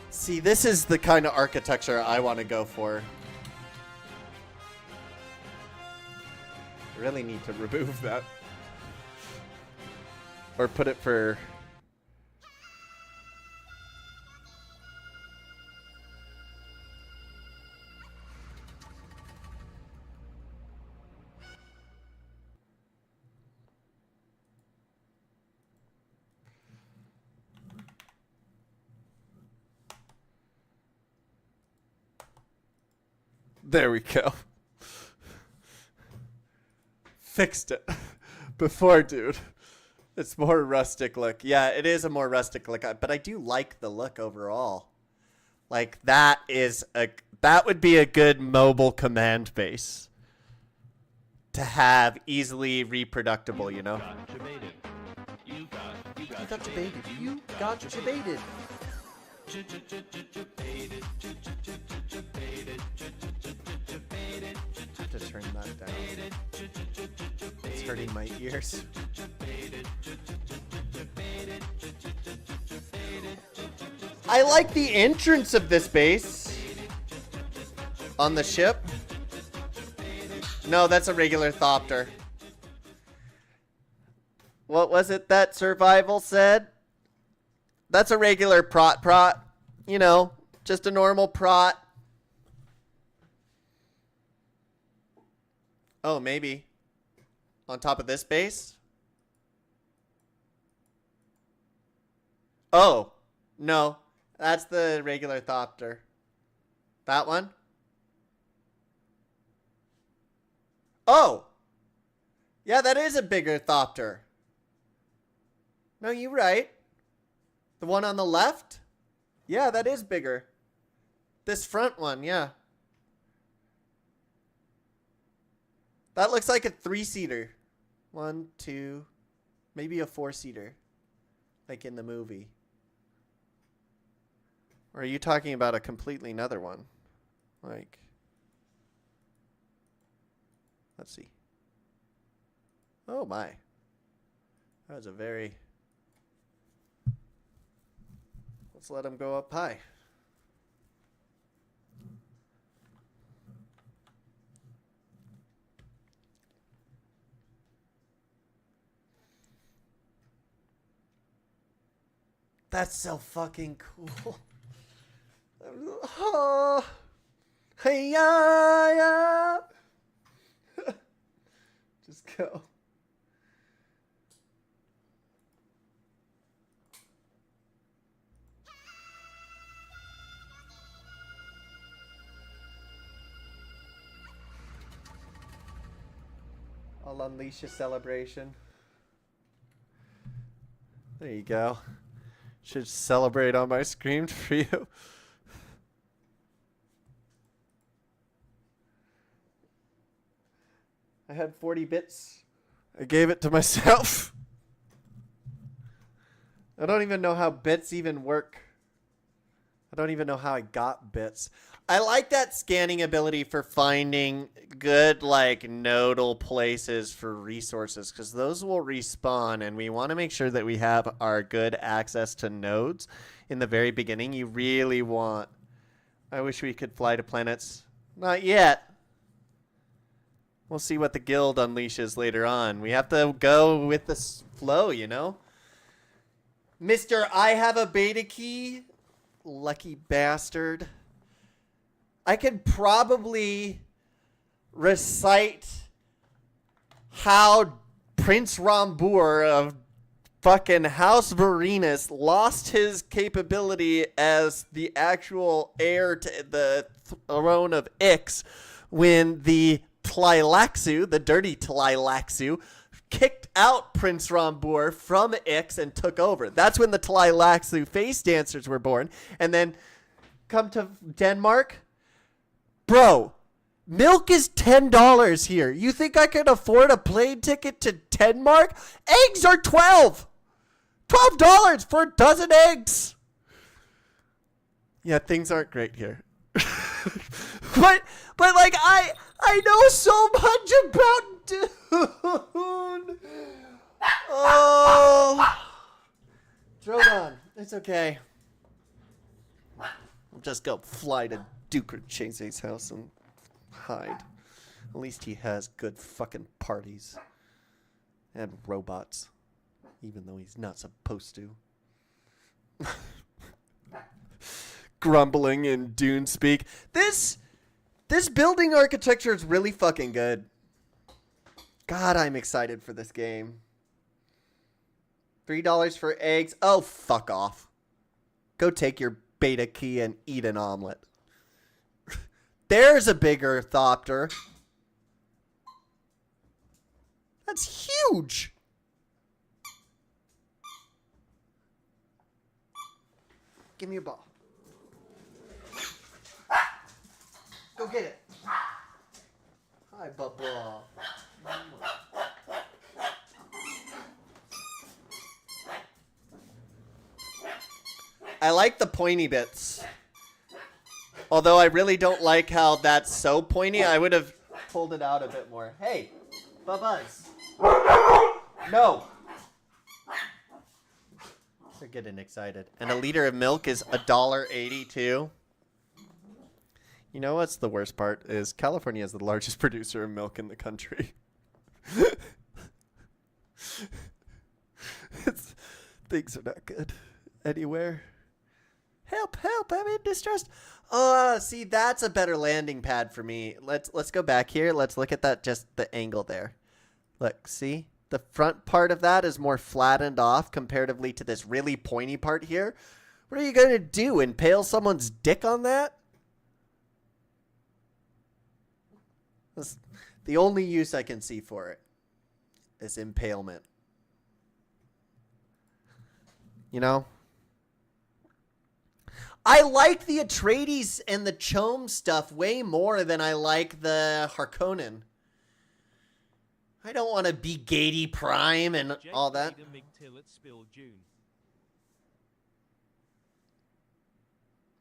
[SPEAKER 1] See, this is the kind of architecture I want to go for. Really need to remove that. Or put it for... There we go. fixed it before, dude. It's more rustic look. Yeah, it is a more rustic look, but I do like the look overall. Like that would be a good mobile command base to have easily reproducible, you know.
[SPEAKER 8] You got
[SPEAKER 1] debated. You got debated. I have to turn that down. It's hurting my ears. I like the entrance of this base. On the ship. No, that's a regular Thopter. What was it that Survival said? That's a regular prot. You know, just a normal prot. Oh, maybe. On top of this base? Oh, no. That's the regular Thopter. That one? Oh! Yeah, that is a bigger Thopter. No, you're right. The one on the left? Yeah, that is bigger. This front one, yeah. That looks like a 3-seater. 1, 2, maybe a 4-seater. Like in the movie. Or are you talking about a completely another one? Like, let's see. Oh my. That was a very... Let's let him go up high. That's so fucking cool. Oh. Hey, yeah. Just go. I'll unleash a celebration. There you go. Should celebrate on my screen for you. I had 40 bits. I gave it to myself. I don't even know how bits even work. I don't even know how I got bits. I like that scanning ability for finding good, like, nodal places for resources, because those will respawn, and we want to make sure that we have our good access to nodes in the very beginning. You really want... I wish we could fly to planets. Not yet. We'll see what the guild unleashes later on. We have to go with the flow, you know? Mr. I have a beta key. Lucky bastard. I could probably recite how Prince Rambour of fucking House Varenus lost his capability as the actual heir to the throne of Ix when the Tleilaxu, the dirty Tleilaxu, kicked out Prince Rambour from Ix and took over. That's when the Tleilaxu face dancers were born. And then come to Denmark. Bro, milk is $10 here. You think I can afford a plane ticket to Denmark? Eggs are $12. $12 for a dozen eggs. Yeah, things aren't great here. but like I know so much about Dune. Oh, Drogon, it's okay. I'll just go fly to Duke Chase's house and hide. At least he has good fucking parties and robots, even though he's not supposed to. Grumbling in Dune speak. This building architecture is really fucking good. God, I'm excited for this game. $3 for eggs. Oh, fuck off. Go take your beta key and eat an omelet. There's a bigger Thopter. That's huge. Give me your ball. Go get it. Hi, Bubba. I like the pointy bits. Although I really don't like how that's so pointy. I would have pulled it out a bit more. Hey, Bubba's. No. They're getting excited. And a liter of milk is $1.82. You know what's the worst part is California is the largest producer of milk in the country. Things are not good anywhere. Help, help, I'm in distress. See, that's a better landing pad for me. Let's go back here. Let's look at that, just the angle there. Look, see? The front part of that is more flattened off comparatively to this really pointy part here. What are you going to do? Impale someone's dick on that? That's the only use I can see for it is impalement. You know? I like the Atreides and the Chom stuff way more than I like the Harkonnen. I don't want to be Gady Prime and all that.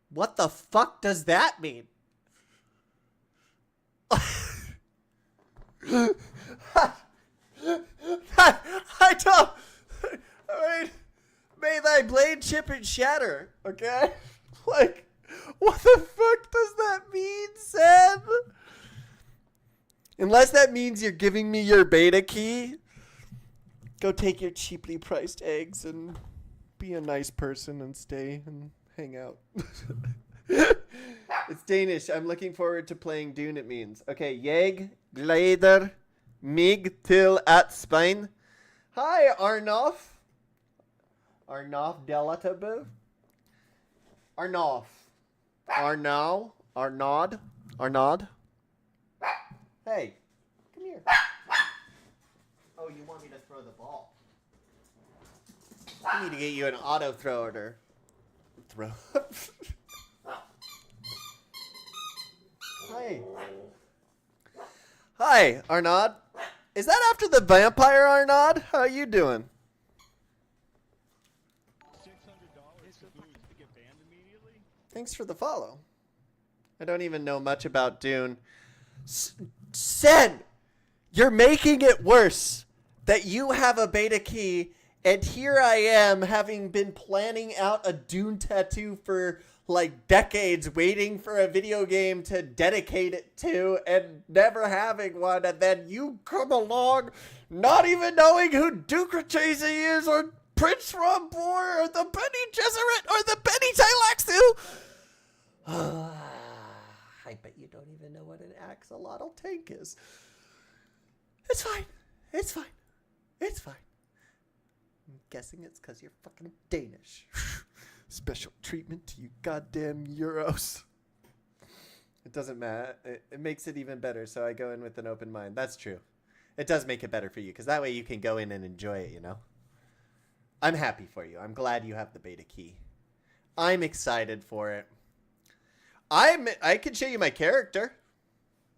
[SPEAKER 1] What the fuck does that mean? I don't. I mean, may thy blade chip and shatter, okay? Like, what the fuck does that mean, Sam? Unless that means you're giving me your beta key, go take your cheaply priced eggs and be a nice person and stay and hang out. It's Danish. I'm looking forward to playing Dune, it means. Okay, Jeg, Gleider, Mig till at Spain. Hi, Arnoff. Arnoff Delatabu. Arnoff. Arnaud. Arnaud. Hey, come here. Oh, you want me to throw the ball? I need to get you an auto thrower. Throw. Hi. Hi, Arnaud. Is that after the vampire, Arnaud? How you doing? Thanks for the follow. I don't even know much about Dune. Sen, you're making it worse that you have a beta key, and here I am having been planning out a Dune tattoo for like decades, waiting for a video game to dedicate it to and never having one, and then you come along not even knowing who Duke Rachese is or Prince Rombor or the Benny Gesserit or the Benny Tylaxu. I bet you don't even know what an axolotl tank is. It's fine. It's fine. It's fine. I'm guessing it's because you're fucking Danish. Special treatment to you goddamn Euros. It doesn't matter. It makes it even better, so I go in with an open mind. That's true. It does make it better for you, because that way you can go in and enjoy it, you know? I'm happy for you. I'm glad you have the beta key. I'm excited for it. I can show you my character.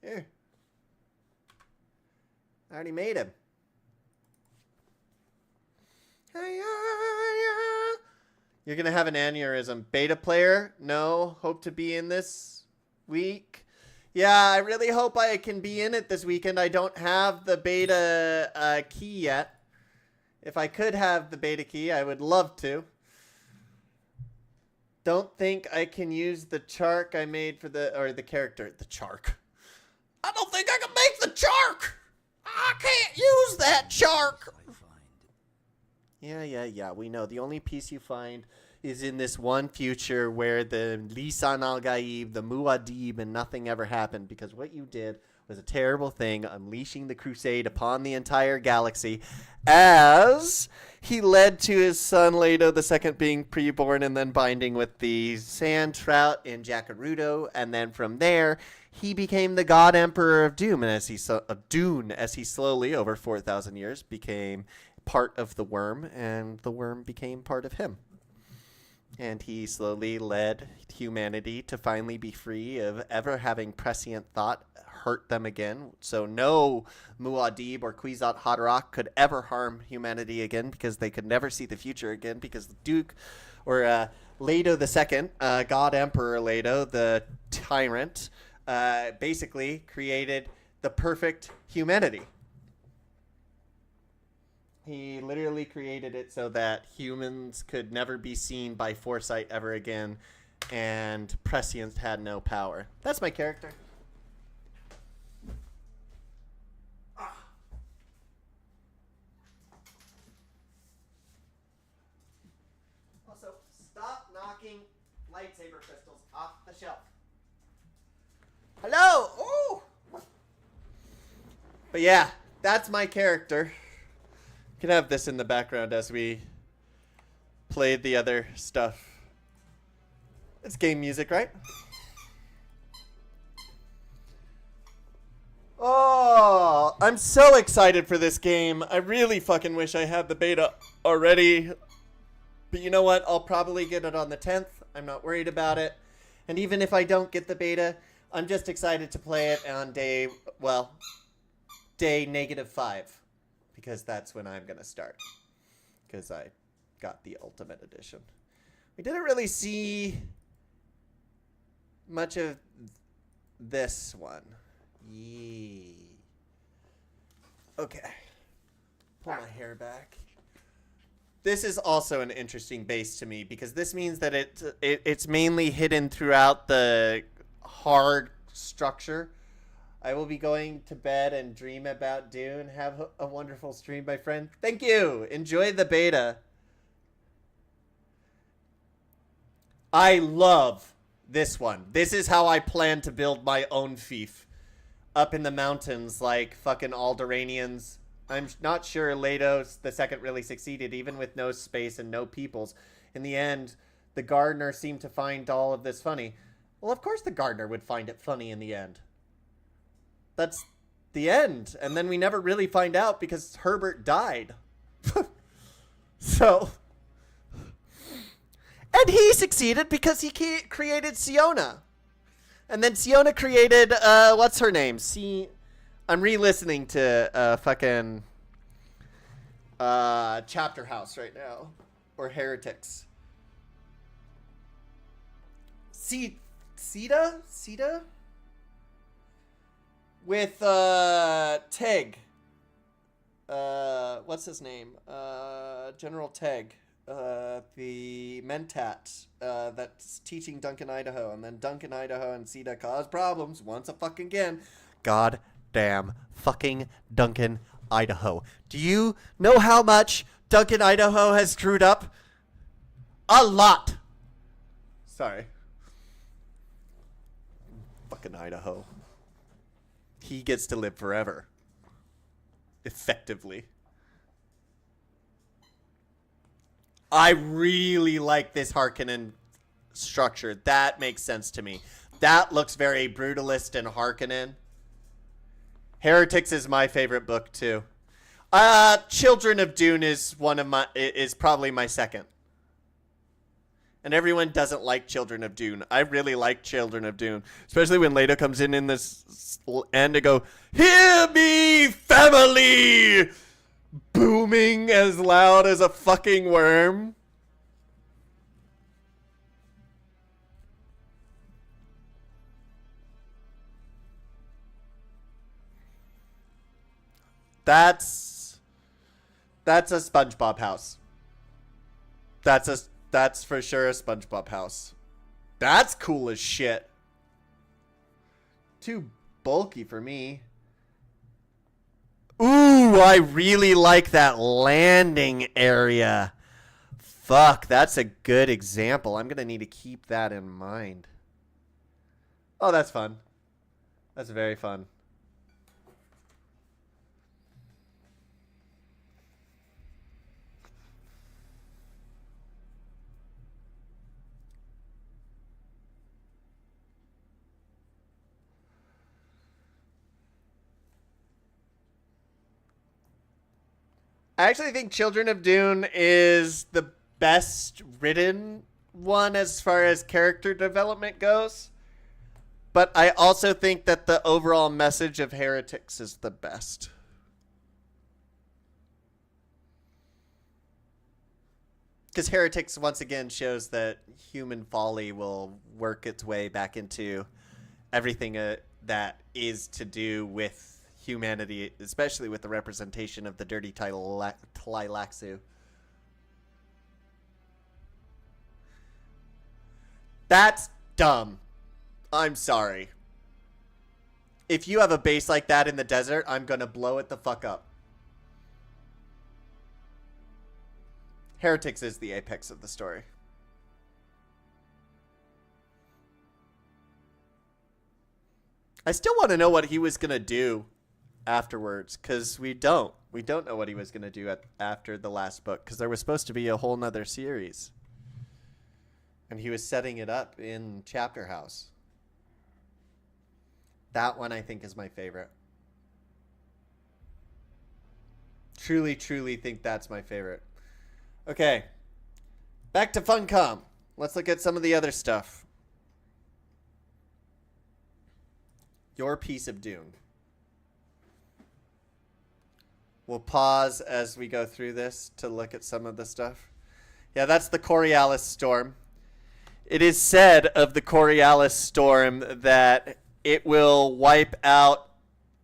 [SPEAKER 1] Here. I already made him. You're going to have an aneurysm. Beta player? No. Hope to be in this week. Yeah, I really hope I can be in it this weekend. I don't have the beta key yet. If I could have the beta key, I would love to. Don't think I can use the chark I made for the character. The chark. I don't think I can make the chark. I can't use that chark. Yeah. We know. The only piece you find is in this one future where the Lisan al-Gaib, the Muad'Dib, and nothing ever happened because what you did was a terrible thing, unleashing the crusade upon the entire galaxy as he led to his son Leto II being preborn and then binding with the sand trout in Jakarudo, and then from there he became the God Emperor of Doom, and Dune, as he slowly over 4,000 years became part of the worm, and the worm became part of him. And he slowly led humanity to finally be free of ever having prescient thought hurt them again. So no Muad'Dib or Kwisatz Haderach could ever harm humanity again, because they could never see the future again, because the Duke, or Leto II, God Emperor Leto, the tyrant, basically created the perfect humanity. He literally created it so that humans could never be seen by foresight ever again, and prescience had no power. That's my character. Also, stop knocking lightsaber crystals off the shelf. Hello! Ooh! But yeah, that's my character. You can have this in the background as we played the other stuff. It's game music, right? Oh, I'm so excited for this game. I really fucking wish I had the beta already. But you know what? I'll probably get it on the 10th. I'm not worried about it. And even if I don't get the beta, I'm just excited to play it on day -5. Because that's when I'm going to start. Because I got the Ultimate Edition. We didn't really see much of this one. Yee. Okay. Pull my hair back. This is also an interesting base to me, because this means that it's mainly hidden throughout the hard structure. I will be going to bed and dream about Dune. Have a wonderful stream, my friend. Thank you. Enjoy the beta. I love this one. This is how I plan to build my own fief. Up in the mountains like fucking Alderaanians. I'm not sure Leto II really succeeded, even with no space and no peoples. In the end, the gardener seemed to find all of this funny. Well, of course the gardener would find it funny in the end. That's the end. And then we never really find out because Herbert died. So. And he succeeded because he created Siona. And then Siona created, what's her name? I'm re-listening to fucking Chapter House right now. Or Heretics. Sita? With Teg. What's his name? General Teg. The Mentat that's teaching Duncan, Idaho. And then Duncan, Idaho and Sita cause problems once a fucking again. God damn fucking Duncan, Idaho. Do you know how much Duncan, Idaho has screwed up? A lot. Sorry. Fucking Idaho. He gets to live forever. Effectively. I really like this Harkonnen structure. That makes sense to me. That looks very brutalist and Harkonnen. Heretics is my favorite book too. Children of Dune is probably my second. And everyone doesn't like Children of Dune. I really like Children of Dune. Especially when Leto comes in this end to go, "Hear me, family!" Booming as loud as a fucking worm. That's a SpongeBob house. That's for sure a SpongeBob house. That's cool as shit. Too bulky for me. Ooh, I really like that landing area. Fuck, that's a good example. I'm gonna need to keep that in mind. Oh, that's fun. That's very fun. I actually think Children of Dune is the best written one as far as character development goes. But I also think that the overall message of Heretics is the best. Because Heretics, once again, shows that human folly will work its way back into everything that is to do with humanity, especially with the representation of the dirty Tleilaxu. That's dumb. I'm sorry. If you have a base like that in the desert, I'm going to blow it the fuck up. Heretics is the apex of the story. I still want to know what he was going to do afterwards, because we don't know what he was going to do after the last book, because there was supposed to be a whole nother series. And he was setting it up in Chapter House. That one I think is my favorite. Truly, truly think that's my favorite. Okay. Back to Funcom. Let's look at some of the other stuff. Your piece of Dune. We'll pause as we go through this to look at some of the stuff. Yeah, that's the Coriolis storm. It is said of the Coriolis storm that it will wipe out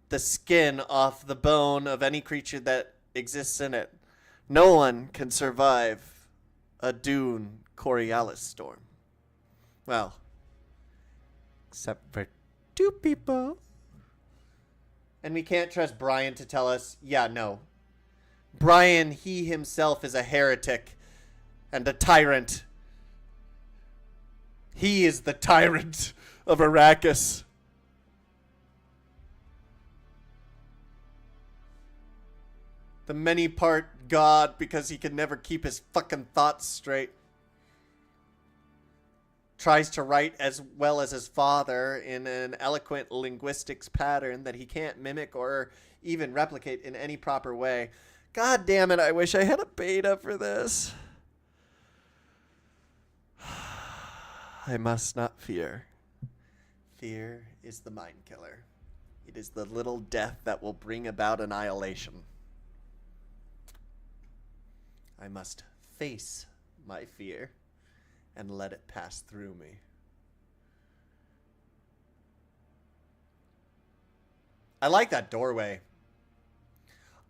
[SPEAKER 1] the skin off the bone of any creature that exists in it. No one can survive a Dune Coriolis storm. Well, except for 2 people. And we can't trust Brian to tell us, yeah, no. Brian, he himself is a heretic and a tyrant. He is the tyrant of Arrakis. The many-part god because he can never keep his fucking thoughts straight. Tries to write as well as his father in an eloquent linguistics pattern that he can't mimic or even replicate in any proper way. God damn it, I wish I had a beta for this. I must not fear. Fear is the mind killer. It is the little death that will bring about annihilation. I must face my fear and let it pass through me. I like that doorway.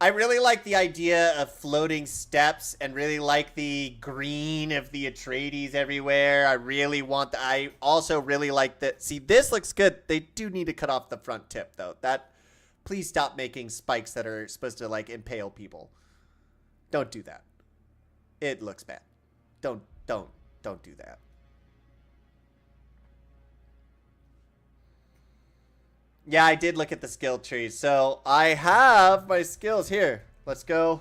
[SPEAKER 1] I really like the idea of floating steps and really like the green of the Atreides everywhere. I also really like that. See, this looks good. They do need to cut off the front tip though. Please stop making spikes that are supposed to like impale people. Don't do that. It looks bad. Don't do that. Yeah, I did look at the skill trees. So I have my skills here. Let's go.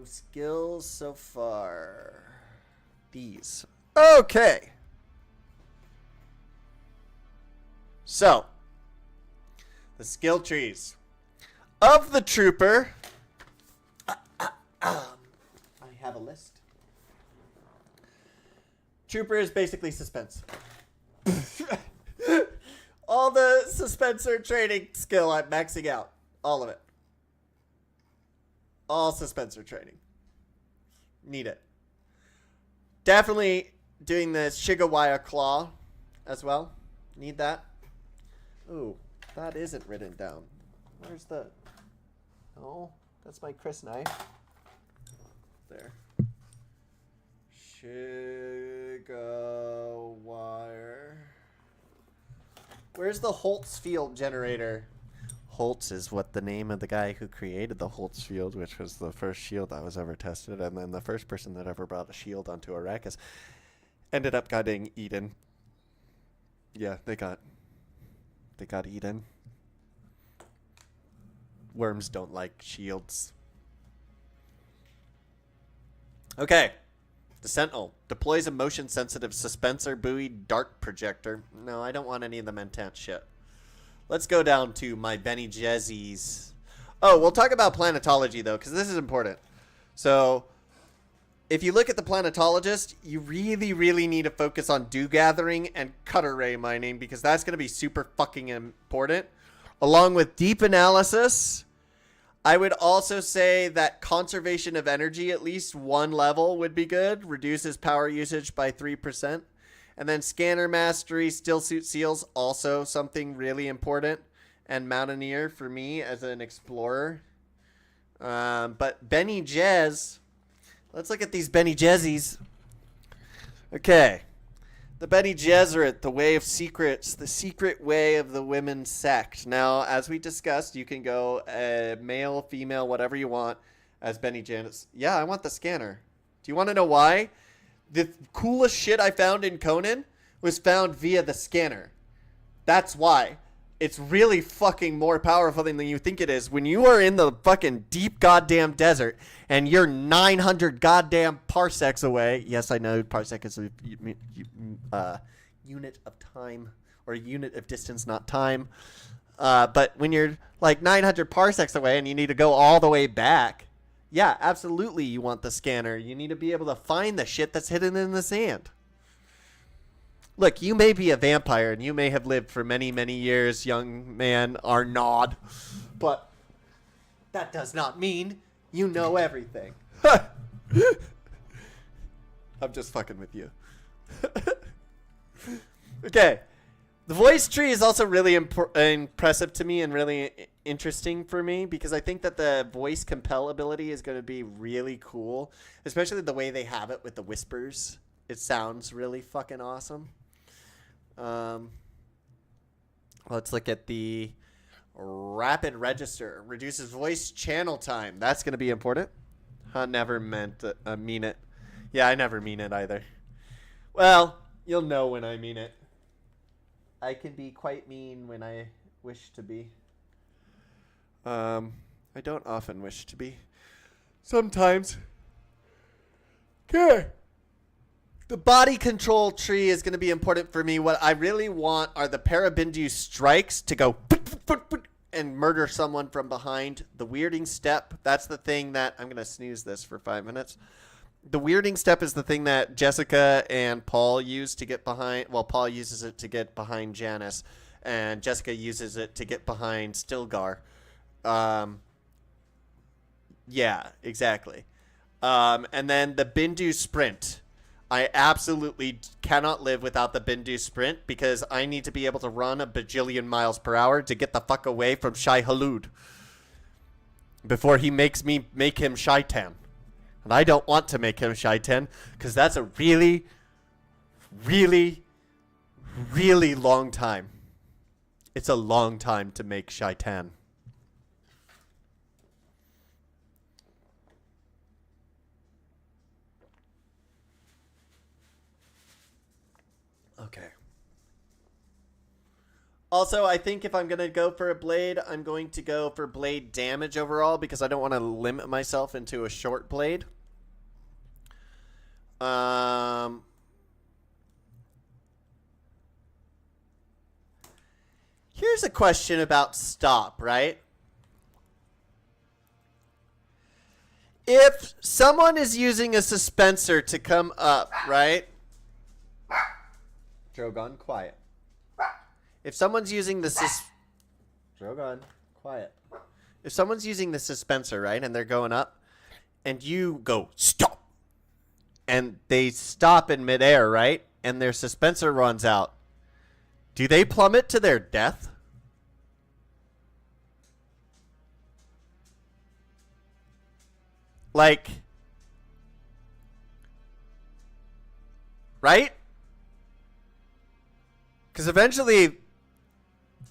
[SPEAKER 1] Skills so far. These. Okay. So, the skill trees of the trooper. I have a list. Trooper is basically suspense. All the suspenser training skill I'm maxing out. All of it. All suspenser training. Need it. Definitely doing the Shigawaya Claw as well. Need that. Ooh, that isn't written down. Where's the... Oh, that's my Chris knife. There. Shigawire. Where's the Holtz field generator? Holtz is what the name of the guy who created the Holtz field, which was the first shield that was ever tested, and then the first person that ever brought a shield onto Arrakis, ended up getting Eden. Yeah, they got Eden. Worms don't like shields. Okay. The Sentinel deploys a motion-sensitive suspensor buoy dart projector. No, I don't want any of the Mentant shit. Let's go down to my Bene Gesseris. Oh, we'll talk about planetology, though, because this is important. So, if you look at the planetologist, you really, really need to focus on dew gathering and cutter ray mining, because that's going to be super fucking important. Along with deep analysis, I would also say that conservation of energy, at least one level, would be good. Reduces power usage by 3%. And then scanner mastery, still suit seals, also something really important. And mountaineer for me as an explorer. But Benny Jez, let's look at these Benny Jezzies. Okay. The Benny Gesserit, the way of secrets, the secret way of the women's sect. Now, as we discussed, you can go male, female, whatever you want as Benny Jez. Yeah, I want the scanner. Do you want to know why? The coolest shit I found in Conan was found via the scanner. That's why. It's really fucking more powerful than you think it is. When you are in the fucking deep goddamn desert and you're 900 goddamn parsecs away. Yes, I know parsec is a unit of time or a unit of distance, not time. But when you're like 900 parsecs away and you need to go all the way back, yeah, absolutely you want the scanner. You need to be able to find the shit that's hidden in the sand. Look, you may be a vampire and you may have lived for many, many years, young man Arnaud, but that does not mean you know everything. I'm just fucking with you. Okay. The voice tree is also really impressive to me and really interesting for me because I think that the voice compel ability is going to be really cool, especially the way they have it with the whispers. It sounds really fucking awesome. Let's look at the rapid register. Reduces voice channel time. That's going to be important. I never meant to mean it. Yeah, I never mean it either. Well, you'll know when I mean it. I can be quite mean when I wish to be. I don't often wish to be. Sometimes. Okay. The body control tree is going to be important for me. What I really want are the Parabindu strikes to go and murder someone from behind. The weirding step, that's the thing that... I'm going to snooze this for 5 minutes. The weirding step is the thing that Jessica and Paul use to get behind... Well, Paul uses it to get behind Janice. And Jessica uses it to get behind Stilgar. Yeah, exactly. And then the Bindu sprint. I absolutely cannot live without the Bindu sprint because I need to be able to run a bajillion miles per hour to get the fuck away from Shai Halud before he makes me make him Shaitan. And I don't want to make him Shaitan because that's a really, really, really long time. It's a long time to make Shaitan. Okay. Also, I think if I'm going to go for a blade, I'm going to go for blade damage overall because I don't want to limit myself into a short blade. Here's a question about stop, right? If someone is using a suspensor to come up, right? Drogon, quiet. If someone's using the Drogon, quiet. If someone's using the suspensor, right, and they're going up, and you go, stop, and they stop in midair, right, and their suspensor runs out, do they plummet to their death? Like, right? Because eventually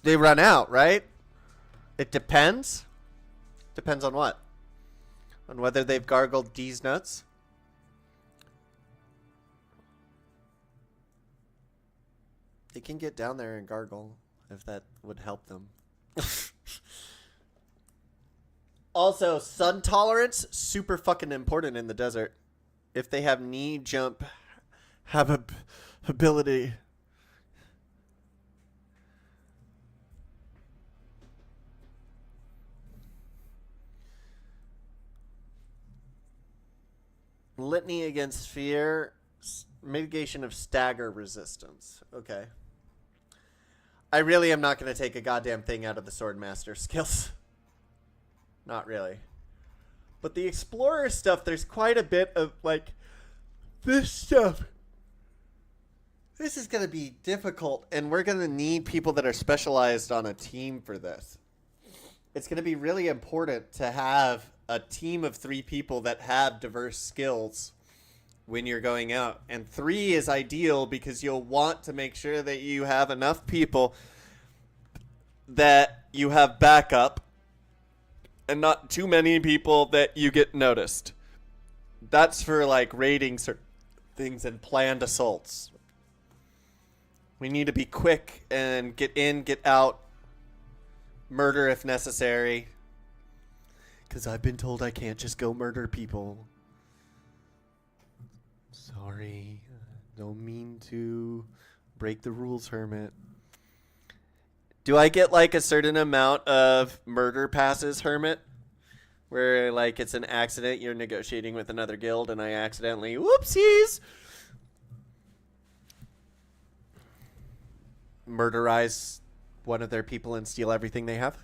[SPEAKER 1] they run out, right? It depends. Depends on what? On whether they've gargled D's nuts. They can get down there and gargle if that would help them. Also, sun tolerance, super fucking important in the desert. If they have knee jump, have ability. Litany against fear. Mitigation of stagger resistance. Okay. I really am not going to take a goddamn thing out of the Swordmaster skills. Not really. But the Explorer stuff, there's quite a bit of, like, this stuff. This is going to be difficult, and we're going to need people that are specialized on a team for this. It's going to be really important to have a team of 3 people that have diverse skills when you're going out. And 3 is ideal because you'll want to make sure that you have enough people that you have backup and not too many people that you get noticed. That's for like raiding certain things and planned assaults. We need to be quick and get in, get out, murder if necessary. Because I've been told I can't just go murder people. Sorry. Don't mean to break the rules, Hermit. Do I get like a certain amount of murder passes, Hermit? Where like it's an accident, you're negotiating with another guild and I accidentally, whoopsies, murderize one of their people and steal everything they have?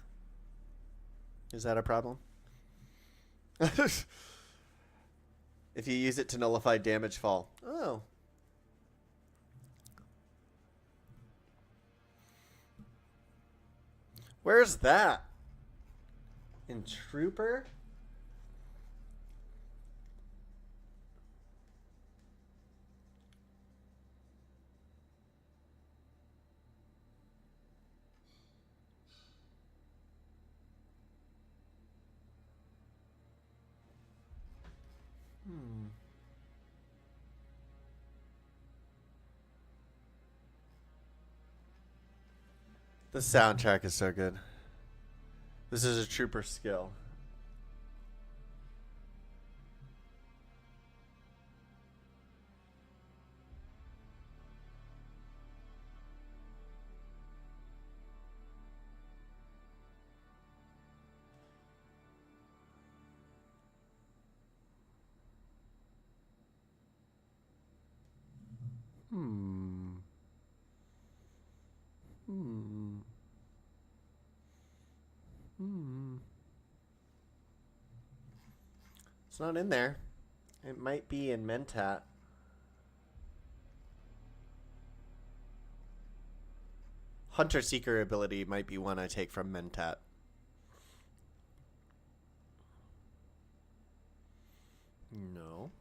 [SPEAKER 1] Is that a problem? If you use it to nullify damage fall. Oh. Where's that? In Trooper? The soundtrack is so good. This is a Trooper skill. It's not in there. It might be in Mentat. Hunter Seeker ability might be one I take from Mentat. No.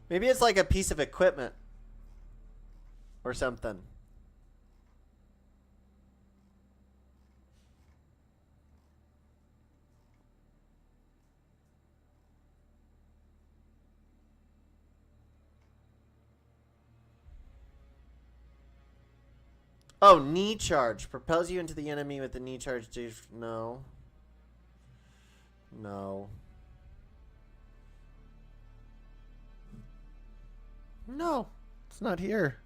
[SPEAKER 1] Maybe it's like a piece of equipment or something. Oh, knee charge. Propels you into the enemy with the knee charge. No. No. No. It's not here.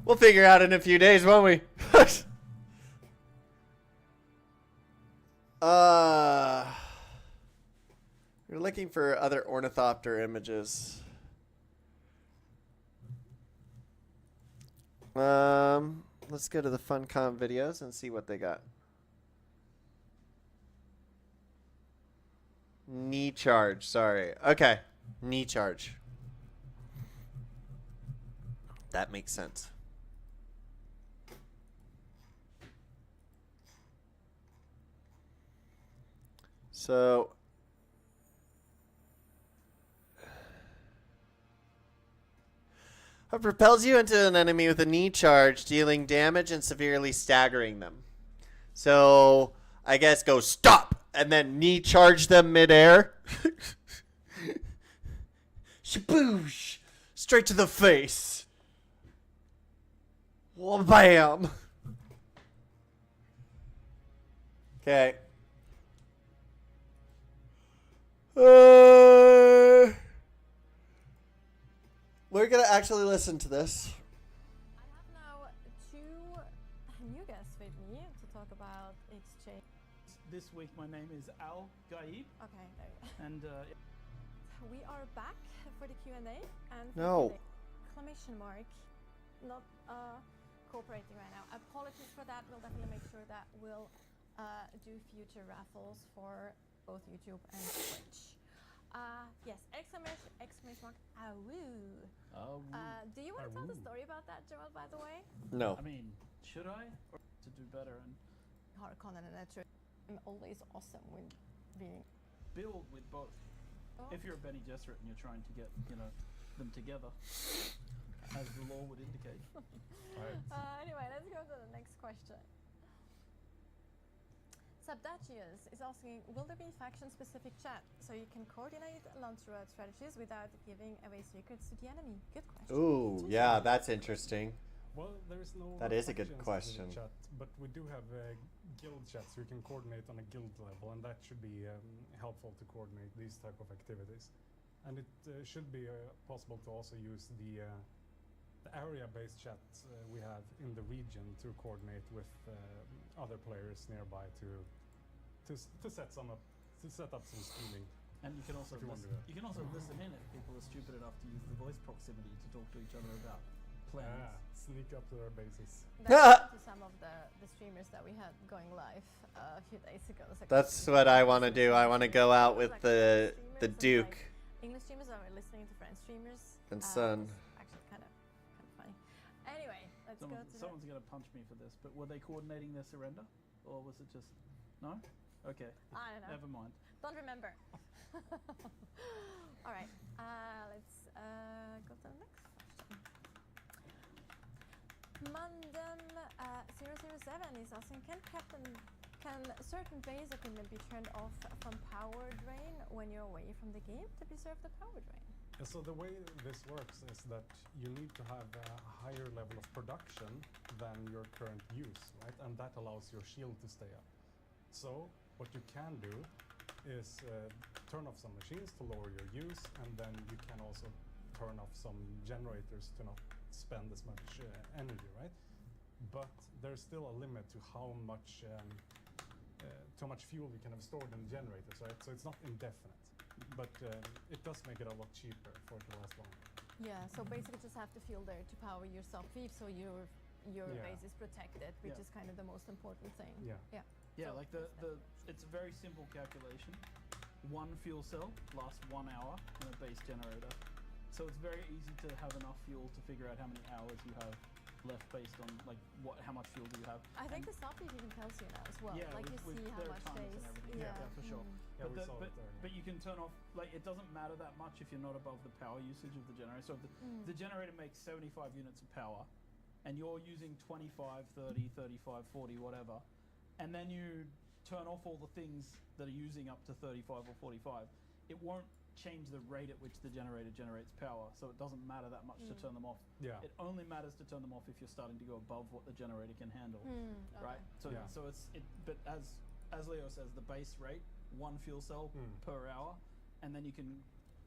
[SPEAKER 1] We'll figure out in a few days, won't we? We're looking for other ornithopter images. Let's go to the Funcom videos and see what they got. Knee charge, sorry. Okay, knee charge. That makes sense. So it propels you into an enemy with a knee charge, dealing damage and severely staggering them. So I guess go stop and then knee charge them midair. Shaboosh! Straight to the face. Well, bam. Okay. We're gonna actually listen to this.
[SPEAKER 13] I have now two new guests with me to talk about exchange.
[SPEAKER 9] This week, my name is Al Gaib.
[SPEAKER 13] Okay, there you go.
[SPEAKER 9] And
[SPEAKER 13] we are back for the Q&A. And
[SPEAKER 1] No.
[SPEAKER 13] Exclamation mark. Not cooperating right now. Apologies for that. We'll definitely make sure that we'll do future raffles for both YouTube and Twitch. Yes, exclamation mark, awoo. Do you want to tell the story about that, Joel, by the way?
[SPEAKER 1] No.
[SPEAKER 9] I mean, should I? Or to do better and
[SPEAKER 13] Harkonnen and Etcher. I'm always awesome with being...
[SPEAKER 9] build with both.
[SPEAKER 13] Oh.
[SPEAKER 9] If you're a Bene Gesserit and you're trying to get, them together, as the law would indicate.
[SPEAKER 13] Anyway, let's go to the next question. Subdacius is asking, will there be faction-specific chat so you can coordinate launch route strategies without giving away secrets to the enemy? Good question.
[SPEAKER 1] Ooh, yeah, that's interesting.
[SPEAKER 15] Well, there's no.
[SPEAKER 1] That is a good
[SPEAKER 15] faction-specific
[SPEAKER 1] question.
[SPEAKER 15] Chat, but we do have guild chats. We can coordinate on a guild level, and that should be helpful to coordinate these type of activities. And it should be possible to also use the area-based chat we have in the region to coordinate with other players nearby to set up some scheming.
[SPEAKER 9] And you can also listen in if people are stupid enough to use the voice proximity to talk to each other about plans.
[SPEAKER 15] Sneak up to their bases.
[SPEAKER 13] That's to some of the streamers that we had going live a few days ago.
[SPEAKER 1] That's what I want to do. I want to go out with the Duke.
[SPEAKER 13] English streamers are listening to French streamers.
[SPEAKER 1] And Sun.
[SPEAKER 13] Actually, kind of funny. Anyway, let's go to
[SPEAKER 9] someone's gonna punch me for this, but were they coordinating their surrender, or was it just no? Okay.
[SPEAKER 13] I don't know.
[SPEAKER 9] Never mind.
[SPEAKER 13] Don't remember. All right. Let's go to the next question. Mandem 007 is asking, can certain base equipment be turned off from power drain when you're away from the game to preserve the power drain?
[SPEAKER 15] So the way this works is that you need to have a higher level of production than your current use, right? And that allows your shield to stay up. So what you can do is turn off some machines to lower your use, and then you can also turn off some generators to not spend as much energy, right? But there's still a limit to how much fuel you can have stored in the generators, right? So it's not indefinite, but it does make it a lot cheaper for it to last longer.
[SPEAKER 13] Yeah, so basically just have the fuel there to power your sub-feed, so your base is protected, which is kind of the most important thing.
[SPEAKER 15] Yeah.
[SPEAKER 9] Yeah, like it's a very simple calculation. One fuel cell lasts 1 hour in a base generator. So it's very easy to have enough fuel to figure out how many hours you have left based on how much fuel do you have.
[SPEAKER 13] I think the sub-feed even tells you now as well.
[SPEAKER 9] Yeah,
[SPEAKER 13] like you see how much days.
[SPEAKER 9] Yeah, for sure.
[SPEAKER 15] Yeah,
[SPEAKER 9] but you can turn off, it doesn't matter that much if you're not above the power usage of the generator. So if the generator makes 75 units of power and you're using 25, 30, 35, 40, whatever, and then you turn off all the things that are using up to 35 or 45, it won't change the rate at which the generator generates power, so it doesn't matter that much to turn them off.
[SPEAKER 15] Yeah.
[SPEAKER 9] It only matters to turn them off if you're starting to go above what the generator can handle, right? So but as Leo says, the base rate, 1 fuel cell per hour, and then you can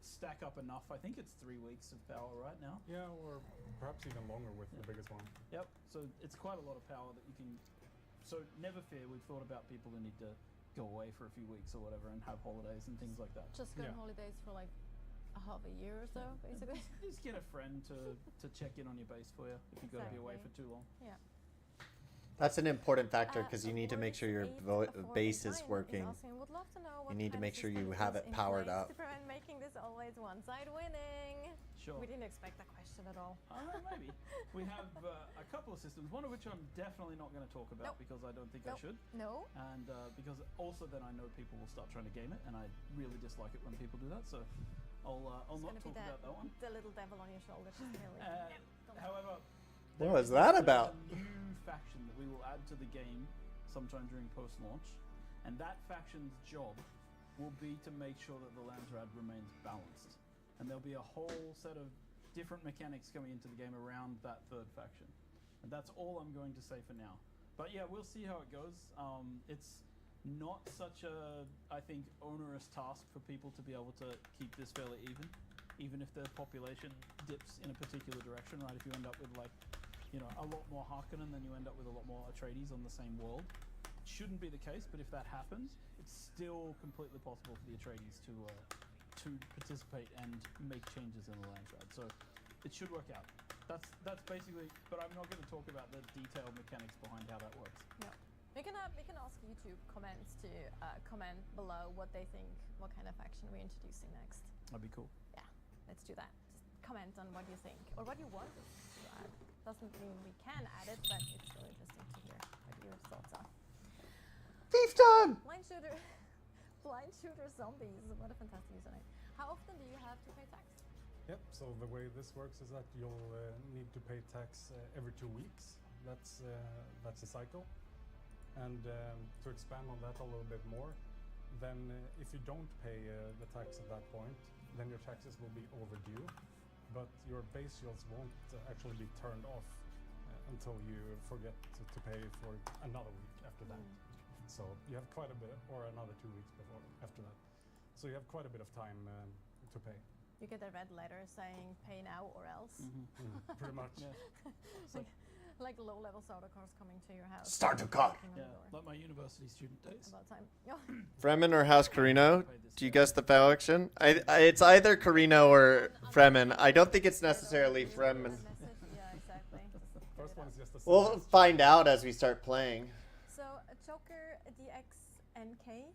[SPEAKER 9] stack up enough. I think it's 3 weeks of power right now.
[SPEAKER 15] Yeah, or perhaps even longer with the biggest one.
[SPEAKER 9] Yep. So it's quite a lot of power that you can. So never fear, we've thought about people who need to go away for a few weeks or whatever and have holidays and things like that.
[SPEAKER 13] Just go on holidays for like a half a year or so, basically.
[SPEAKER 9] Just get a friend to check in on your base for you if you've got to be away for too long.
[SPEAKER 13] Yeah.
[SPEAKER 1] That's an important factor because you need to make sure your base is working. You need to make sure you have it powered up.
[SPEAKER 13] To prevent making this always one-side winning.
[SPEAKER 9] Sure.
[SPEAKER 13] We didn't expect that question at all.
[SPEAKER 9] Maybe. We have a couple of systems, one of which I'm definitely not going to talk about because I don't think I should.
[SPEAKER 13] No.
[SPEAKER 9] And because also then I know people will start trying to game it, and I really dislike it when people do that. So I'll not talk about that one.
[SPEAKER 13] The little devil on your shoulder.
[SPEAKER 9] However,
[SPEAKER 1] what was that about?
[SPEAKER 9] A new faction that we will add to the game sometime during post-launch, and that faction's job will be to make sure that the Landsrad remains balanced. And there'll be a whole set of different mechanics coming into the game around that third faction. And that's all I'm going to say for now. But yeah, we'll see how it goes. It's not such a, I think, onerous task for people to be able to keep this fairly even. even if the population dips in a particular direction, right? If you end up with like, you know, a lot more Harkonnen, then you end up with a lot more Atreides on the same world. It shouldn't be the case, but if that happens, it's still completely possible for the Atreides to participate and make changes in the lands, right? So it should work out. That's basically. But I'm not going to talk about the detailed mechanics behind how that works.
[SPEAKER 13] Yeah. We can ask YouTube comments to comment below what they think, what kind of faction we're introducing next.
[SPEAKER 9] That'd be cool.
[SPEAKER 13] Yeah, let's do that. Just comment on what you think or what you want us to add. Doesn't mean we can add it, but it's still interesting to hear what your thoughts are.
[SPEAKER 1] Thief time!
[SPEAKER 13] Blind shooter zombies. What a fantastic username. How often do you have to pay tax?
[SPEAKER 15] Yep, so the way this works is that you'll need to pay tax every 2 weeks. That's a cycle. And to expand on that a little bit more, then if you don't pay the tax at that point, then your taxes will be overdue, but your base shields won't actually be turned off until you forget to pay for another week after that. So you have quite a bit, or another 2 weeks after that. So you have quite a bit of time to pay.
[SPEAKER 13] You get a red letter saying "pay now or else."
[SPEAKER 15] Pretty much.
[SPEAKER 9] Yeah.
[SPEAKER 13] Like low-level starter cars coming to your house.
[SPEAKER 1] Starter car.
[SPEAKER 9] Yeah, like my university student days.
[SPEAKER 13] About time.
[SPEAKER 1] Fremen or House Carino? Do you guess the faction? It's either Carino or Fremen. I don't think it's necessarily Fremen.
[SPEAKER 13] Yeah, exactly.
[SPEAKER 15] First one is just a
[SPEAKER 1] We'll find out as we start playing.
[SPEAKER 13] So, Joker DXNK.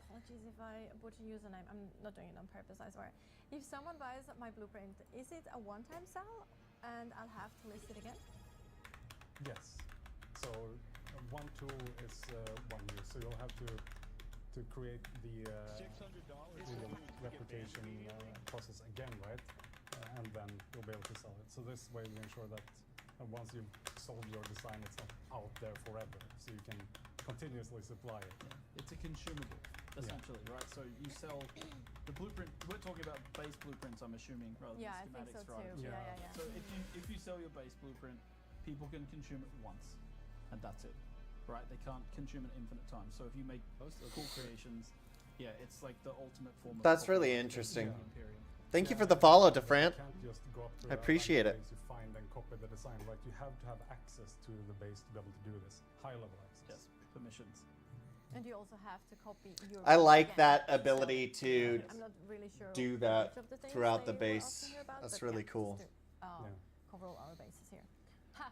[SPEAKER 13] Apologies if I butcher username. I'm not doing it on purpose, I swear. If someone buys my blueprint, is it a one-time sell and I'll have to list it again?
[SPEAKER 15] Yes. So one tool is 1 year. So you'll have to create the reputation process again, right? And then you'll be able to sell it. So this way we ensure that once you've sold your design, it's not out there forever. So you can continuously supply it.
[SPEAKER 9] Yeah. It's a consumable, essentially, right? So you sell the blueprint. We're talking about base blueprints, I'm assuming, rather than schematics,
[SPEAKER 13] I think so
[SPEAKER 9] right?
[SPEAKER 13] too. Yeah.
[SPEAKER 9] So if you sell your base blueprint, people can consume it once, and that's it, right? They can't consume it infinite times. So if you make cool creations, it's like the ultimate form of.
[SPEAKER 1] That's really interesting.
[SPEAKER 9] Imperium.
[SPEAKER 1] Thank you for the follow, DeFrant.
[SPEAKER 15] You can't just go up to
[SPEAKER 1] I appreciate it.
[SPEAKER 15] You find and copy the design, right? You have to have access to the base to be able to do this. High-level access.
[SPEAKER 9] Yes, permissions.
[SPEAKER 13] And you also have to copy your.
[SPEAKER 1] I like
[SPEAKER 13] again.
[SPEAKER 1] that ability to
[SPEAKER 13] I'm not really sure
[SPEAKER 1] do
[SPEAKER 13] which
[SPEAKER 1] that
[SPEAKER 13] of the things
[SPEAKER 1] throughout the
[SPEAKER 13] they were
[SPEAKER 1] base.
[SPEAKER 13] asking you about,
[SPEAKER 1] That's
[SPEAKER 13] but
[SPEAKER 1] really cool.
[SPEAKER 13] just to, cover all our bases here. Ha!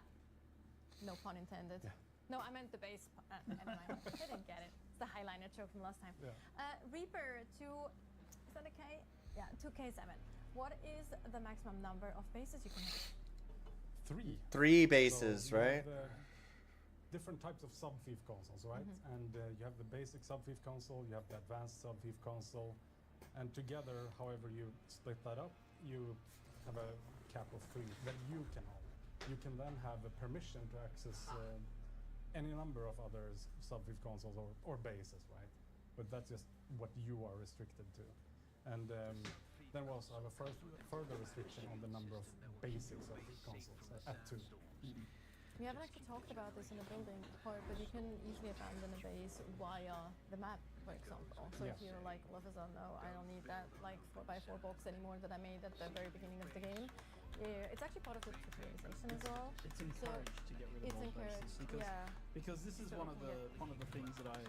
[SPEAKER 13] No pun intended.
[SPEAKER 15] Yeah.
[SPEAKER 13] No, I meant the base. Never mind. I didn't get it. It's the highliner joke from last time.
[SPEAKER 15] Yeah.
[SPEAKER 13] Reaper is that a K? Yeah, 2K7. What is the maximum number of bases you can have?
[SPEAKER 15] 3.
[SPEAKER 1] 3 bases,
[SPEAKER 15] So you
[SPEAKER 1] right?
[SPEAKER 15] have, different types of sub-thief consoles, right? And you have the basic sub-thief console, you have the advanced sub-thief console, and together, however you split that up, you have a cap of 3 that you can hold. You can then have a permission to access any number of other sub-thief consoles or bases, right? But that's just what you are restricted to. And then we also have a further restriction on the number of basic sub-thief consoles at 2.
[SPEAKER 13] We haven't actually talked about this in the building part, but you can easily abandon a base via the map, for example. So if you're like, all of a sudden, no, I don't need that like 4x4 box anymore that I made at the very beginning of the game. It's actually part of the tutorialization as well.
[SPEAKER 9] It's encouraged to get rid of all bases because this is one of the things that I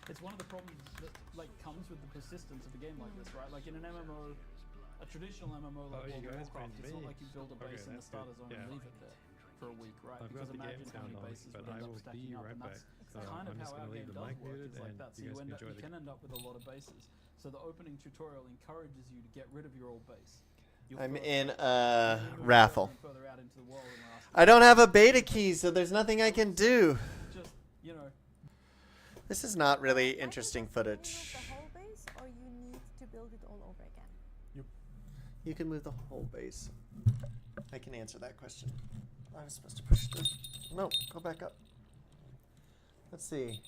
[SPEAKER 9] it's one of the problems that like comes with the persistence of a game like this, right? Like in an MMO, a traditional MMO like World of Warcraft, it's not like you build a base in the starter zone and leave it there for a week, right? Because imagine how many bases would end up stacking up, and that's kind of how our game does work. It's like that. So you can end up with a lot of bases. So the opening tutorial encourages you to get rid of your old base.
[SPEAKER 1] I'm in a raffle. I don't have a beta key, so there's nothing I can do.
[SPEAKER 9] Just, you know.
[SPEAKER 1] This is not really interesting footage.
[SPEAKER 13] The whole base, or you need to build it all over again?
[SPEAKER 1] You can move the whole base. I can answer that question. I was supposed to push this. No, go back up. Let's see.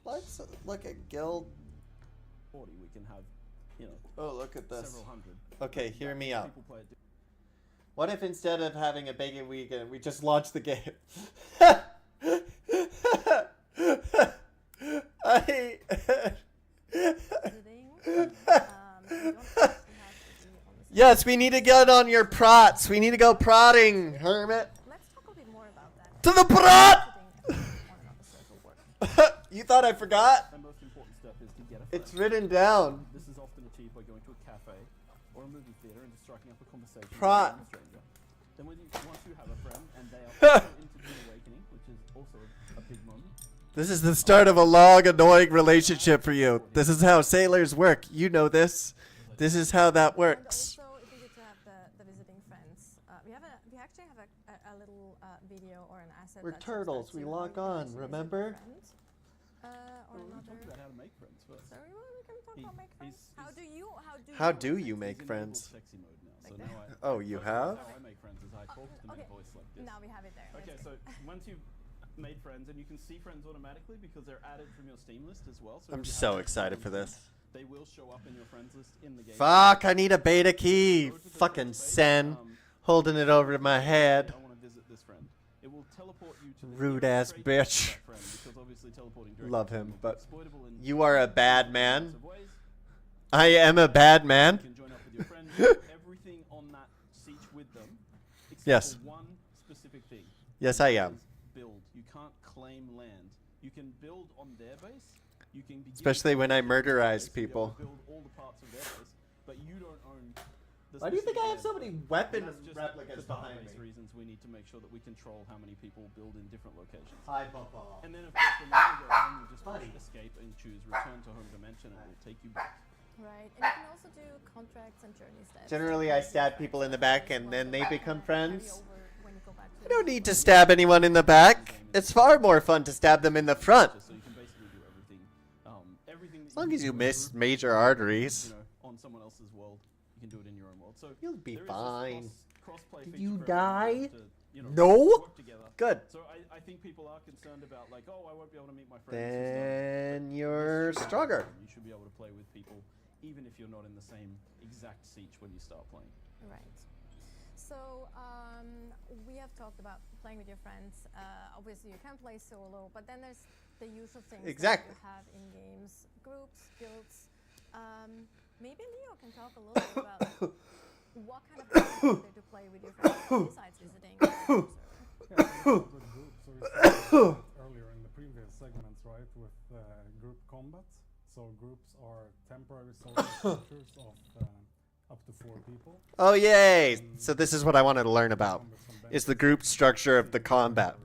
[SPEAKER 1] Let's look at guild.
[SPEAKER 16] 40, we can have, you know.
[SPEAKER 1] Oh, look at this.
[SPEAKER 16] Several hundred.
[SPEAKER 1] Okay, hear me out.
[SPEAKER 16] People play it.
[SPEAKER 1] What if instead of having a bacon weekend, we just launch the game? I. Yes, we need to get on your prots. We need to go prodding, Hermit.
[SPEAKER 13] Let's talk a bit more about that.
[SPEAKER 1] To the prot! You thought I forgot?
[SPEAKER 16] The most important step is to get a friend.
[SPEAKER 1] It's written down.
[SPEAKER 16] This is often achieved by going to a cafe or a movie theater and just striking up a conversation
[SPEAKER 1] Prot.
[SPEAKER 16] with a stranger. Then once you have a friend and they are also into Dune Awakening, which is also a big moment.
[SPEAKER 1] This is the start of a long, annoying relationship for you. This is how sailors work. You know this. This is how that works.
[SPEAKER 13] And also, it'd be good to have the visiting friends. We actually have a little video or an asset.
[SPEAKER 1] We're
[SPEAKER 13] that
[SPEAKER 1] turtles. We lock on, remember?
[SPEAKER 13] Or
[SPEAKER 16] We'll
[SPEAKER 13] another.
[SPEAKER 16] talk about how to make friends first.
[SPEAKER 13] Sorry, well, we can talk about make friends.
[SPEAKER 1] How do you make friends?
[SPEAKER 16] Sexy mode now. So now
[SPEAKER 1] Oh, you have?
[SPEAKER 16] How I make friends is I talk to them in a voice like this.
[SPEAKER 13] Now we have it there.
[SPEAKER 16] Okay, so once you've made friends, and you can see friends automatically because they're added from your Steam list as well. So
[SPEAKER 1] I'm
[SPEAKER 16] if you
[SPEAKER 1] so
[SPEAKER 16] have
[SPEAKER 1] excited
[SPEAKER 16] friends,
[SPEAKER 1] for this.
[SPEAKER 16] They will show up in your friends list in the game.
[SPEAKER 1] Fuck, I need a beta key. Fucking Sen. Holding it over to my head.
[SPEAKER 16] I want to visit this friend. It will teleport you to the
[SPEAKER 1] Rude
[SPEAKER 16] nearest
[SPEAKER 1] ass
[SPEAKER 16] trade area
[SPEAKER 1] bitch.
[SPEAKER 16] of that friend, because obviously teleporting directly
[SPEAKER 1] Love
[SPEAKER 16] to them
[SPEAKER 1] him,
[SPEAKER 16] will be
[SPEAKER 1] but
[SPEAKER 16] exploitable in
[SPEAKER 1] you are a bad man.
[SPEAKER 16] lots of ways.
[SPEAKER 1] I am a bad man.
[SPEAKER 16] You can join up with your friends, do everything on that siege with them, except
[SPEAKER 1] Yes.
[SPEAKER 16] for one specific thing.
[SPEAKER 1] Yes, I am.
[SPEAKER 16] Build. You can't claim land. You can build on their base. You can begin
[SPEAKER 1] Especially when I
[SPEAKER 16] to build
[SPEAKER 1] murderize
[SPEAKER 16] base, you'll be able
[SPEAKER 1] people.
[SPEAKER 16] to build all the parts of their base, but you don't own the
[SPEAKER 1] Why do you think I have so
[SPEAKER 16] specific
[SPEAKER 1] many
[SPEAKER 16] land.
[SPEAKER 1] weapon
[SPEAKER 16] And that's just
[SPEAKER 1] replicas
[SPEAKER 16] for
[SPEAKER 1] behind
[SPEAKER 16] database
[SPEAKER 1] me?
[SPEAKER 16] reasons, we need to make sure that we control how many people build in different locations.
[SPEAKER 1] Hi, Papa.
[SPEAKER 16] And then, of course, when you want to go home, you just
[SPEAKER 1] Buddy.
[SPEAKER 16] push escape and choose return to home dimension, and it will take you back.
[SPEAKER 13] Right, and you can also do contracts and journey steps.
[SPEAKER 1] Generally, I stab people in the back and then they become friends.
[SPEAKER 13] When you go back to
[SPEAKER 1] I don't need to stab anyone in the back. It's far more fun to stab them in the front.
[SPEAKER 16] So you can basically do everything. Everything that
[SPEAKER 1] As long as you
[SPEAKER 16] can
[SPEAKER 1] miss
[SPEAKER 16] do,
[SPEAKER 1] major arteries.
[SPEAKER 16] you know, on someone else's world, you can do it in your own world. So
[SPEAKER 1] You'll be
[SPEAKER 16] there is this
[SPEAKER 1] fine.
[SPEAKER 16] cross-play
[SPEAKER 1] Did
[SPEAKER 16] feature
[SPEAKER 1] you
[SPEAKER 16] for everyone
[SPEAKER 1] die?
[SPEAKER 16] to, you know,
[SPEAKER 1] No?
[SPEAKER 16] work together.
[SPEAKER 1] Good.
[SPEAKER 16] So I think people are concerned about like, oh, I won't be able to meet my friends.
[SPEAKER 1] Then
[SPEAKER 16] But
[SPEAKER 1] you're
[SPEAKER 16] this should be
[SPEAKER 1] stronger.
[SPEAKER 16] fun. You should be able to play with people, even if you're not in the same exact siege when you start playing.
[SPEAKER 13] Right. So we have talked about playing with your friends. Obviously, you can play solo, but then there's the usual things
[SPEAKER 1] Exactly.
[SPEAKER 13] that you have in games: groups, guilds. Maybe Leo can talk a little bit about what kind of games are there to play with your friends besides visiting.
[SPEAKER 15] Yeah, it's a good group. So we started earlier in the previous segments, right, with group combat. So groups are temporary solo structures of up to 4 people.
[SPEAKER 1] Oh, yay! So this is what I wanted to learn about. Is the group structure of the combat.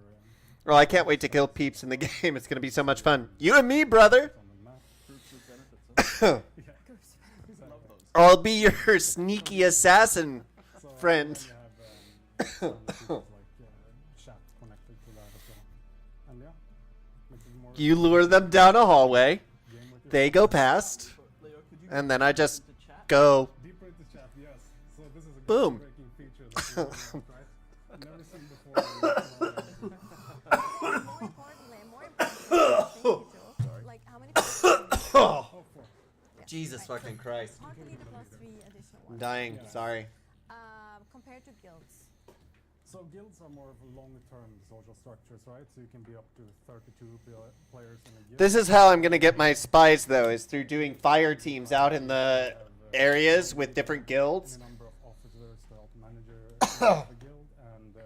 [SPEAKER 1] Oh, I can't wait to kill peeps in the game. It's going to be so much fun. You and me, brother. I'll be your sneaky assassin friend. You lure them down a hallway. They go past. And then I just go.
[SPEAKER 15] Deeper into chat, yes. So this is a
[SPEAKER 1] Boom.
[SPEAKER 15] groundbreaking feature that we want, right? Never seen before.
[SPEAKER 13] Like how many people?
[SPEAKER 1] Jesus fucking Christ.
[SPEAKER 13] Partly the +3 additional
[SPEAKER 1] I'm
[SPEAKER 13] ones.
[SPEAKER 1] dying. Sorry.
[SPEAKER 13] Compared to guilds.
[SPEAKER 15] So guilds are more of long-term social structures, right? So you can be up to 32 players in a guild.
[SPEAKER 1] This is how I'm going to get my spies, though, is through doing fire teams out in the areas with different guilds.
[SPEAKER 15] Number of officers to help manage the guild, and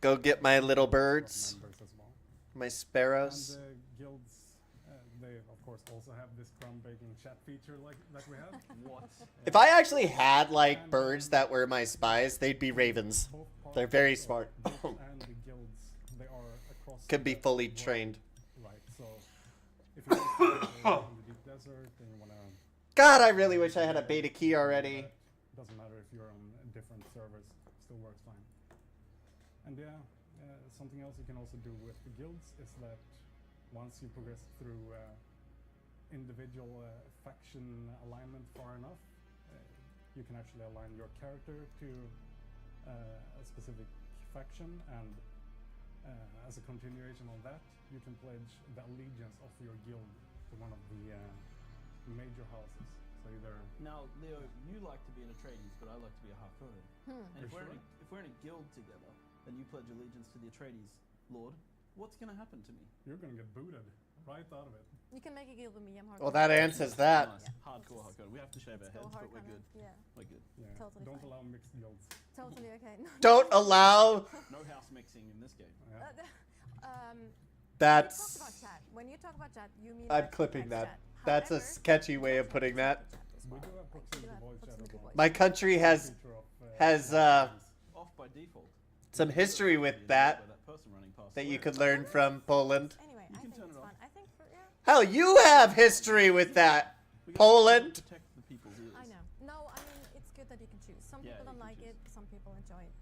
[SPEAKER 1] Go get my little birds.
[SPEAKER 15] members as well.
[SPEAKER 1] My sparrows.
[SPEAKER 15] And guilds, they of course also have this groundbreaking chat feature like that we have. What?
[SPEAKER 1] If I actually had, like, birds that were my spies, they'd be ravens. They're very smart.
[SPEAKER 15] And the guilds, they are across
[SPEAKER 1] Could be
[SPEAKER 15] the
[SPEAKER 1] fully
[SPEAKER 15] world.
[SPEAKER 1] trained.
[SPEAKER 15] Right, so if you want to play in the deep desert and you want to...
[SPEAKER 1] God, I really wish I had a beta key already.
[SPEAKER 15] Doesn't matter if you're on different servers, still works fine. And yeah, something else you can also do with the guilds is that once you progress through individual faction alignment far enough, you can actually align your character to a specific faction, and as a continuation of that, you can pledge the allegiance of your guild to one of the major houses. So either
[SPEAKER 16] Now, Leo, you like to be an Atreides, but I like to be a Harkonnen. And if
[SPEAKER 15] For
[SPEAKER 16] we're in a guild together, and you pledge allegiance to the Atreides Lord, what's going to happen to me?
[SPEAKER 15] you're gonna get booted right out of it.
[SPEAKER 13] You can make a guild with me. I'm hardcore.
[SPEAKER 1] Well, that answers that.
[SPEAKER 16] Nice. Hardcore, hardcore. We have to shave our heads, but we're good.
[SPEAKER 13] Yeah.
[SPEAKER 16] We're good.
[SPEAKER 15] Yeah.
[SPEAKER 13] Totally
[SPEAKER 15] Don't
[SPEAKER 13] fine.
[SPEAKER 15] allow mixed guilds.
[SPEAKER 13] Totally okay.
[SPEAKER 1] Don't allow.
[SPEAKER 16] No house mixing in this game.
[SPEAKER 1] That's.
[SPEAKER 13] When you talk about chat, when you talk about chat, you mean
[SPEAKER 1] I'm
[SPEAKER 13] like
[SPEAKER 1] clipping that.
[SPEAKER 13] chat.
[SPEAKER 1] That's a
[SPEAKER 13] However,
[SPEAKER 1] sketchy way of putting that.
[SPEAKER 15] We do have proximity voice chat as well.
[SPEAKER 1] My country has
[SPEAKER 16] Off by default.
[SPEAKER 1] some history with that
[SPEAKER 16] person running past
[SPEAKER 1] that you
[SPEAKER 16] swearing.
[SPEAKER 1] could learn from Poland.
[SPEAKER 13] Anyway,
[SPEAKER 16] You
[SPEAKER 13] I
[SPEAKER 16] can
[SPEAKER 13] think
[SPEAKER 16] turn
[SPEAKER 13] it's
[SPEAKER 16] it
[SPEAKER 13] fun.
[SPEAKER 16] off.
[SPEAKER 13] I think yeah.
[SPEAKER 1] Hell, you have history with that, Poland.
[SPEAKER 16] Protect the people's ears.
[SPEAKER 13] I know. No, I mean it's good that you can choose. Some
[SPEAKER 16] Yeah,
[SPEAKER 13] people
[SPEAKER 16] you
[SPEAKER 13] don't
[SPEAKER 16] can
[SPEAKER 13] like
[SPEAKER 16] choose.
[SPEAKER 13] it. Some people enjoy it.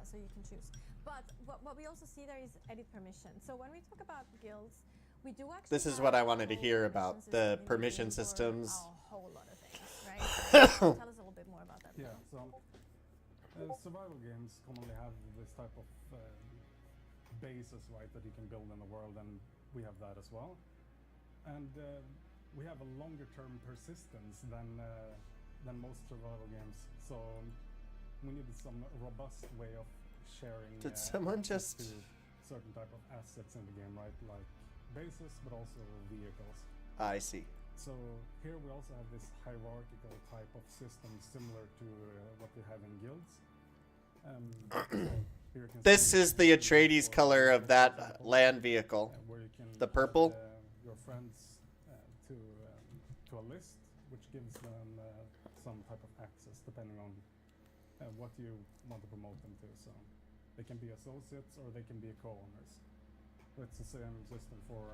[SPEAKER 13] So you can choose. But what we also see there is edit permission. So when we talk about guilds, we do actually.
[SPEAKER 1] This is
[SPEAKER 13] have
[SPEAKER 1] what I
[SPEAKER 13] a
[SPEAKER 1] wanted to
[SPEAKER 13] whole
[SPEAKER 1] hear about,
[SPEAKER 13] system
[SPEAKER 1] the
[SPEAKER 13] in game
[SPEAKER 1] permission
[SPEAKER 13] for
[SPEAKER 1] systems.
[SPEAKER 13] A whole lot of things, right? Tell us a little bit more about that.
[SPEAKER 15] Yeah, so survival games commonly have this type of bases, right, that you can build in the world, and we have that as well. And we have a longer term persistence than most survival games. So we needed some robust way of sharing.
[SPEAKER 1] Did someone
[SPEAKER 15] access
[SPEAKER 1] just-
[SPEAKER 15] to certain type of assets in the game, right? Like bases, but also vehicles.
[SPEAKER 1] I see.
[SPEAKER 15] So here we also have this hierarchical type of system similar to what we have in guilds. So here you can
[SPEAKER 1] This
[SPEAKER 15] see
[SPEAKER 1] is the Atreides
[SPEAKER 15] for
[SPEAKER 1] color of
[SPEAKER 15] for
[SPEAKER 1] that
[SPEAKER 15] example,
[SPEAKER 1] land vehicle.
[SPEAKER 15] where you can
[SPEAKER 1] The
[SPEAKER 15] add,
[SPEAKER 1] purple?
[SPEAKER 15] your friends to a list, which gives them some type of access depending on what you want to promote them to. So they can be associates or they can be co-owners. So it's the same system for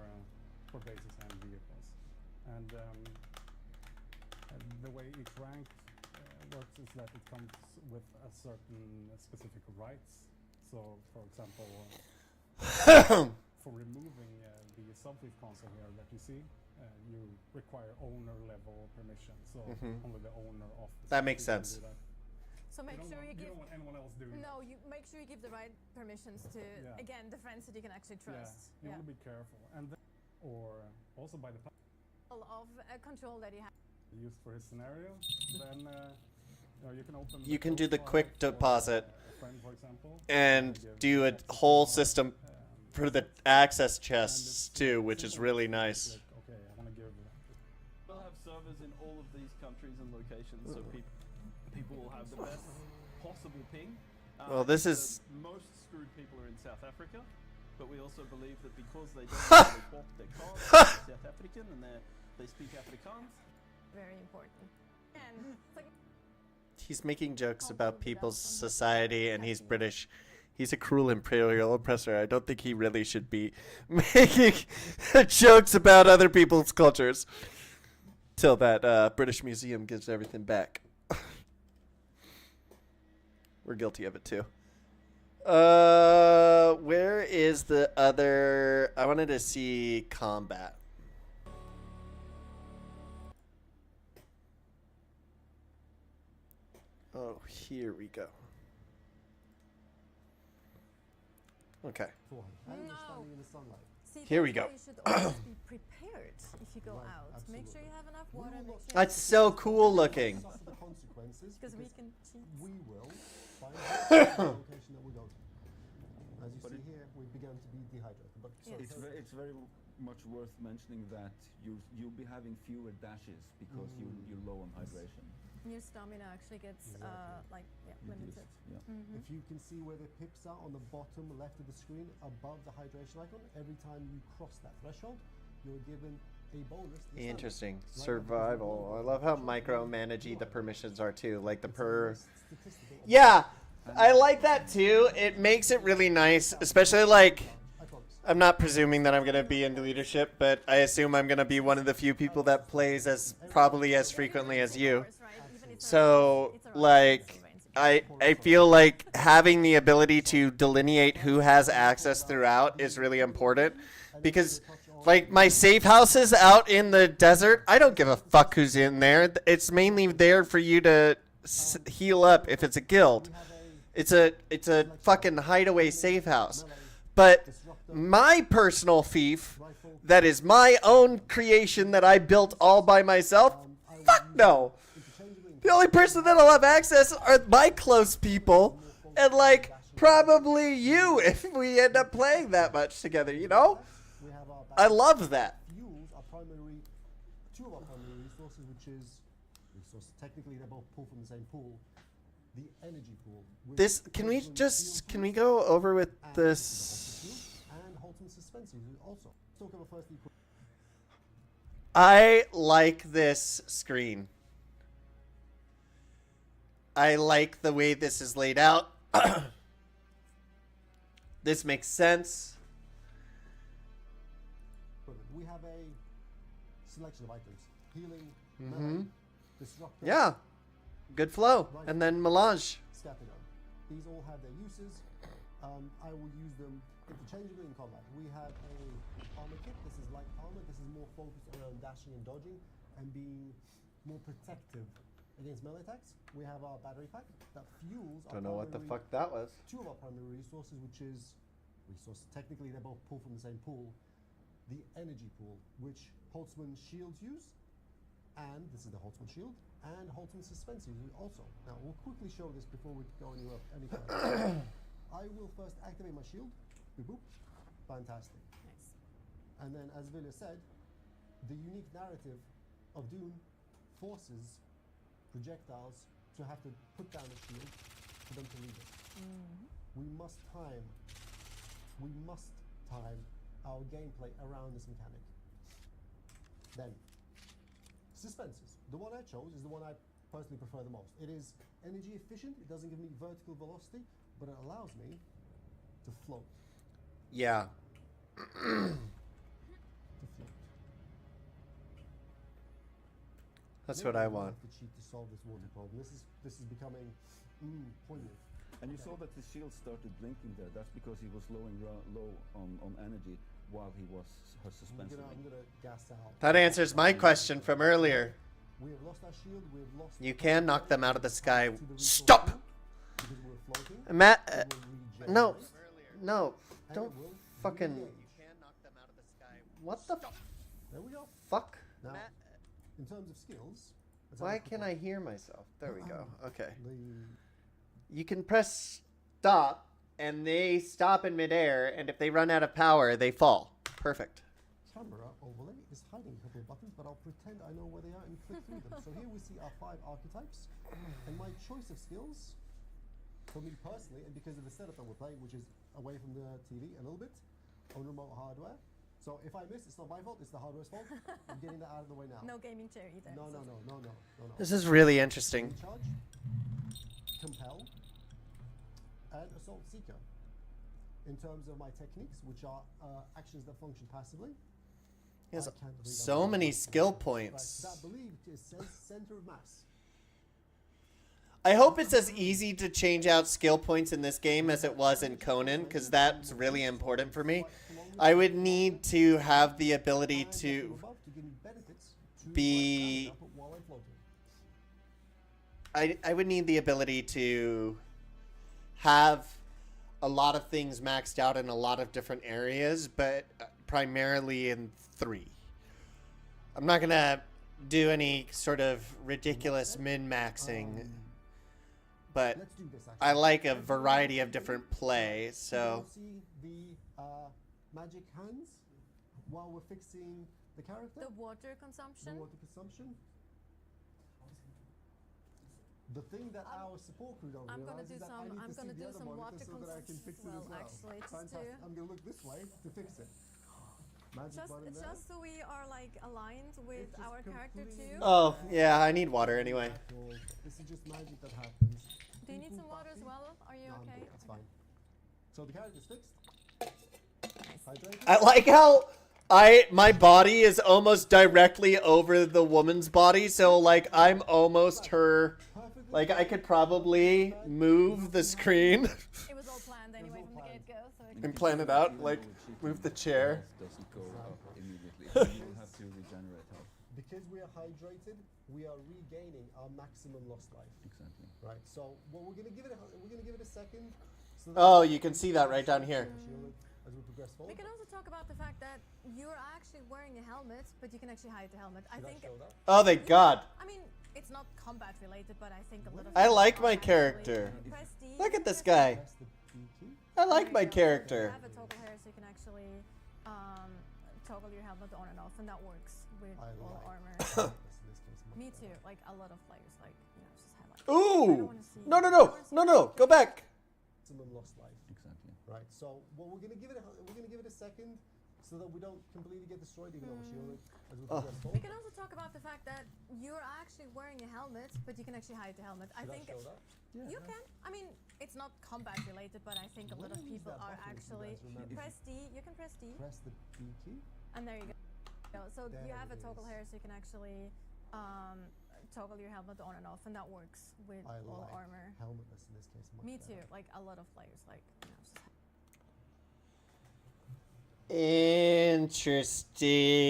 [SPEAKER 15] bases and vehicles. And the way each rank works is that it comes with a certain specific rights. So, for example, for removing the subfield console here that you see, you require owner level permission. So only the owner of the
[SPEAKER 1] That makes
[SPEAKER 15] subfield can
[SPEAKER 1] sense.
[SPEAKER 15] do that.
[SPEAKER 13] So make sure you
[SPEAKER 15] you
[SPEAKER 13] give.
[SPEAKER 15] don't want anyone else doing
[SPEAKER 13] No, you make sure you give the right permissions to again the friends that you can actually
[SPEAKER 15] Yeah,
[SPEAKER 13] trust.
[SPEAKER 15] you want to be careful, and then, or also by the
[SPEAKER 13] Of control that you have.
[SPEAKER 15] used for his scenario, then you can open.
[SPEAKER 1] You can
[SPEAKER 15] code
[SPEAKER 1] do the
[SPEAKER 15] file
[SPEAKER 1] quick
[SPEAKER 15] for,
[SPEAKER 1] deposit
[SPEAKER 15] a friend, for example,
[SPEAKER 1] and
[SPEAKER 15] give
[SPEAKER 1] do a
[SPEAKER 15] access to
[SPEAKER 1] whole
[SPEAKER 15] the,
[SPEAKER 1] system for the access chests too, which is really nice.
[SPEAKER 15] Like, okay, I want to give.
[SPEAKER 16] We'll have servers in all of these countries and locations, so people will have the best possible ping.
[SPEAKER 1] Well, this
[SPEAKER 16] the
[SPEAKER 1] is-
[SPEAKER 16] most screwed people are in South Africa, but we also believe that because they don't actually pop their cards, they're South African and they speak Afrikaans.
[SPEAKER 13] Very important. And it's like
[SPEAKER 1] He's making jokes about people's society, and he's British. He's a cruel imperial oppressor. I don't think he really should be making jokes about other people's cultures. Till that British Museum gives everything back. We're guilty of it too. Where is the other? I wanted to see combat. Oh, here we go. Okay.
[SPEAKER 13] no.
[SPEAKER 14] Standing in the sunlight.
[SPEAKER 13] See,
[SPEAKER 1] Here we
[SPEAKER 13] that's
[SPEAKER 1] go.
[SPEAKER 13] why you should always be prepared if you go
[SPEAKER 14] Right,
[SPEAKER 13] out. Make sure you have enough
[SPEAKER 14] We
[SPEAKER 13] water.
[SPEAKER 14] will
[SPEAKER 13] Make
[SPEAKER 14] not
[SPEAKER 13] sure
[SPEAKER 1] That's so cool looking.
[SPEAKER 14] suffer the consequences
[SPEAKER 13] because we
[SPEAKER 14] because
[SPEAKER 13] can cheat.
[SPEAKER 14] we will find the location that we go to. As you see here, we began to be dehydrated. But sorry,
[SPEAKER 13] Yes.
[SPEAKER 14] Terry.
[SPEAKER 17] It's very much worth mentioning that you'll be having fewer dashes because you're low on hydration.
[SPEAKER 13] Your stamina actually gets
[SPEAKER 14] Exactly.
[SPEAKER 13] limited.
[SPEAKER 17] Yeah.
[SPEAKER 14] If you can see where the pips are on the bottom left of the screen above the hydration icon, every time you cross that threshold, you're given a bonus. to your stamina.
[SPEAKER 1] Interesting.
[SPEAKER 14] Right now, because
[SPEAKER 1] Survival.
[SPEAKER 14] we're
[SPEAKER 1] I
[SPEAKER 14] low
[SPEAKER 1] love
[SPEAKER 14] on
[SPEAKER 1] how
[SPEAKER 14] hydration,
[SPEAKER 1] micromanagey the
[SPEAKER 14] low.
[SPEAKER 1] permissions are too. Like the
[SPEAKER 14] It's
[SPEAKER 1] per.
[SPEAKER 14] almost statistical.
[SPEAKER 1] Yeah, I like that too. It makes it really nice, especially like.
[SPEAKER 14] I promise.
[SPEAKER 1] I'm not presuming that I'm gonna be in leadership, but I assume I'm gonna be one of the few people that plays as probably as frequently as you. So like I feel like having the ability to delineate who has access throughout is really important because like my safe houses out in the desert, I don't give a fuck who's in there. It's mainly there for you to heal up if it's a guild. It's a fucking hideaway safe house. But my personal fief, that is my own creation that I built all by myself, fuck no. The only person that'll have access are my close people, and like probably you if we end up playing that much together, you know? I love that.
[SPEAKER 14] Fuels are
[SPEAKER 18] two of our primary resources, which is resource. Technically, they both pull from the same pool. The energy pool.
[SPEAKER 1] This can we go over with this?
[SPEAKER 18] And Holton Suspense also. Let's talk about first the.
[SPEAKER 1] I like this screen. I like the way this is laid out. This makes sense.
[SPEAKER 18] We have a selection of items. Healing,
[SPEAKER 1] Mm-hmm.
[SPEAKER 18] disruptor.
[SPEAKER 1] Yeah. Good flow.
[SPEAKER 18] Right.
[SPEAKER 1] And then melange.
[SPEAKER 18] Scattergun. These all have their uses. I will use them interchangeably in combat. We have a armor kit. This is light armor. This is more focused around dashing and dodging and being more protective against melee attacks. We have our battery pack that fuels.
[SPEAKER 1] Don't know what the fuck that was.
[SPEAKER 18] Two of our primary resources, which is resource. Technically, they both pull from the same pool. The energy pool, which Holtzman shields use, and this is the Holtzman shield, and Holtzman suspense use also. Now, we'll quickly show this before we go anywhere. I will first activate my shield. Boop, boop. Fantastic.
[SPEAKER 13] Nice.
[SPEAKER 18] And then, as Vilja said, the unique narrative of Dune forces projectiles to have to put down a shield for them to leave it. We must time our gameplay around this mechanic. Then, suspenses. The one I chose is the one I personally prefer the most. It is energy efficient. It doesn't give me vertical velocity, but it allows me to float.
[SPEAKER 1] Yeah.
[SPEAKER 18] To float.
[SPEAKER 1] That's what I want.
[SPEAKER 18] To cheat to solve this water problem. This is becoming poignant.
[SPEAKER 17] And you saw that the shield started blinking there. That's because he was low on energy while he was suspended.
[SPEAKER 18] I'm gonna gas out.
[SPEAKER 1] That answers my question from earlier.
[SPEAKER 18] We have lost our shield. We have lost.
[SPEAKER 1] You can knock them out of the sky. Stop!
[SPEAKER 18] Because we're floating.
[SPEAKER 1] Matt, no, don't fucking. What the
[SPEAKER 18] There we go.
[SPEAKER 1] fuck?
[SPEAKER 18] Now, in terms of skills.
[SPEAKER 1] Why can't I hear myself? There we go. Okay.
[SPEAKER 18] The
[SPEAKER 1] You can press stop, and they stop in midair, and if they run out of power, they fall. Perfect.
[SPEAKER 18] camera overlay is hiding a couple of buttons, but I'll pretend I know where they are and click through them. So here we see our 5 archetypes, and my choice of skills, for me personally, and because of the setup that we're playing, which is away from the TV a little bit, on remote hardware. So if I miss, it's not my fault, it's the hardware's fault. I'm getting that out of the way now.
[SPEAKER 13] No gaming chair either.
[SPEAKER 18] No.
[SPEAKER 1] This is really interesting.
[SPEAKER 18] Recharge, compel, and assault seeker. In terms of my techniques, which are actions that function passively.
[SPEAKER 1] He has so many skill points.
[SPEAKER 18] That believed it says center of mass.
[SPEAKER 1] I hope it's as easy to change out skill points in this game as it was in Conan, because that's really important for me. I would need to have the ability to be... I would need the ability to have a lot of things maxed out in a lot of different areas, but primarily in 3. I'm not going to do any sort of ridiculous min-maxing, but I like a variety of different play, so...
[SPEAKER 18] See the magic hands while we're fixing the character?
[SPEAKER 13] The water consumption?
[SPEAKER 18] The water consumption. The thing that our support crew don't realize is that I need to see the other monitor so that I can fix it as well.
[SPEAKER 13] Actually,
[SPEAKER 18] Fantastic. I'm going to look this way to fix it. Magic button there.
[SPEAKER 13] Just so we are like aligned with our character too.
[SPEAKER 1] Oh, yeah, I need water anyway.
[SPEAKER 18] This is just magic that happens.
[SPEAKER 13] Do you need some water as well? Are you okay?
[SPEAKER 18] That's fine. So the character's fixed.
[SPEAKER 1] I like how my body is almost directly over the woman's body, so like I'm almost her. Like I could probably move the screen.
[SPEAKER 13] It was all planned anyway from the get-go, so
[SPEAKER 1] and plan it out, like move the chair.
[SPEAKER 17] Doesn't go up immediately. You have to regenerate health.
[SPEAKER 18] Because we are hydrated, we are regaining our maximum lost life.
[SPEAKER 17] Exactly.
[SPEAKER 18] Right. So well, we're gonna give it a second. So
[SPEAKER 1] Oh, you can see that right down here.
[SPEAKER 18] As we progress forward.
[SPEAKER 13] we can also talk about the fact that you're actually wearing a helmet, but you can actually hide the helmet. I think.
[SPEAKER 1] Oh, thank God.
[SPEAKER 13] I mean, it's not combat related, but I think a little.
[SPEAKER 1] I like my character. Look at this guy. I like my character.
[SPEAKER 13] You have a toggle here, so you can actually toggle your helmet on and off, and that works. with
[SPEAKER 18] I
[SPEAKER 13] all
[SPEAKER 18] like
[SPEAKER 13] armor.
[SPEAKER 18] helmetless in this case much
[SPEAKER 13] Me
[SPEAKER 18] better.
[SPEAKER 13] too. Like a lot of players, like just have like. I don't
[SPEAKER 1] Ooh!
[SPEAKER 13] wanna see-
[SPEAKER 1] No, no,
[SPEAKER 13] I
[SPEAKER 1] no,
[SPEAKER 13] don't wanna see
[SPEAKER 1] no, no! Go back.
[SPEAKER 18] Someone lost life.
[SPEAKER 17] Exactly.
[SPEAKER 18] Right. So what we're gonna give it a second, so that we don't completely get destroyed even though we're shielded. As we progress
[SPEAKER 13] We
[SPEAKER 18] forward.
[SPEAKER 13] can also talk about the fact that you're actually wearing a helmet, but you can actually hide the helmet. I
[SPEAKER 18] Should I
[SPEAKER 13] think
[SPEAKER 18] show that?
[SPEAKER 13] you can. I mean, it's not combat related, but I think a lot of
[SPEAKER 18] Where is
[SPEAKER 13] people
[SPEAKER 18] that
[SPEAKER 13] are
[SPEAKER 18] button, if you
[SPEAKER 13] actually
[SPEAKER 18] guys remember?
[SPEAKER 13] press D. You can press D,
[SPEAKER 18] Press the B key.
[SPEAKER 13] and there you go. So
[SPEAKER 18] There
[SPEAKER 13] you have a
[SPEAKER 18] it
[SPEAKER 13] toggle
[SPEAKER 18] is.
[SPEAKER 13] here, so you can actually toggle your helmet on and off, and that works with
[SPEAKER 18] I
[SPEAKER 13] all
[SPEAKER 18] like
[SPEAKER 13] armor.
[SPEAKER 18] helmetless in this case much
[SPEAKER 13] Me
[SPEAKER 18] better.
[SPEAKER 13] too. Like a lot of players, like just have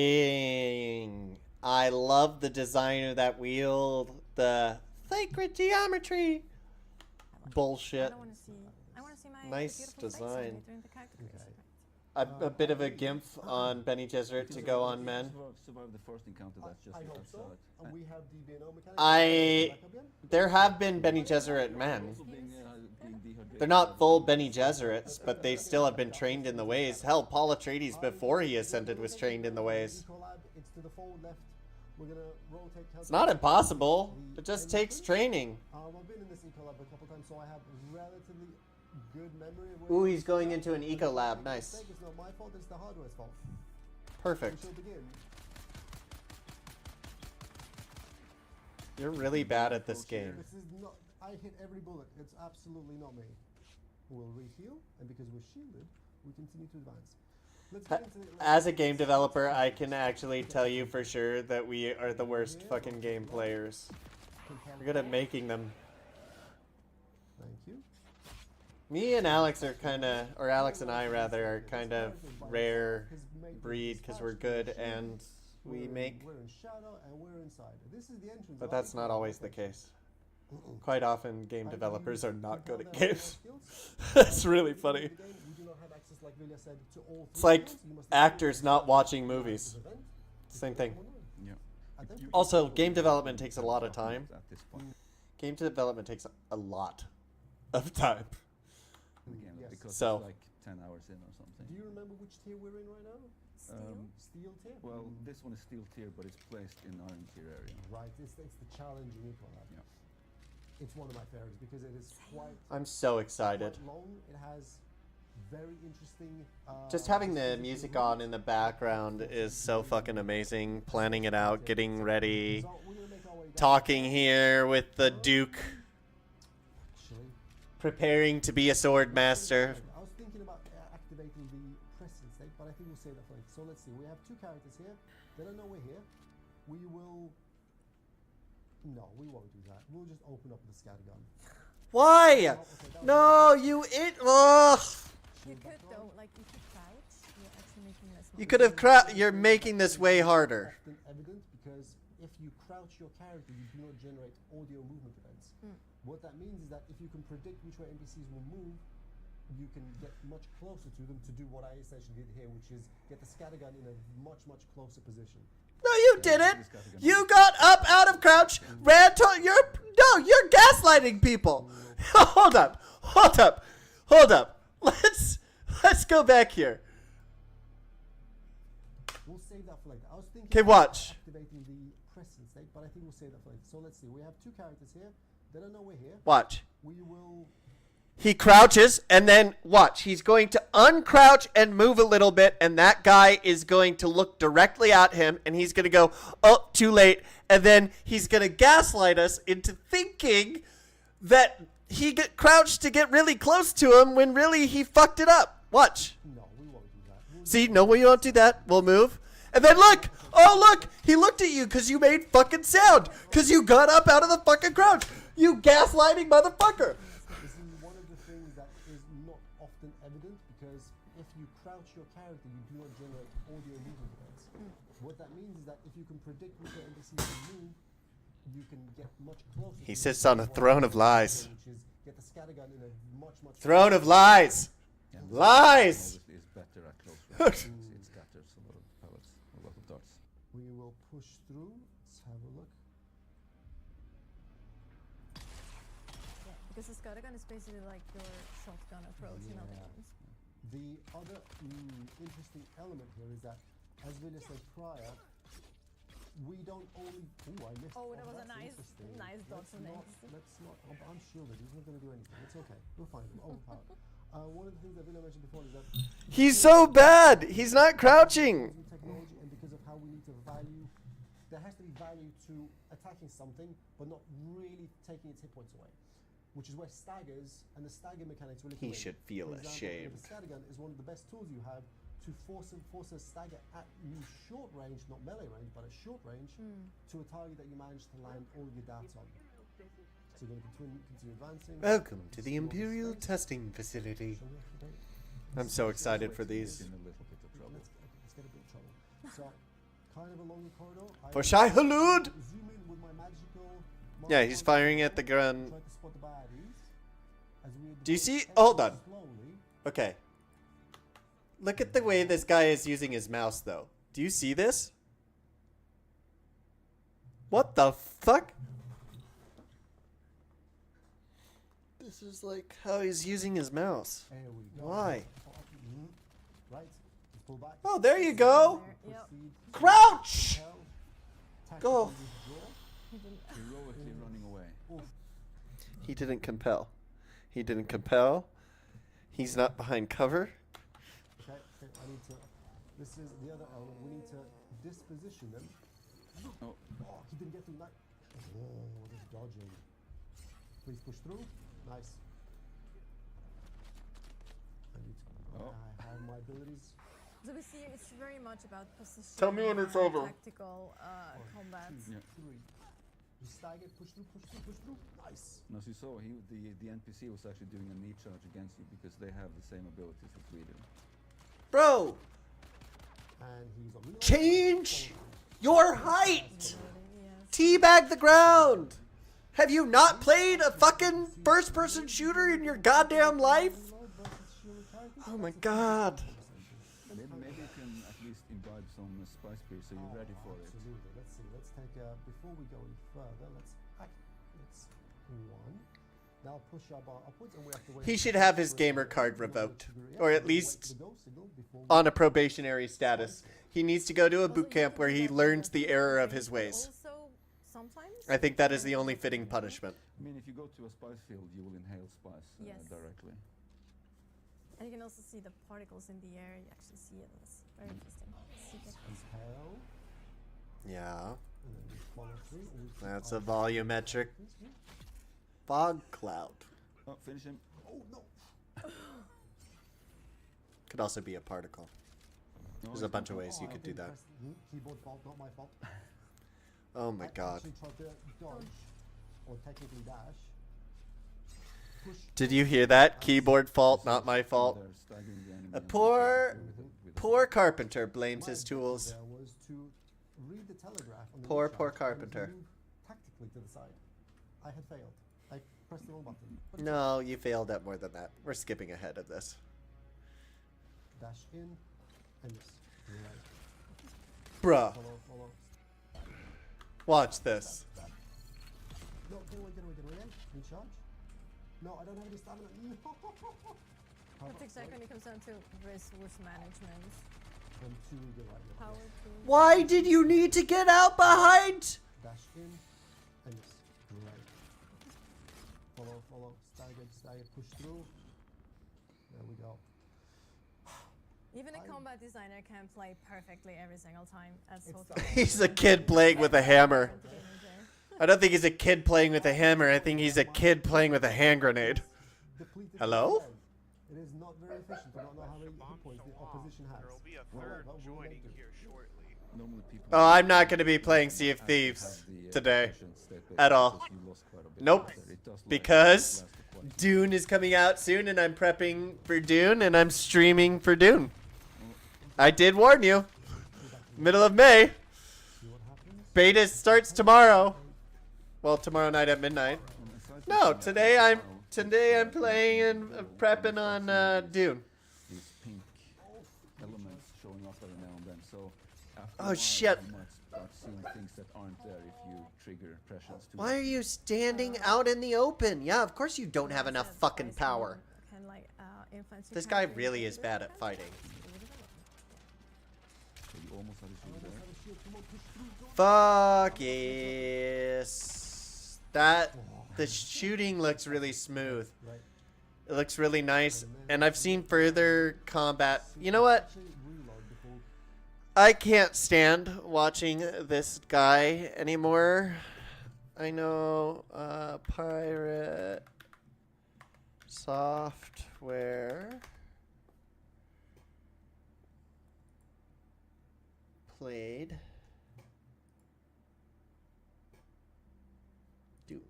[SPEAKER 1] Interesting. I love the design of that wheel. The sacred geometry. Bullshit.
[SPEAKER 13] I want to see my
[SPEAKER 1] Nice
[SPEAKER 13] beautiful face on
[SPEAKER 1] design.
[SPEAKER 13] it during the character creation.
[SPEAKER 1] A bit of a gimp on Benny Gesserit to go on men.
[SPEAKER 17] Survive the first encounter. That's just.
[SPEAKER 18] I hope
[SPEAKER 17] that's
[SPEAKER 18] so.
[SPEAKER 17] how it-
[SPEAKER 18] And we have DBNO mechanics.
[SPEAKER 1] I there have been Benny Gesserit men.
[SPEAKER 17] Also being dehydrated.
[SPEAKER 1] They're not full Benny Gesserits, but they still have been trained in the ways. Hell, Paul Atreides before he ascended was trained in the ways.
[SPEAKER 18] It's to the forward left. We're gonna rotate.
[SPEAKER 1] It's not impossible. It just takes training.
[SPEAKER 18] I've been in this Ecolab a couple times, so I have relatively good memory of where.
[SPEAKER 1] Ooh, he's going into an eco lab. Nice.
[SPEAKER 18] It's not my fault. It's the hardware's fault.
[SPEAKER 1] Perfect.
[SPEAKER 18] We shall begin.
[SPEAKER 1] You're really bad at this game.
[SPEAKER 18] This is not. I hit every bullet. It's absolutely not me. We'll reheal, and because we're shielded, we continue to advance. Let's get into it.
[SPEAKER 1] As a game developer, I can actually tell you for sure that we are the worst fucking game players. We're good at making them.
[SPEAKER 18] Thank you.
[SPEAKER 1] Me and Alex are kind of, or Alex and I rather, are kind of rare breed because we're good and we make.
[SPEAKER 18] We're in shadow and we're inside. This is the entrance.
[SPEAKER 1] But that's not always the case. Quite often, game developers are not good at games. It's really funny. It's like actors not watching movies. Same thing.
[SPEAKER 17] Yeah.
[SPEAKER 1] Also, game development takes a lot of time.
[SPEAKER 17] At this point.
[SPEAKER 1] Game development takes a lot of time.
[SPEAKER 17] Again, because
[SPEAKER 1] So-
[SPEAKER 17] it's like 10 hours in or something.
[SPEAKER 18] Do you remember which tier we're in right now? Steel tier?
[SPEAKER 17] Well, this one is steel tier, but it's placed in iron tier area.
[SPEAKER 18] Right, it's the challenging Ecolab.
[SPEAKER 17] Yeah.
[SPEAKER 18] It's one of my favorites because it is quite.
[SPEAKER 1] I'm so excited.
[SPEAKER 18] Quite long. It has very interesting.
[SPEAKER 1] Just having the music on in the background is so fucking amazing. Planning it out, getting ready, talking here with the Duke, preparing to be a sword master.
[SPEAKER 18] I was thinking about activating the pressing state, but I think we'll save that for later. So let's see. We have two characters here. They don't know we're here. We will. No, we won't do that. We'll just open up the scattergun.
[SPEAKER 1] Why? No, you it. Ugh.
[SPEAKER 13] You could though, like if you crouch, you're actually making this.
[SPEAKER 1] You could have You're making this way harder.
[SPEAKER 18] Often evident because if you crouch your character, you do not generate audio movement events. What that means is that if you can predict which way NPCs will move, you can get much closer to them to do what I essentially did here, which is get the scattergun in a much closer position.
[SPEAKER 1] No, you didn't. You got up out of crouch, ran to you're gaslighting people. Hold up. Let's go back here.
[SPEAKER 18] We'll save that for later. I was thinking.
[SPEAKER 1] Okay, watch.
[SPEAKER 18] Activating the pressing state, but I think we'll save that for later. So let's see. We have two characters here. They don't know we're here.
[SPEAKER 1] Watch.
[SPEAKER 18] We will.
[SPEAKER 1] He crouches, and then watch. He's going to uncrouch and move a little bit, and that guy is going to look directly at him, and he's going to go, oh, too late. And then he's going to gaslight us into thinking that he crouched to get really close to him when really he fucked it up. Watch.
[SPEAKER 18] No, we won't do that.
[SPEAKER 1] See, no, we won't do that. We'll move. And then look. Oh, look. He looked at you because you made fucking sound. Because you got up out of the fucking crouch. You gaslighting motherfucker.
[SPEAKER 18] This is one of the things that is not often evident because if you crouch your character, you do not generate audio movement events. What that means is that if you can predict which way NPCs will move, you can get much closer.
[SPEAKER 1] He
[SPEAKER 18] to
[SPEAKER 1] sits
[SPEAKER 18] them
[SPEAKER 1] on a
[SPEAKER 18] to
[SPEAKER 1] throne
[SPEAKER 18] what
[SPEAKER 1] of lies.
[SPEAKER 18] which is get the scattergun in a much
[SPEAKER 1] Throne of lies. Lies.
[SPEAKER 17] Is better at close range. It scatters a lot of pellets, a lot of darts.
[SPEAKER 18] We will push through. Let's have a look.
[SPEAKER 13] Because the scattergun is basically like your shotgun approach in other games.
[SPEAKER 18] The other interesting element here is that, as Vilja said prior, we don't only. Oh, I missed.
[SPEAKER 13] Oh, that was a
[SPEAKER 18] that's
[SPEAKER 13] nice,
[SPEAKER 18] interesting.
[SPEAKER 13] nice dodge
[SPEAKER 18] Let's not.
[SPEAKER 13] next.
[SPEAKER 18] Let's not. I'm shielded. He's not going to do anything. It's okay. We'll find him. Overpowered. One of the things that Villa mentioned before is that
[SPEAKER 1] He's so bad. He's not crouching.
[SPEAKER 18] using technology, and because of how we need to value, there has to be value to attacking something, but not really taking its hit points away. Which is where staggers and the stagger mechanics really come
[SPEAKER 1] He
[SPEAKER 18] in.
[SPEAKER 1] should feel
[SPEAKER 18] For example,
[SPEAKER 1] ashamed.
[SPEAKER 18] The scatter gun is one of the best tools you have to force a stagger at you short range, not melee range, but at short range, to a target that you manage to land all your darts on. So you're going to continue advancing.
[SPEAKER 1] Welcome to the Imperial Testing Facility. I'm so excited for these.
[SPEAKER 18] Let's get a bit of trouble. So, kind of along the corridor.
[SPEAKER 1] For Shai Halud!
[SPEAKER 18] Zoom in with my magical.
[SPEAKER 1] Yeah, he's firing at the gun.
[SPEAKER 18] Try to spot the baddies. As we
[SPEAKER 1] Do you see?
[SPEAKER 18] advance
[SPEAKER 1] Hold on.
[SPEAKER 18] slowly.
[SPEAKER 1] Okay. Look at the way this guy is using his mouse, though. Do you see this? What the fuck? This is like how he's using his mouse.
[SPEAKER 18] There we go.
[SPEAKER 1] Why?
[SPEAKER 18] Right. Let's pull back.
[SPEAKER 1] Oh, there you go.
[SPEAKER 13] Yep.
[SPEAKER 1] Crouch! Go.
[SPEAKER 17] Heroically running away.
[SPEAKER 1] He didn't compel. He didn't compel. He's not behind cover.
[SPEAKER 18] Okay, I need to. This is the other element. We need to disposition them.
[SPEAKER 17] Oh.
[SPEAKER 18] He didn't get through that. Oh, just dodging. Please push through. Nice. I need to. I have my abilities.
[SPEAKER 13] So we see it's very much about position.
[SPEAKER 1] Tell me when it's over.
[SPEAKER 13] Tactical combat.
[SPEAKER 17] Yeah.
[SPEAKER 18] Three. You stagger, push through, push through, push through. Nice.
[SPEAKER 17] And as you saw, the NPC was actually doing a knee charge against you because they have the same abilities as we do.
[SPEAKER 1] Bro!
[SPEAKER 18] And he's on.
[SPEAKER 1] Change your height! Teabag the ground! Have you not played a fucking first-person shooter in your goddamn life? Oh my god.
[SPEAKER 17] Maybe you can at least imbibe some spice beer so you're ready for it.
[SPEAKER 18] Absolutely. Let's see. Let's take before we go any further. Let's one. Now push our bar upwards, and we have to wait.
[SPEAKER 1] He should have his gamer card revoked, or at least on a probationary status. He needs to go to a boot camp where he learns the error of his ways.
[SPEAKER 13] Also, sometimes.
[SPEAKER 1] I think that is the only fitting punishment.
[SPEAKER 17] I mean, if you go to a spice field, you will inhale spice
[SPEAKER 13] Yes.
[SPEAKER 17] directly.
[SPEAKER 13] And you can also see the particles in the air. You actually see it. It's very interesting.
[SPEAKER 18] Inhale.
[SPEAKER 1] Yeah.
[SPEAKER 18] And then we follow through, and we keep
[SPEAKER 1] That's
[SPEAKER 18] our-
[SPEAKER 1] a volumetric fog cloud.
[SPEAKER 17] Oh, finish him.
[SPEAKER 18] Oh no.
[SPEAKER 1] Could also be a particle. There's a bunch of ways you could do that.
[SPEAKER 18] Keyboard fault, not my fault.
[SPEAKER 1] Oh my god.
[SPEAKER 18] Actually tried to dodge, or technically dash. Push.
[SPEAKER 1] Did you hear that? Keyboard fault, not my fault. A poor carpenter blames his tools.
[SPEAKER 18] There was to read the telegraph on the
[SPEAKER 1] Poor
[SPEAKER 18] recharge and
[SPEAKER 1] carpenter.
[SPEAKER 18] move tactically to the side. I had failed. I pressed the wrong button. But it's
[SPEAKER 1] No, you failed at more than that. We're skipping ahead of this.
[SPEAKER 18] dash in and miss.
[SPEAKER 1] Bruh.
[SPEAKER 18] Follow.
[SPEAKER 1] Watch this.
[SPEAKER 18] No, get away again. Recharge. No, I don't have any stamina. No.
[SPEAKER 13] That's exactly when it comes down to resource management.
[SPEAKER 18] And to the right.
[SPEAKER 13] Power to.
[SPEAKER 1] Why did you need to get out behind?
[SPEAKER 18] Dash in and miss. Right. Follow. Stagger, push through. There we go.
[SPEAKER 13] Even a combat designer can play perfectly every single time. As
[SPEAKER 1] He's a kid playing with a hammer. I don't think he's a kid playing with a hammer. I think he's a kid playing with a hand grenade. Hello?
[SPEAKER 18] It is not very efficient to not know how many hit points the opposition has.
[SPEAKER 19] There will be a third joining here shortly.
[SPEAKER 1] Oh, I'm not going to be playing Sea of Thieves today. At all. Nope. Because Dune is coming out soon and I'm prepping for Dune and I'm streaming for Dune. I did warn you. Middle of May. Beta starts tomorrow. Well, tomorrow night at midnight. No, today I'm playing and prepping on Dune.
[SPEAKER 17] These pink elements showing up every now and then. So after
[SPEAKER 1] Oh,
[SPEAKER 17] a while,
[SPEAKER 1] shit.
[SPEAKER 17] you might start seeing things that aren't there if you trigger pressures too
[SPEAKER 1] Why are
[SPEAKER 17] much.
[SPEAKER 1] you standing out in the open? Yeah, of course you don't have enough fucking power.
[SPEAKER 13] Can like influence your
[SPEAKER 1] This guy
[SPEAKER 13] character
[SPEAKER 1] really
[SPEAKER 13] in
[SPEAKER 1] is
[SPEAKER 13] favor
[SPEAKER 1] bad
[SPEAKER 13] of
[SPEAKER 1] at
[SPEAKER 13] it.
[SPEAKER 1] fighting.
[SPEAKER 17] So you almost had a shield there.
[SPEAKER 1] Fuck yes. The shooting looks really smooth. It looks really nice. And I've seen further combat. You know what? I can't stand watching this guy anymore. I know pirate software played Dune.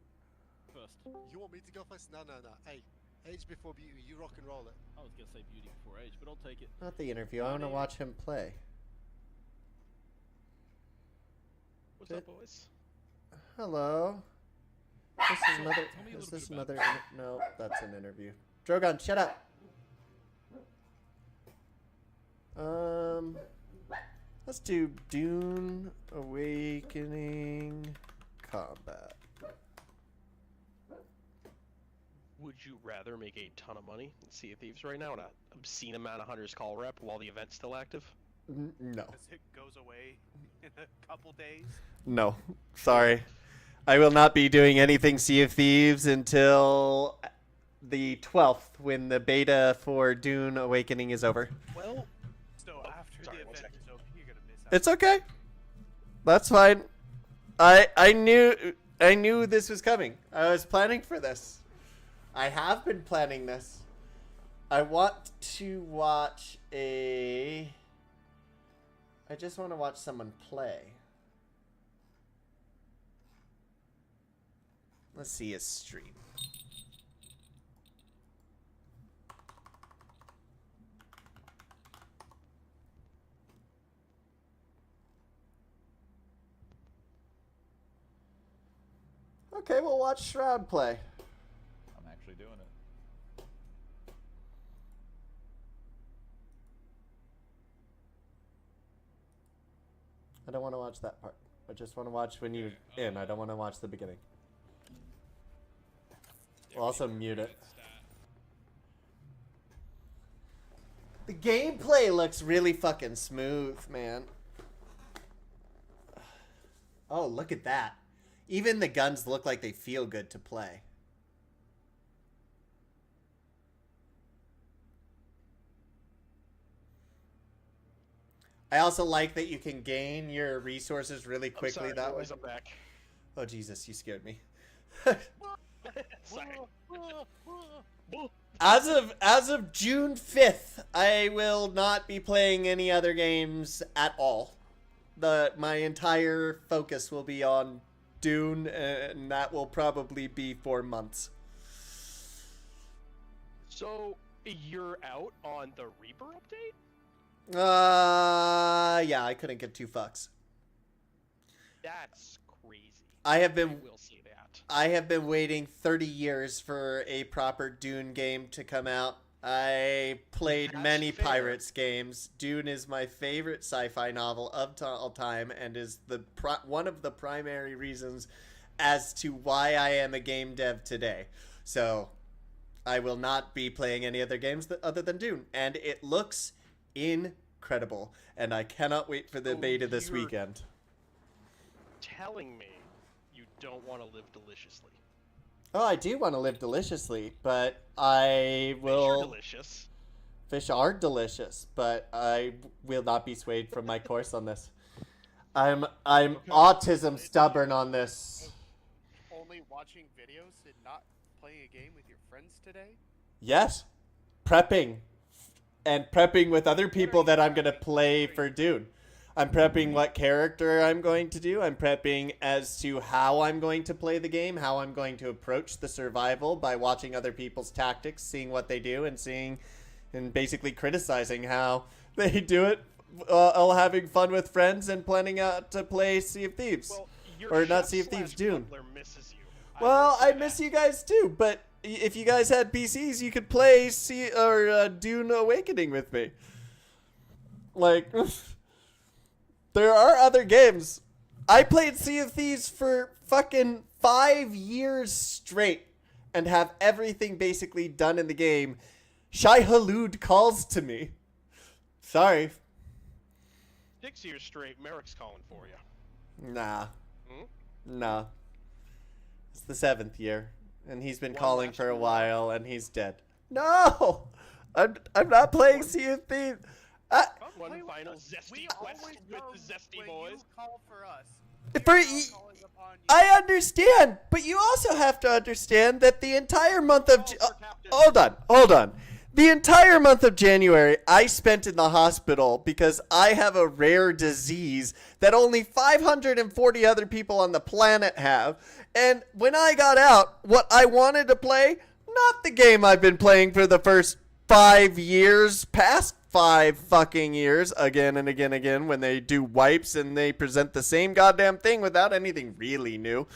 [SPEAKER 8] First.
[SPEAKER 20] You want me to go first? No. Hey, age before beauty. You rock and roll it.
[SPEAKER 8] I was gonna say beauty before age, but I'll take it.
[SPEAKER 1] Not the interview. I want to watch him play.
[SPEAKER 8] What's up, boys?
[SPEAKER 1] Hello. This is another. Is this another? No, that's an interview. Drogon, shut up. Let's do Dune Awakening combat.
[SPEAKER 21] Would you rather make a ton of money in Sea of Thieves right now and an obscene amount of Hunter's Call rep while the event's still active?
[SPEAKER 1] No.
[SPEAKER 19] As it goes away in a couple days.
[SPEAKER 1] No. Sorry. I will not be doing anything Sea of Thieves until the 12th when the beta for Dune Awakening is over.
[SPEAKER 19] Well, so after the event is over, you're gonna miss out.
[SPEAKER 1] It's okay. That's fine. I knew this was coming. I was planning for this. I have been planning this. I want to watch I just want to watch someone play. Let's see his stream. Okay, we'll watch Shroud play.
[SPEAKER 22] I'm actually doing it.
[SPEAKER 1] I don't want to watch that part. I just want to watch when you're in. I don't want to watch the beginning. We'll also mute it. The gameplay looks really fucking smooth, man. Oh, look at that. Even the guns look like they feel good to play. I also like that you can gain your resources really quickly that way.
[SPEAKER 21] I'm back.
[SPEAKER 1] Oh, Jesus, you scared me.
[SPEAKER 21] Sorry.
[SPEAKER 1] As of June 5th, I will not be playing any other games at all. My entire focus will be on Dune, and that will probably be for months.
[SPEAKER 21] So, you're out on the Reaper update?
[SPEAKER 1] Yeah, I couldn't give two fucks.
[SPEAKER 21] That's crazy.
[SPEAKER 1] I will
[SPEAKER 21] say that.
[SPEAKER 1] I have been waiting 30 years for a proper Dune game to come out. I played many Pirates games. Dune is my favorite sci-fi novel of all time and is one of the primary reasons as to why I am a game dev today. So I will not be playing any other games other than Dune. And it looks incredible. And I cannot wait for the beta this weekend.
[SPEAKER 21] Telling me you don't want to live deliciously.
[SPEAKER 1] Oh, I do want to live deliciously, but I will...
[SPEAKER 21] Fish are delicious.
[SPEAKER 1] Fish are delicious, but I will not be swayed from my course on this. I'm autism stubborn on this.
[SPEAKER 19] Only watching videos and not playing a game with your friends today?
[SPEAKER 1] Yes. Prepping. And prepping with other people that I'm going to play for Dune. I'm prepping what character I'm going to do. I'm prepping as to how I'm going to play the game, how I'm going to approach the survival by watching other people's tactics, seeing what they do, and basically criticizing how they do it, all having fun with friends and planning out to play Sea of Thieves.
[SPEAKER 21] Well,
[SPEAKER 1] or not Sea of Thieves, Dune.
[SPEAKER 21] Misses you.
[SPEAKER 1] Well, I miss you guys too, but if you guys had PCs, you could play Dune Awakening with me. Like... There are other games. I played Sea of Thieves for fucking 5 years straight and have everything basically done in the game. Shai Hulud calls to me. Sorry.
[SPEAKER 21] 6 years straight, Merrick's calling for you.
[SPEAKER 1] Nah.
[SPEAKER 21] Hmm?
[SPEAKER 1] Nah. It's the 7th year, and he's been
[SPEAKER 21] One
[SPEAKER 1] calling
[SPEAKER 21] last
[SPEAKER 1] for a
[SPEAKER 21] one.
[SPEAKER 1] while, and he's dead. No! I'm not playing Sea of Thieves.
[SPEAKER 21] One final zesty quest with the zesty boys.
[SPEAKER 19] You call for us.
[SPEAKER 1] I understand, but you also have to understand that the entire month of hold on. The entire month of January I spent in the hospital because I have a rare disease that only 540 other people on the planet have. And when I got out, what I wanted to play, not the game I've been playing for the first 5 years, past 5 fucking years, again and again and again, when they do wipes and they present the same goddamn thing without anything really new.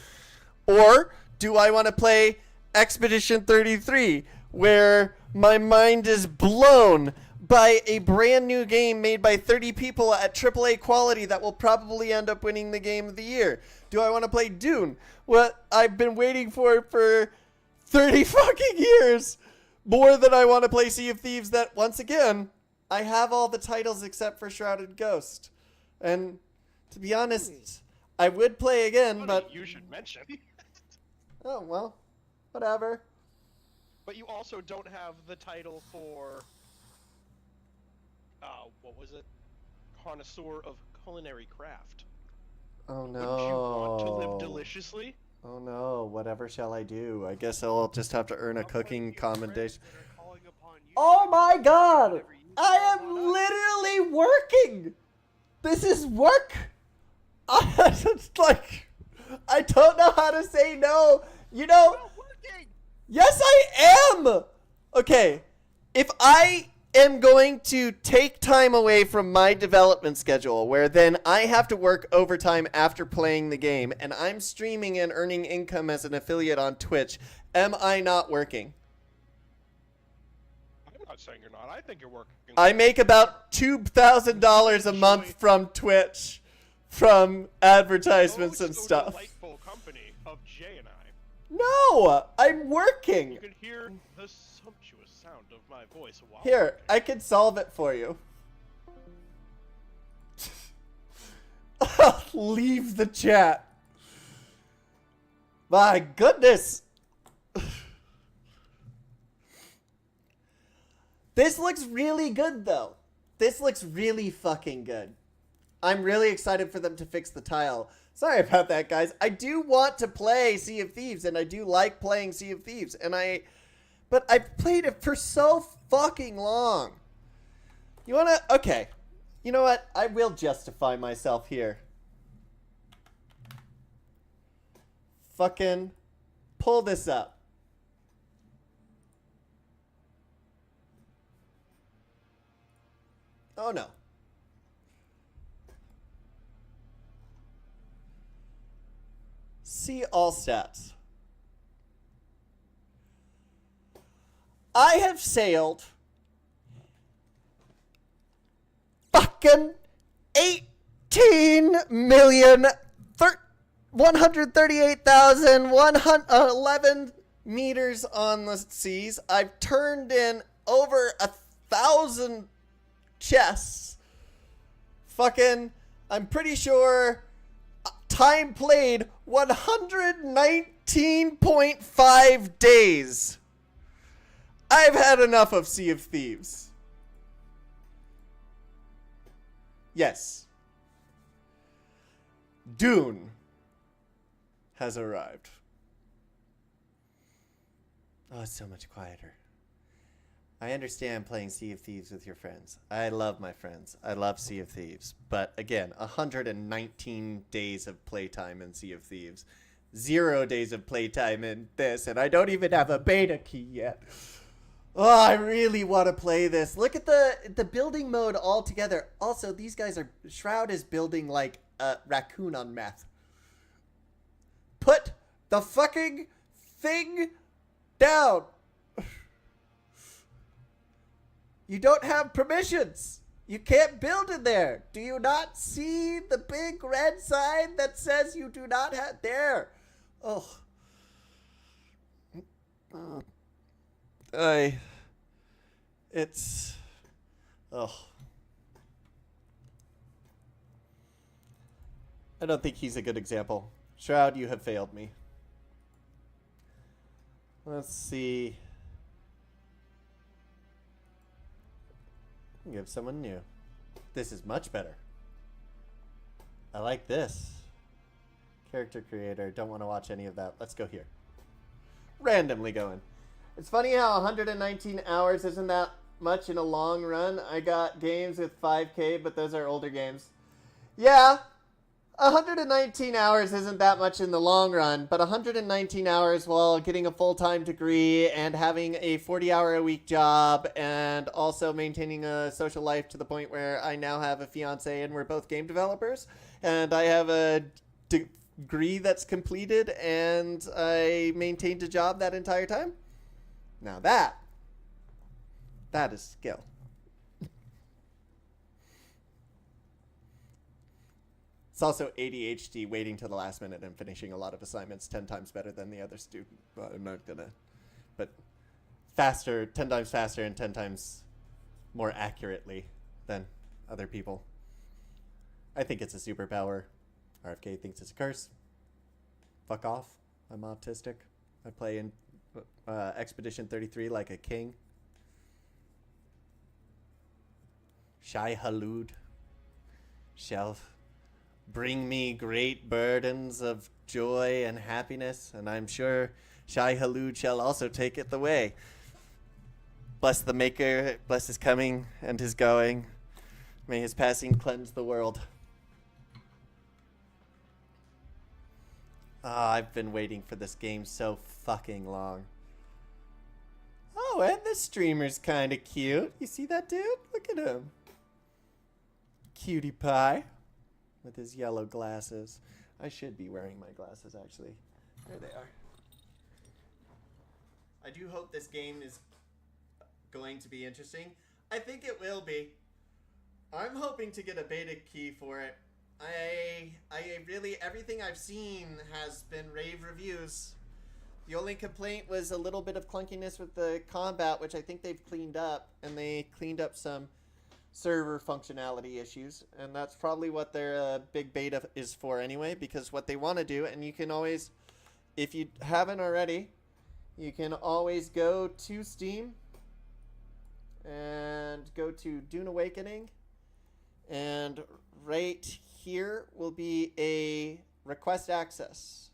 [SPEAKER 1] Or do I want to play Expedition 33, where my mind is blown by a brand new game made by 30 people at AAA quality that will probably end up winning the game of the year? Do I want to play Dune, what I've been waiting for 30 fucking years, more than I want to play Sea of Thieves, that, once again, I have all the titles except for Shrouded Ghost. And to be honest, I would play again, but...
[SPEAKER 21] You should mention.
[SPEAKER 1] Oh, well, whatever.
[SPEAKER 21] But you also don't have the title for... what was it? Connoisseur of Culinary Craft.
[SPEAKER 1] Oh, no.
[SPEAKER 21] Wouldn't you want to live deliciously?
[SPEAKER 1] Oh, no. Whatever shall I do? I guess I'll just have to earn a cooking commendation. Oh, my God! I am literally working! This is work! It's like, I don't know how to say no. You know, yes, I am! Okay, if I am going to take time away from my development schedule, where then I have to work overtime after playing the game, and I'm streaming and earning income as an affiliate on Twitch, am I not working?
[SPEAKER 21] I'm not saying you're not. I think you're working.
[SPEAKER 1] I make about $2,000 a month from Twitch, from advertisements and stuff.
[SPEAKER 21] Delightful company of Jay and I.
[SPEAKER 1] No, I'm working.
[SPEAKER 21] You can hear the sumptuous sound of my voice while
[SPEAKER 1] Here, I can solve it for you. Leave the chat. My goodness. This looks really good, though. This looks really fucking good. I'm really excited for them to fix the tile. Sorry about that, guys. I do want to play Sea of Thieves, and I do like playing Sea of Thieves, but I've played it for so fucking long. You wanna... Okay. You know what? I will justify myself here. Fucking pull this up. Oh, no. See all stats. I have sailed fucking 18,138,111 meters on the seas. I've turned in over 1,000 chests. Fucking, I'm pretty sure time played 119.5 days. I've had enough of Sea of Thieves. Yes. Dune has arrived. Oh, it's so much quieter. I understand playing Sea of Thieves with your friends. I love my friends. I love Sea of Thieves. But again, 119 days of playtime in Sea of Thieves. 0 days of playtime in this, and I don't even have a beta key yet. Oh, I really want to play this. Look at the building mode all together. Also, these guys are... Shroud is building like a raccoon on meth. Put the fucking thing down. You don't have permissions. You can't build in there. Do you not see the big red sign that says you do not have... There. Oh. It's... Oh. I don't think he's a good example. Shroud, you have failed me. Let's see. Give someone new. This is much better. I like this. Character creator. Don't want to watch any of that. Let's go here. Randomly going. It's funny how 119 hours isn't that much in a long run. I got games with 5K, but those are older games. Yeah, 119 hours isn't that much in the long run, but 119 hours while getting a full-time degree and having a 40-hour-a-week job and also maintaining a social life to the point where I now have a fiance and we're both game developers, and I have a degree that's completed and I maintained a job that entire time. Now that is skill. It's also ADHD, waiting till the last minute and finishing a lot of assignments 10 times better than the other student. Well, I'm not gonna, but faster, 10 times faster and 10 times more accurately than other people. I think it's a superpower. RFK thinks it's a curse. Fuck off. I'm autistic. I play in Expedition 33 like a king. Shai Halud shall bring me great burdens of joy and happiness, and I'm sure Shai Halud shall also take it the way. Bless the Maker, bless his coming and his going. May his passing cleanse the world. I've been waiting for this game so fucking long. Oh, and this streamer's kind of cute. You see that dude? Look at him. Cutie pie. With his yellow glasses. I should be wearing my glasses, actually. There they are. I do hope this game is going to be interesting. I think it will be. I'm hoping to get a beta key for it. I really, everything I've seen has been rave reviews. The only complaint was a little bit of clunkiness with the combat, which I think they've cleaned up, and they cleaned up some server functionality issues, and that's probably what their big beta is for anyway, because what they want to do, and you can always, if you haven't already, you can always go to Steam and go to Dune Awakening, and right here will be a request access.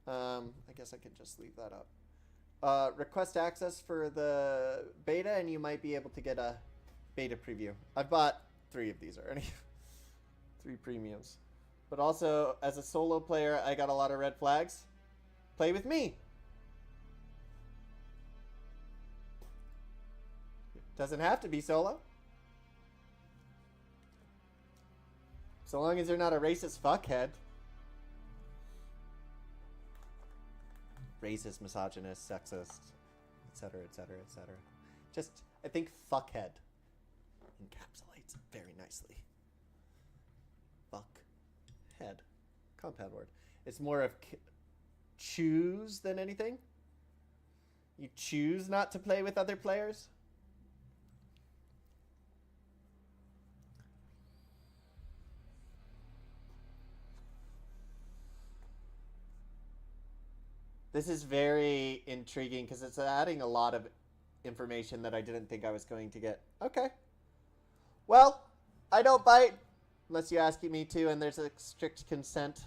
[SPEAKER 1] I guess I can just leave that up. Request access for the beta, and you might be able to get a beta preview. I've bought 3 of these already. 3 premiums. But also, as a solo player, I got a lot of red flags. Play with me! Doesn't have to be solo. So long as you're not a racist fuckhead. Racist, misogynist, sexist, etc., etc., etc. Just, I think fuckhead encapsulates it very nicely. Fuck. Head. Compound word. It's more of choose than anything. You choose not to play with other players. This is very intriguing because it's adding a lot of information that I didn't think I was going to get. Okay. Well, I don't bite unless you ask me to, and there's a strict consent.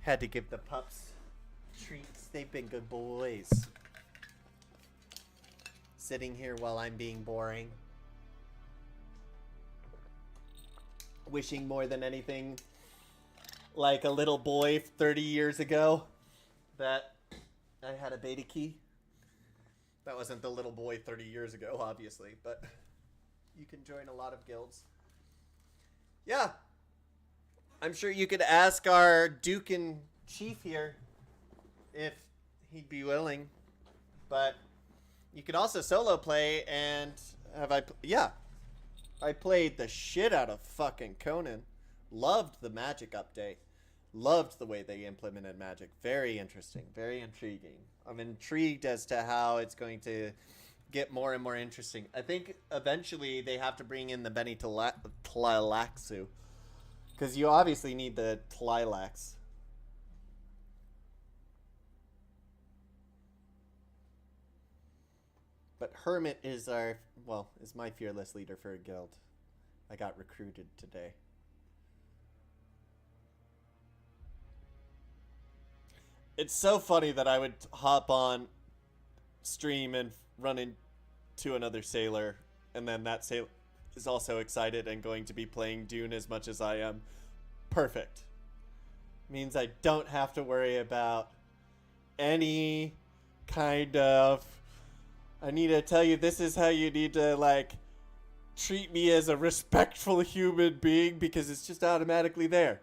[SPEAKER 1] Had to give the pups treats. They've been good boys. Sitting here while I'm being boring. Wishing more than anything, like a little boy 30 years ago, that I had a beta key. That wasn't the little boy 30 years ago, obviously, but you can join a lot of guilds. Yeah. I'm sure you could ask our Duke and Chief here if he'd be willing. But you could also solo play, and yeah. I played the shit out of fucking Conan. Loved the magic update. Loved the way they implemented magic. Very interesting. Very intriguing. I'm intrigued as to how it's going to get more and more interesting. I think eventually they have to bring in the Beni Tleilaxu. Because you obviously need the Tleilax. But Hermit is is my fearless leader for a guild. I got recruited today. It's so funny that I would hop on stream and run into another sailor, and then that sailor is also excited and going to be playing Dune as much as I am. Perfect. Means I don't have to worry about any kind of, I need to tell you this is how you need to, like, treat me as a respectful human being, because it's just automatically there.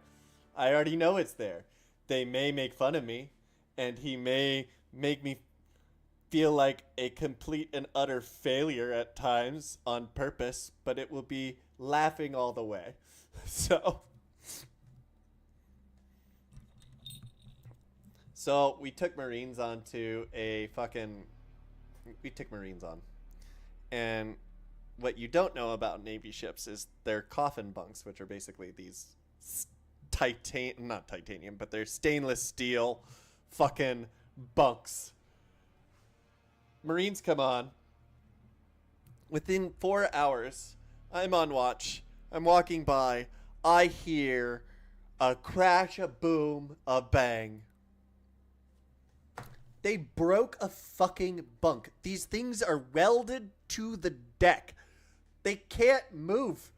[SPEAKER 1] I already know it's there. They may make fun of me, and he may make me feel like a complete and utter failure at times on purpose, but it will be laughing all the way. So we took Marines onto we took Marines on. And what you don't know about Navy ships is their coffin bunks, which are basically these not titanium, but they're stainless steel fucking bunks. Marines come on. Within 4 hours, I'm on watch. I'm walking by. I hear a crash, a boom, a bang. They broke a fucking bunk. These things are welded to the deck. They can't move.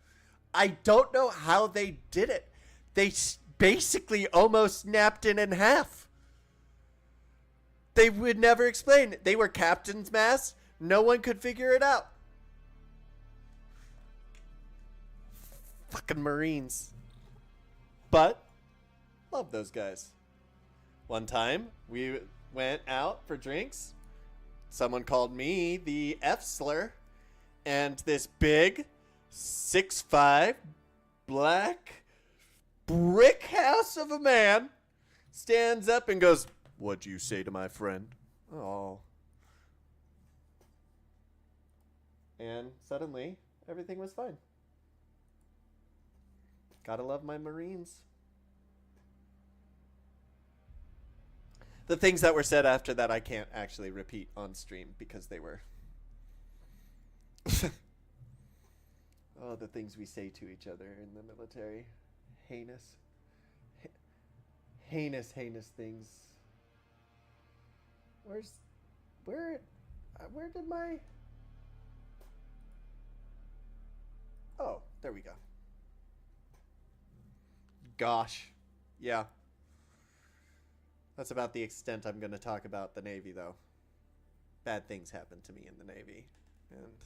[SPEAKER 1] I don't know how they did it. They basically almost snapped in half. They would never explain. They were captain's masts. No one could figure it out. Fucking Marines. But, love those guys. One time, we went out for drinks. Someone called me the F-slur. And this big, 6'5", black, brick house of a man stands up and goes, "What'd you say to my friend?" Oh. And suddenly, everything was fine. Gotta love my Marines. The things that were said after that I can't actually repeat on stream because they were... Oh, the things we say to each other in the military. Heinous. Heinous things. Where did my... Oh, there we go. Gosh. Yeah. That's about the extent I'm going to talk about the Navy, though. Bad things happened to me in the Navy. And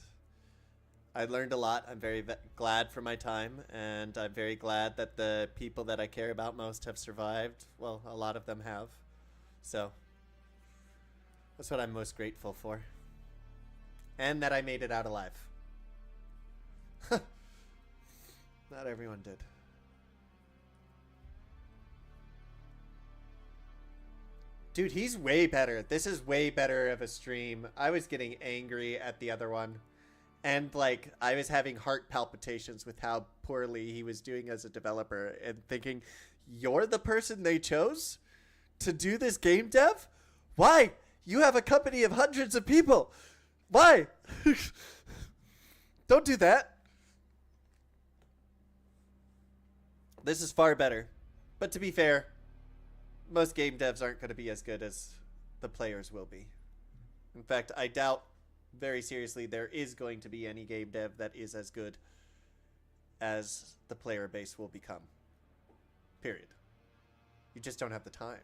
[SPEAKER 1] I learned a lot. I'm very glad for my time. And I'm very glad that the people that I care about most have survived. Well, a lot of them have. So, that's what I'm most grateful for. And that I made it out alive. Not everyone did. Dude, he's way better. This is way better of a stream. I was getting angry at the other one. And, like, I was having heart palpitations with how poorly he was doing as a developer. And thinking, you're the person they chose to do this game dev? Why? You have a company of hundreds of people. Why? Don't do that. This is far better. But to be fair, most game devs aren't going to be as good as the players will be. In fact, I doubt very seriously there is going to be any game dev that is as good as the player base will become. Period. You just don't have the time.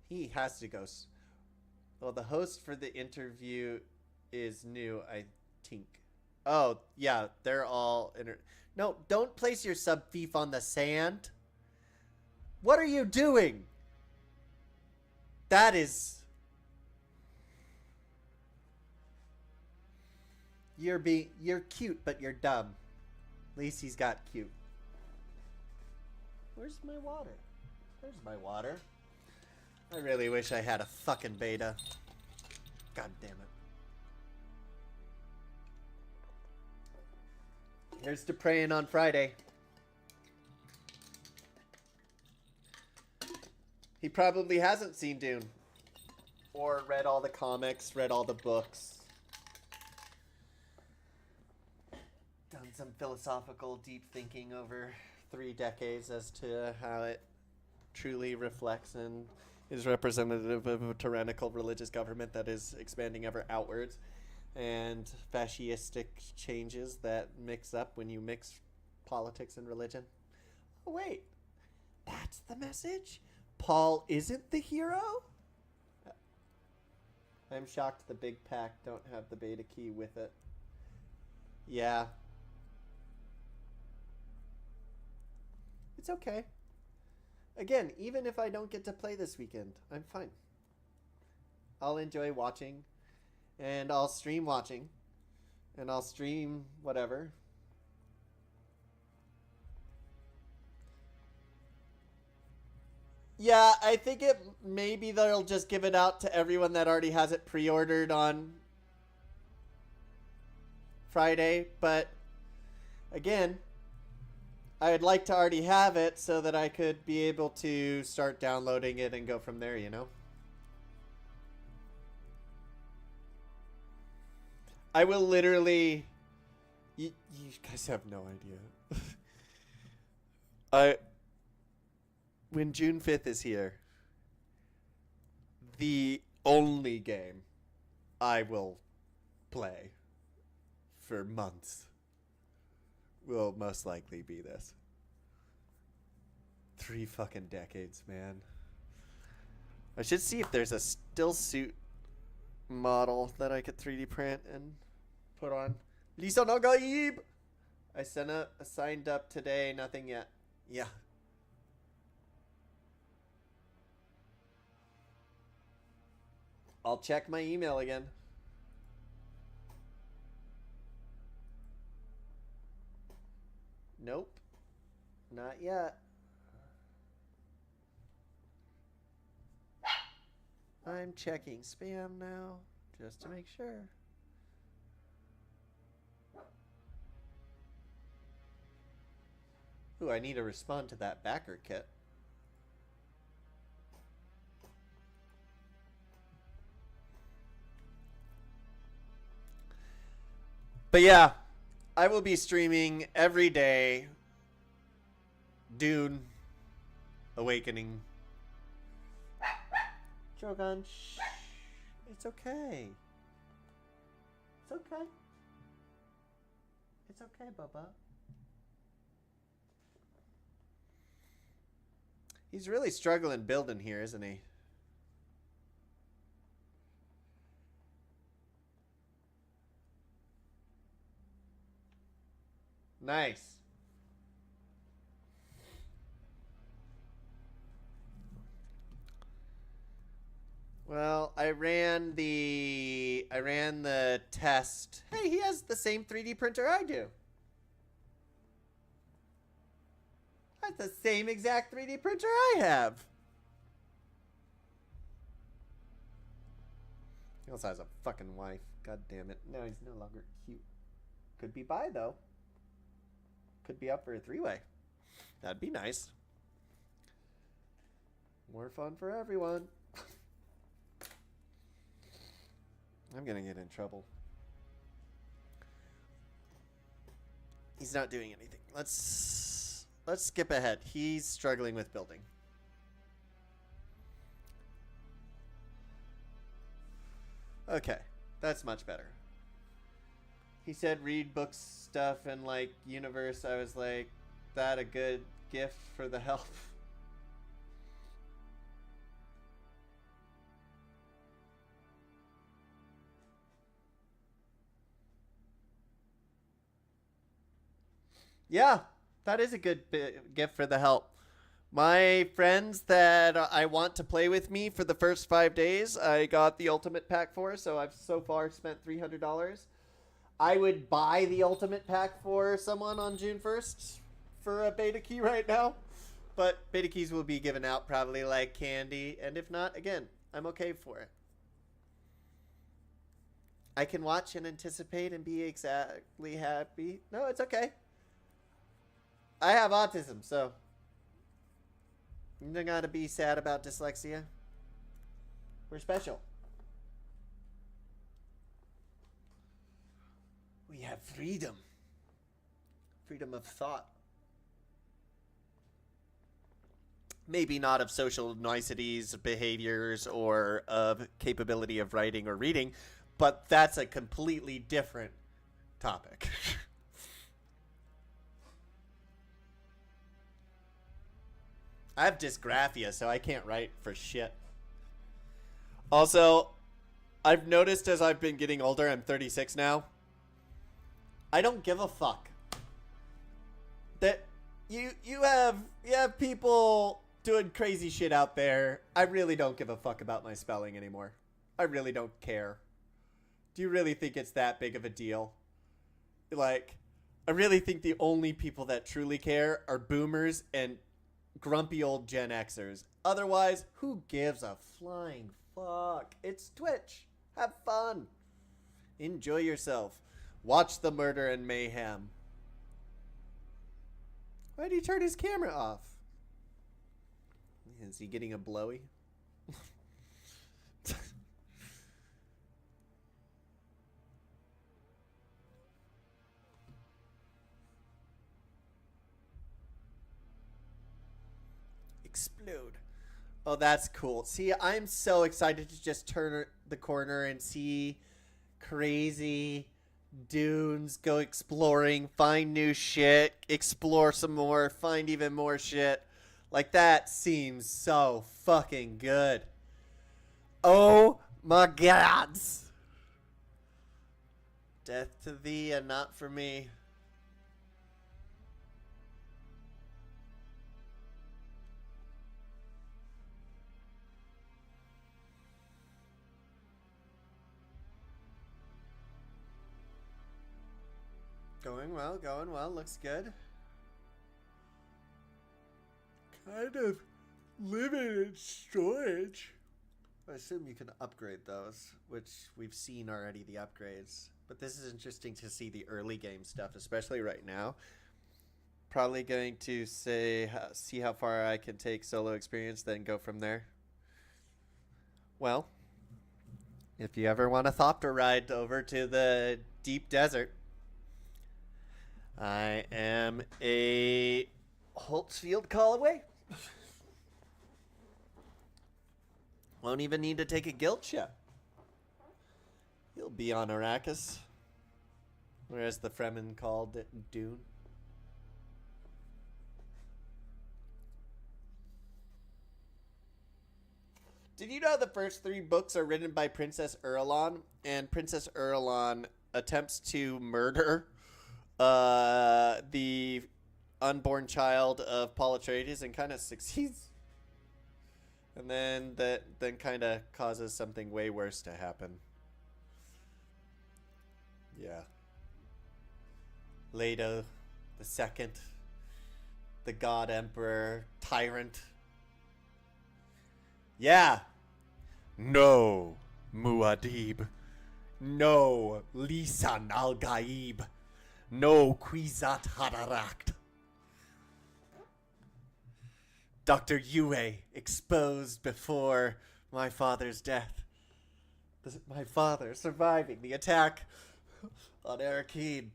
[SPEAKER 1] He has to go. Well, the host for the interview is new, I think. Oh, yeah, they're all... No, don't place your sub thief on the sand. What are you doing? That is... You're cute, but you're dumb. At least he's got cute. Where's my water? There's my water. I really wish I had a fucking beta. God damn it. Here's to praying on Friday. He probably hasn't seen Dune. Or read all the comics, read all the books. Done some philosophical deep thinking over 3 decades as to how it truly reflects and is representative of a tyrannical religious government that is expanding ever outwards, and fascistic changes that mix up when you mix politics and religion. Oh, wait. That's the message? Paul isn't the hero? I'm shocked the big pack don't have the beta key with it. Yeah. It's okay. Again, even if I don't get to play this weekend, I'm fine. I'll enjoy watching, and I'll stream watching, and I'll stream whatever. Yeah, I think maybe they'll just give it out to everyone that already has it pre-ordered on Friday, but again, I'd like to already have it so that I could be able to start downloading it and go from there, you know? I will literally... You guys have no idea. When June 5th is here, the only game I will play for months will most likely be this. 3 fucking decades, man. I should see if there's a still suit model that I could 3D print and put on. Lisa Nagaib! I signed up today, nothing yet. Yeah. I'll check my email again. Nope. Not yet. I'm checking spam now, just to make sure. Ooh, I need to respond to that backer kit. But yeah, I will be streaming every day. Dune. Awakening. Drogon, shh. It's okay. It's okay. It's okay, Bubba. He's really struggling building here, isn't he? Nice. Well, I ran the test. Hey, he has the same 3D printer I do. That's the same exact 3D printer I have. He also has a fucking wife. God damn it. Now he's no longer cute. Could be bi, though. Could be up for a 3-way. That'd be nice. More fun for everyone. I'm gonna get in trouble. He's not doing anything. Let's skip ahead. He's struggling with building. Okay, that's much better. He said read books stuff and like universe. I was like, that a good gift for the help. Yeah, that is a good gift for the help. My friends that I want to play with me for the first 5 days, I got the Ultimate Pack for, so I've so far spent $300. I would buy the Ultimate Pack for someone on June 1st for a beta key right now. But beta keys will be given out probably like candy. And if not, again, I'm okay for it. I can watch and anticipate and be exactly happy. No, it's okay. I have autism, so you don't gotta be sad about dyslexia. We're special. We have freedom. Freedom of thought. Maybe not of social niceties, behaviors, or of capability of writing or reading, but that's a completely different topic. I have dysgraphia, so I can't write for shit. Also, I've noticed as I've been getting older, I'm 36 now, I don't give a fuck. That you have people doing crazy shit out there. I really don't give a fuck about my spelling anymore. I really don't care. Do you really think it's that big of a deal? Like, I really think the only people that truly care are boomers and grumpy old Gen Xers. Otherwise, who gives a flying fuck? It's Twitch. Have fun. Enjoy yourself. Watch the murder and mayhem. Why did he turn his camera off? Is he getting a blowy? Explode. Oh, that's cool. See, I'm so excited to just turn the corner and see crazy dunes, go exploring, find new shit, explore some more, find even more shit. Like, that seems so fucking good. Oh my gods. Death to thee and not for me. Going well, looks good. Kind of limited storage. I assume you can upgrade those, which we've seen already, the upgrades. But this is interesting to see the early game stuff, especially right now. Probably going to see how far I can take solo experience, then go from there. Well, if you ever want a Thopter ride over to the deep desert, I am a Holtzfield call away. Won't even need to take a guild ship. You'll be on Arrakis. Whereas the Fremen called it Dune. Did you know the first 3 books are written by Princess Irulan? And Princess Irulan attempts to murder the unborn child of Paul Atreides and kind of succeeds. And then that kind of causes something way worse to happen. Yeah. Leto the Second, the God Emperor, tyrant. Yeah. No, Muad'Dib. No, Lisan al-Gaib. No, Kwisatz Haderach. Dr. Yue exposed before my father's death. My father surviving the attack on Arrakeen.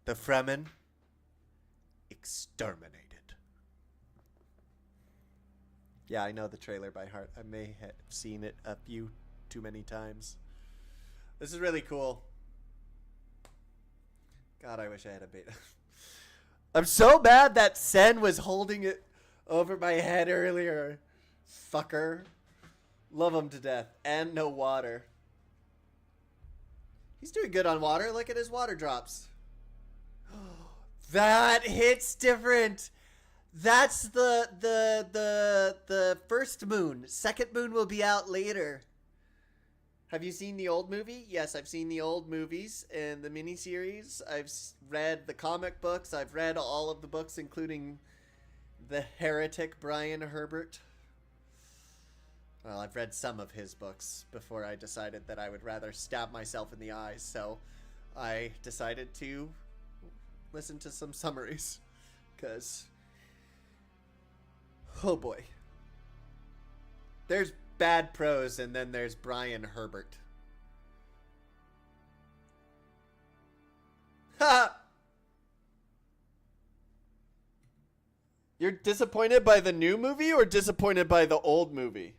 [SPEAKER 1] The Fremen exterminated. Yeah, I know the trailer by heart. I may have seen it a few too many times. This is really cool. God, I wish I had a beta. I'm so bad that Sen was holding it over my head earlier. Fucker. Love him to death. And no water. He's doing good on water. Look at his water drops. That hits different. That's the first moon. Second moon will be out later. Have you seen the old movie? Yes, I've seen the old movies and the miniseries. I've read the comic books. I've read all of the books, including the heretic Brian Herbert. Well, I've read some of his books before I decided that I would rather stab myself in the eyes, so I decided to listen to some summaries, because, oh boy. There's bad prose, and then there's Brian Herbert. Ha! You're disappointed by the new movie or disappointed by the old movie?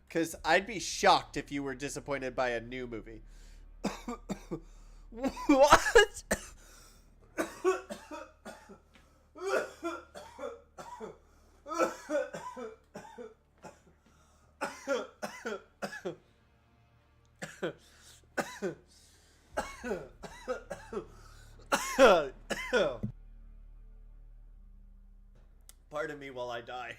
[SPEAKER 1] Because I'd be shocked if you were disappointed by a new movie. What? Pardon me while I die.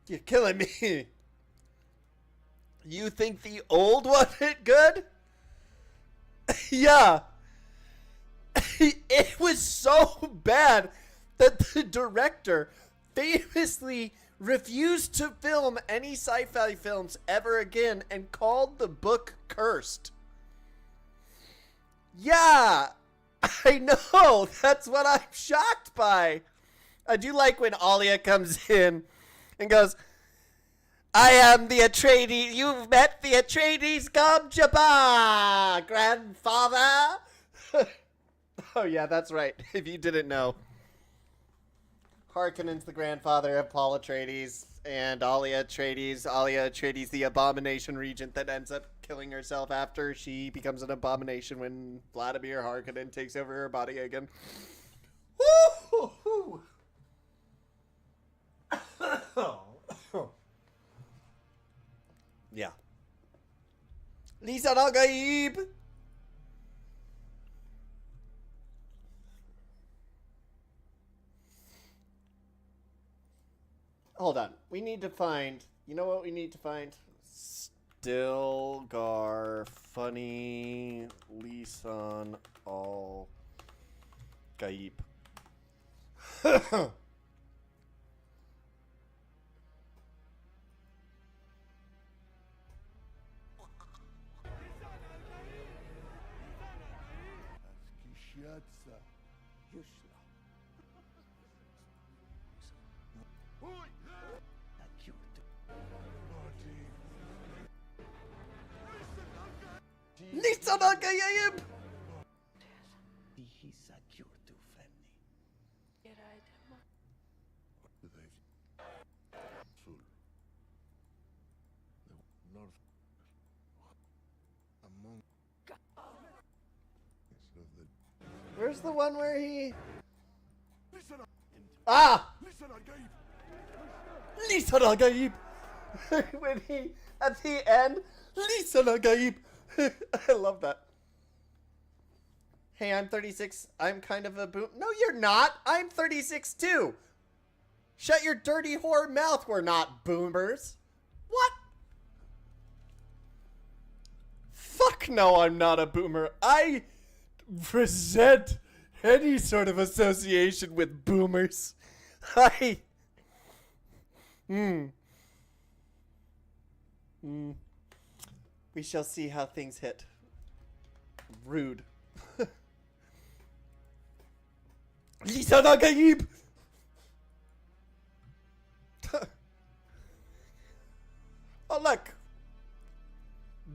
[SPEAKER 1] You're killing me. You think the old one hit good? Yeah. It was so bad that the director famously refused to film any sci-fi films ever again and called the book cursed. Yeah, I know. That's what I'm shocked by. I do like when Alia comes in and goes, I am the Atreides. You've met the Atreides Gom Jabbar, grandfather. Oh, yeah, that's right. If you didn't know. Harkonnen's the grandfather of Paul Atreides and Alia Atreides, the abomination regent that ends up killing herself after she becomes an abomination when Vladimir Harkonnen takes over her body again. Woo! Yeah. Lisa Nagaib! Hold on. We need to find... You know what we need to find? Stilgar funny Lisan al Gaib. Lisan al Gaib! Where's the one where he... Ah! Lisan al Gaib! When he, at the end, Lisan al Gaib! I love that. Hey, I'm 36. I'm kind of a boom. No, you're not. I'm 36 too. Shut your dirty whore mouth. We're not boomers. What? Fuck no, I'm not a boomer. I resent any sort of association with boomers. We shall see how things hit. Rude. Lisan al Gaib! Oh, look.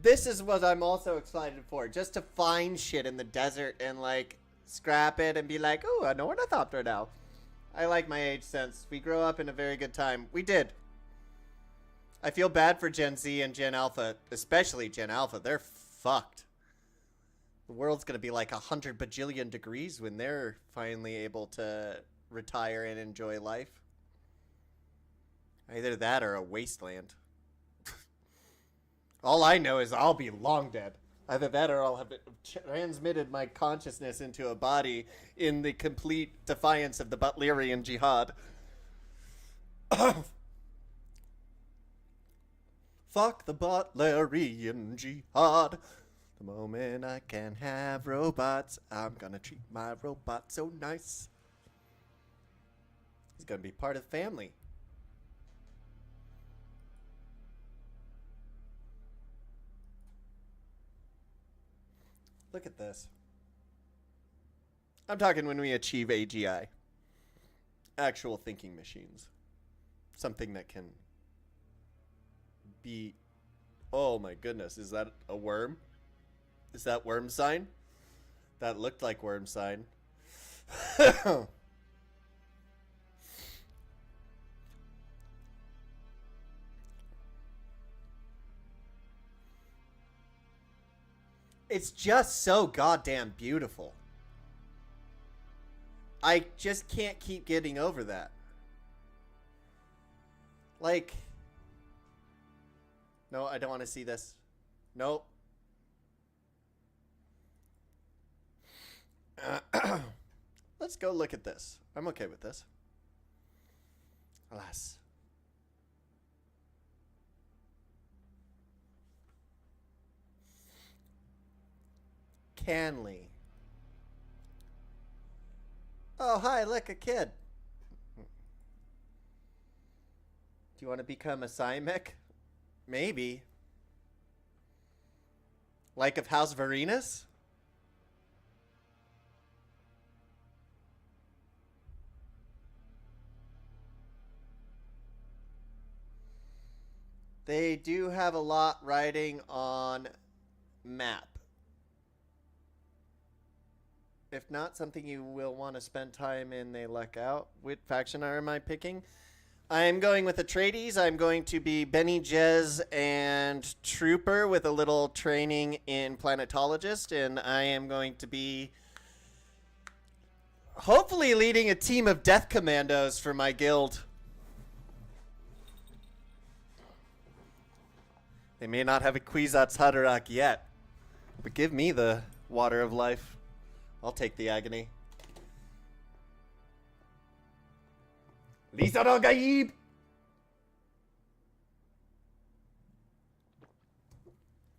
[SPEAKER 1] This is what I'm also excited for. Just to find shit in the desert and, like, scrap it and be like, oh, an ornithopter now. I like my age sense. We grow up in a very good time. We did. I feel bad for Gen Z and Gen Alpha, especially Gen Alpha. They're fucked. The world's gonna be like 100 bajillion degrees when they're finally able to retire and enjoy life. Either that or a wasteland. All I know is I'll be long dead. Either that or I'll have transmitted my consciousness into a body in the complete defiance of the Butlerian Jihad. Fuck the Butlerian Jihad. The moment I can have robots, I'm gonna treat my robot so nice. He's gonna be part of the family. Look at this. I'm talking when we achieve AGI. Actual thinking machines. Something that can be... Oh my goodness, is that a worm? Is that worm sign? That looked like worm sign. It's just so goddamn beautiful. I just can't keep getting over that. Like... No, I don't want to see this. Nope. Let's go look at this. I'm okay with this. Alas. Canley. Oh, hi, look, a kid. Do you want to become a Simek? Maybe. Like of House Varenus? They do have a lot riding on map. If not something you will want to spend time in, they luck out. What faction am I picking? I'm going with Atreides. I'm going to be Benny Jez and Trooper with a little training in Planetologist. And I am going to be hopefully leading a team of Death Commandos for my guild. They may not have a Kwisatz Haderach yet, but give me the water of life. I'll take the agony. Lisa Al Gaib!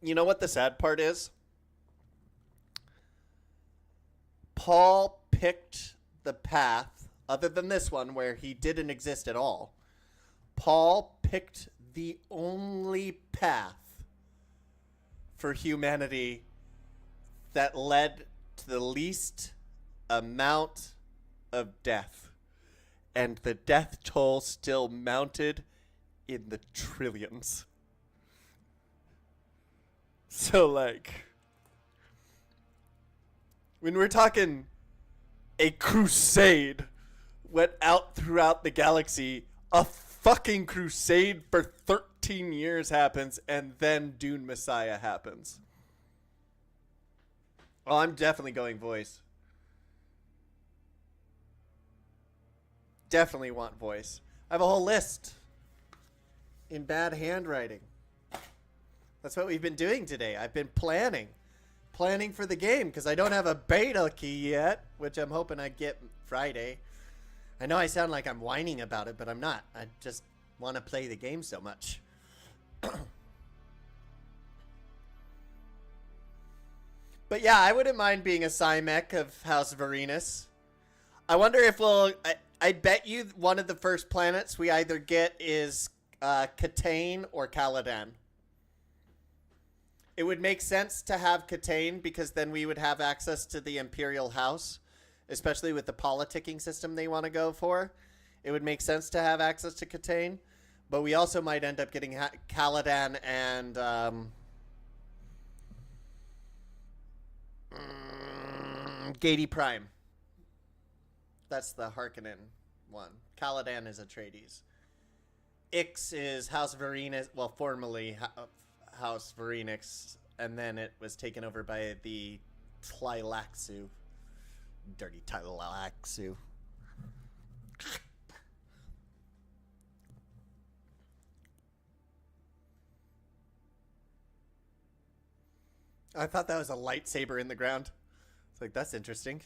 [SPEAKER 1] You know what the sad part is? Paul picked the path, other than this one where he didn't exist at all. Paul picked the only path for humanity that led to the least amount of death. And the death toll still mounted in the trillions. So, like, when we're talking a crusade went out throughout the galaxy, a fucking crusade for 13 years happens, and then Dune Messiah happens. Oh, I'm definitely going voice. Definitely want voice. I have a whole list in bad handwriting. That's what we've been doing today. I've been planning for the game because I don't have a beta key yet, which I'm hoping I get Friday. I know I sound like I'm whining about it, but I'm not. I just want to play the game so much. But yeah, I wouldn't mind being a Simek of House Varenus. I wonder if we'll... I bet you one of the first planets we either get is Catane or Caladan. It would make sense to have Catane because then we would have access to the Imperial House, especially with the politicking system they want to go for. It would make sense to have access to Catane, but we also might end up getting Caladan and Gady Prime. That's the Harkonnen one. Caladan is Atreides. Ix is House Varenus, well, formerly House Varenix, and then it was taken over by the Tleilaxu. Dirty Tleilaxu. I thought that was a lightsaber in the ground. It's like, that's interesting.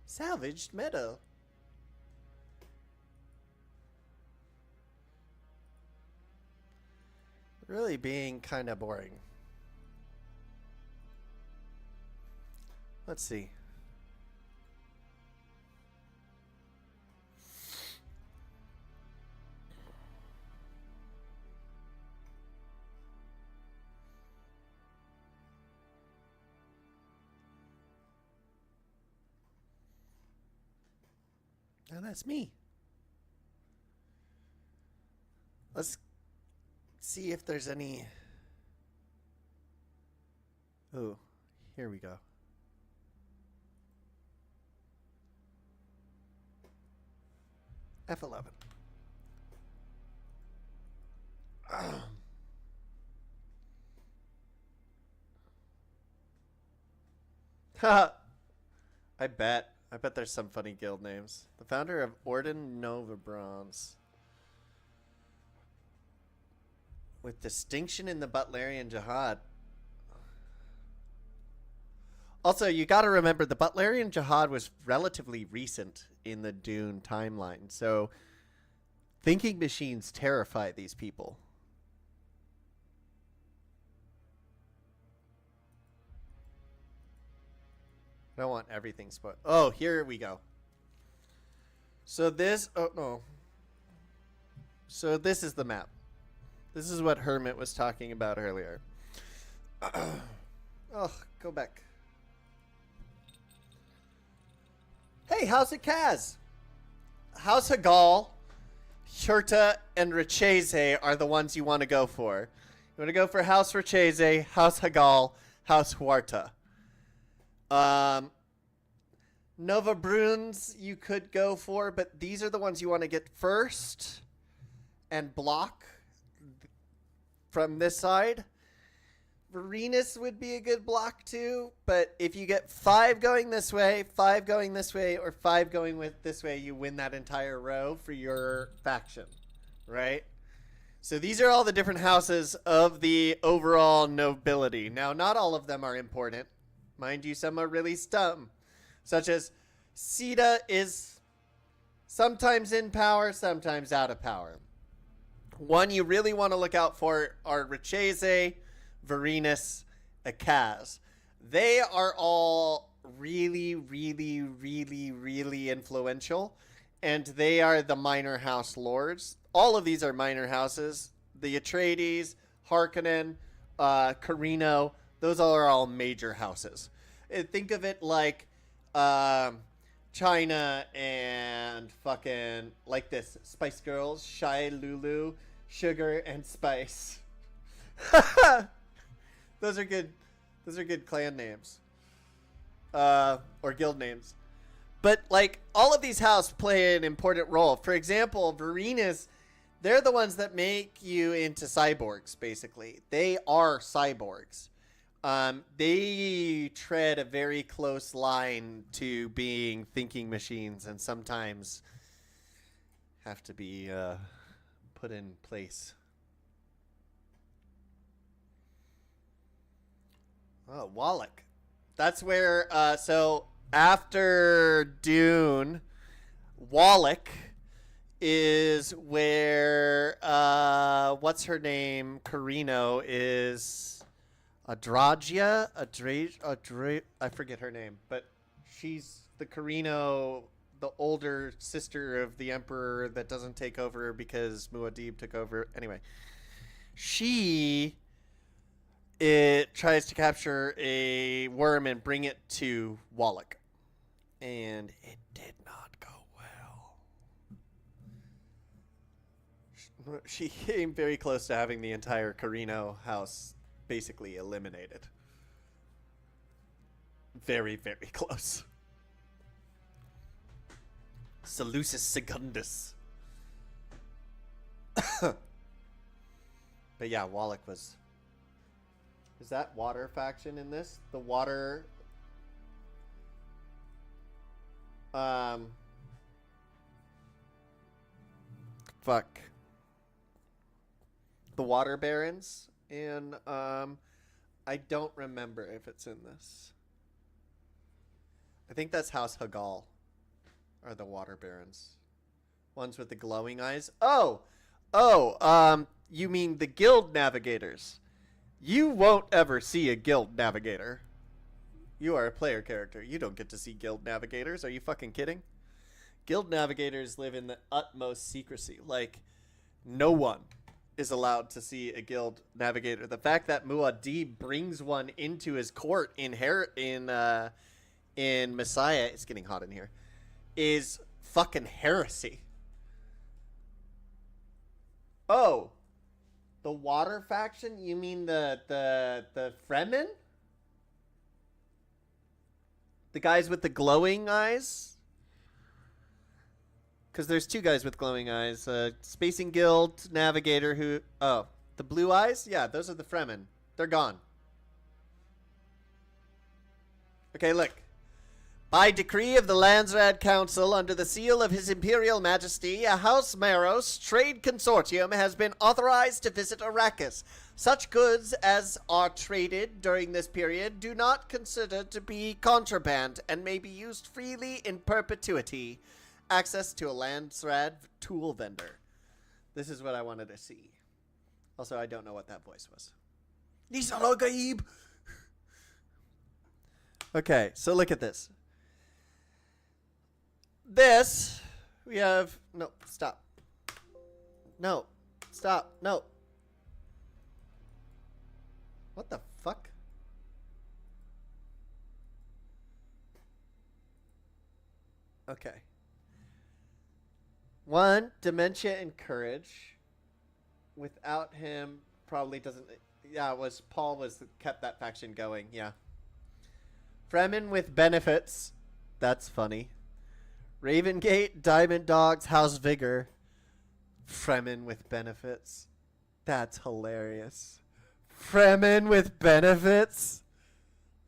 [SPEAKER 1] Salvaged metal. Really being kind of boring. Let's see. Oh, that's me. Let's see if there's any... Oh, here we go. F11. I bet there's some funny guild names. The founder of Orden Nova Bronze. With distinction in the Butlerian Jihad. Also, you got to remember the Butlerian Jihad was relatively recent in the Dune timeline. So, thinking machines terrify these people. I don't want everything spoiled. Oh, here we go. So this... Oh, no. So this is the map. This is what Hermit was talking about earlier. Oh, go back. Hey, how's it, Kaz? House Hagal, Hurta, and Rechese are the ones you want to go for. You want to go for House Rechese, House Hagal, House Huarta. Nova Bruns you could go for, but these are the ones you want to get first and block from this side. Varenus would be a good block too, but if you get 5 going this way, 5 going this way, or 5 going with this way, you win that entire row for your faction, right? So these are all the different houses of the overall nobility. Now, not all of them are important. Mind you, some are really dumb. Such as Sita is sometimes in power, sometimes out of power. One you really want to look out for are Rechese, Varenus, Akaz. They are all really, really, really, really influential, and they are the minor house lords. All of these are minor houses. The Atreides, Harkonnen, Carino, those are all major houses. Think of it like China and fucking like this. Spice Girls, Shai Lulu, Sugar, and Spice. Those are good. Those are good clan names. Or guild names. But like all of these houses play an important role. For example, Varenus, they're the ones that make you into cyborgs, basically. They are cyborgs. They tread a very close line to being thinking machines and sometimes have to be put in place. Oh, Wallach. That's where, so after Dune, Wallach is where, what's her name? Carino is... Adragia, I forget her name, but she's the Carino, the older sister of the Emperor that doesn't take over because Muad'Dib took over. Anyway, she tries to capture a worm and bring it to Wallach, and it did not go well. She came very close to having the entire Carino house basically eliminated. Very, very close. Seleucus Secundus. But yeah, Wallach was... Is that water faction in this? The water... Fuck. The Water Barons in, I don't remember if it's in this. I think that's House Hagal. Are the Water Barons. Ones with the glowing eyes. Oh! You mean the Guild Navigators. You won't ever see a Guild Navigator. You are a player character. You don't get to see Guild Navigators. Are you fucking kidding? Guild Navigators live in the utmost secrecy. Like, no one is allowed to see a Guild Navigator. The fact that Muad'Dib brings one into his court in Messiah, it's getting hot in here, is fucking heresy. Oh, the water faction? You mean the Fremen? The guys with the glowing eyes? Because there's two guys with glowing eyes. Spacing Guild Navigator who... Oh, the blue eyes? Yeah, those are the Fremen. They're gone. Okay, look. By decree of the Landsraad Council, under the seal of His Imperial Majesty, a House Maros trade consortium has been authorized to visit Arrakis. Such goods as are traded during this period do not consider to be contraband and may be used freely in perpetuity. Access to a Landsraad tool vendor. This is what I wanted to see. Also, I don't know what that voice was. Nisa Gaib! Okay, so look at this. This, we have... No, stop. No, stop, no. What the fuck? Okay. One, dementia and courage. Without him, probably doesn't... Yeah, Paul kept that faction going, yeah. Fremen with benefits. That's funny. Ravengate, Diamond Dogs, House Vigor. Fremen with benefits. That's hilarious. Fremen with benefits?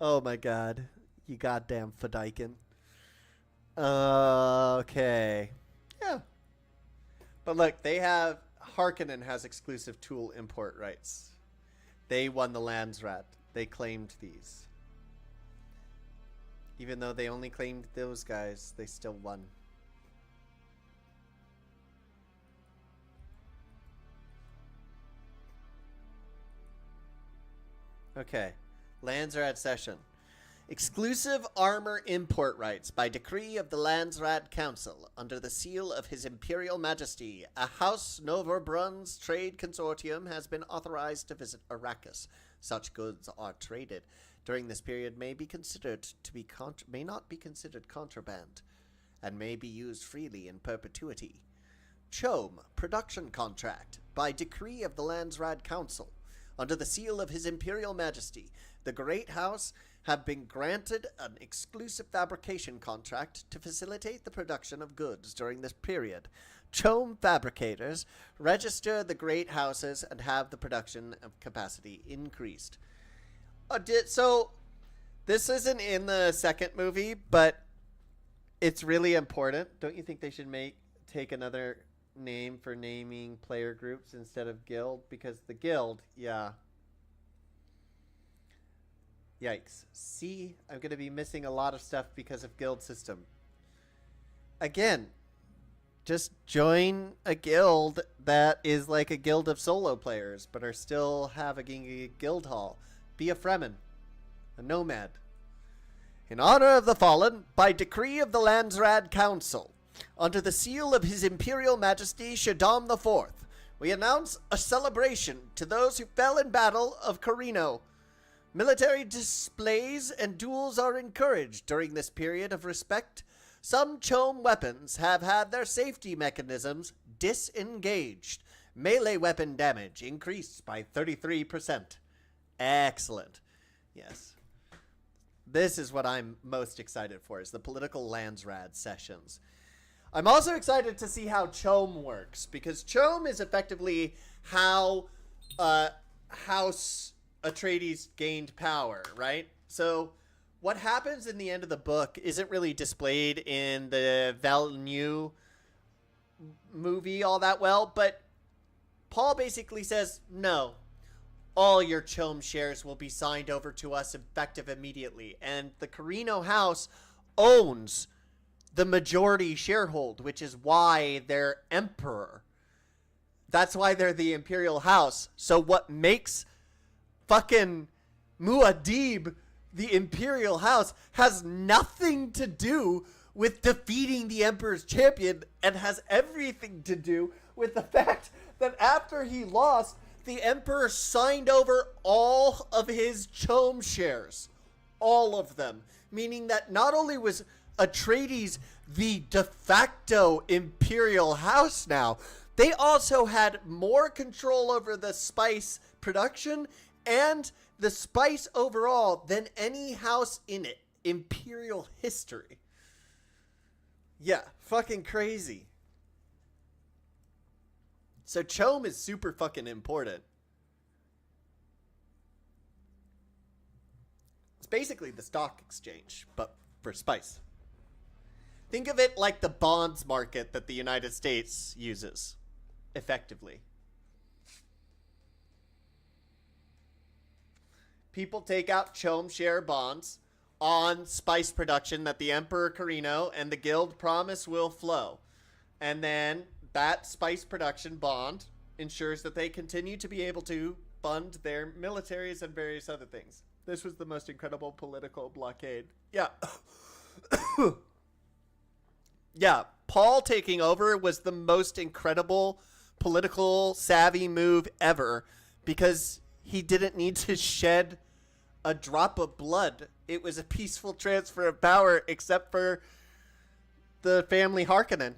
[SPEAKER 1] Oh my god. You goddamn Fadikin. Okay. Yeah. But look, they have... Harkonnen has exclusive tool import rights. They won the Landsraad. They claimed these. Even though they only claimed those guys, they still won. Okay. Landsraad session. Exclusive armor import rights by decree of the Landsraad Council under the seal of His Imperial Majesty. A House Noverbrunn's trade consortium has been authorized to visit Arrakis. Such goods are traded during this period may not be considered contraband and may be used freely in perpetuity. Chome production contract by decree of the Landsraad Council under the seal of His Imperial Majesty. The Great House have been granted an exclusive fabrication contract to facilitate the production of goods during this period. Chome fabricators register the Great Houses and have the production of capacity increased. So, this isn't in the second movie, but it's really important. Don't you think they should take another name for naming player groups instead of guild? Because the guild, yeah. Yikes. See, I'm going to be missing a lot of stuff because of guild system. Again, just join a guild that is like a guild of solo players, but are still having a guild hall. Be a Fremen, a nomad. In honor of the fallen, by decree of the Landsraad Council, under the seal of His Imperial Majesty Shaddam IV, we announce a celebration to those who fell in battle of Carino. Military displays and duels are encouraged during this period of respect. Some Chome weapons have had their safety mechanisms disengaged. Melee weapon damage increased by 33%. Excellent. Yes. This is what I'm most excited for, is the political Landsraad sessions. I'm also excited to see how Chome works, because Chome is effectively how House Atreides gained power, right? So what happens in the end of the book isn't really displayed in the Villeneuve movie all that well, but Paul basically says, no, all your Chome shares will be signed over to us effective immediately. And the Carino house owns the majority sharehold, which is why they're emperor. That's why they're the imperial house. So what makes fucking Muad'Dib the imperial house has nothing to do with defeating the emperor's champion, and has everything to do with the fact that after he lost, the emperor signed over all of his Chome shares. All of them. Meaning that not only was Atreides the de facto imperial house now, they also had more control over the spice production and the spice overall than any house in imperial history. Yeah, fucking crazy. So Chome is super fucking important. It's basically the stock exchange, but for spice. Think of it like the bonds market that the United States uses, effectively. People take out Chome share bonds on spice production that the Emperor Carino and the Guild promise will flow. And then that spice production bond ensures that they continue to be able to fund their militaries and various other things. This was the most incredible political blockade. Yeah. Yeah, Paul taking over was the most incredible political savvy move ever, because he didn't need to shed a drop of blood. It was a peaceful transfer of power, except for the family Harkonnen.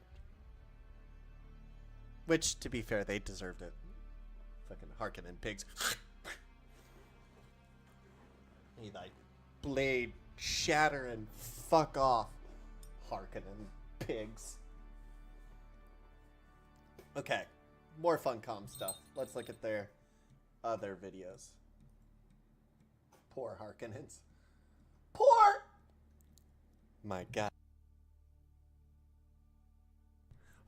[SPEAKER 1] Which, to be fair, they deserved it. Fucking Harkonnen pigs. He like blade shatter and fuck off. Harkonnen pigs. Okay, more Funcom stuff. Let's look at their other videos. Poor Harkonnens. Poor! My god.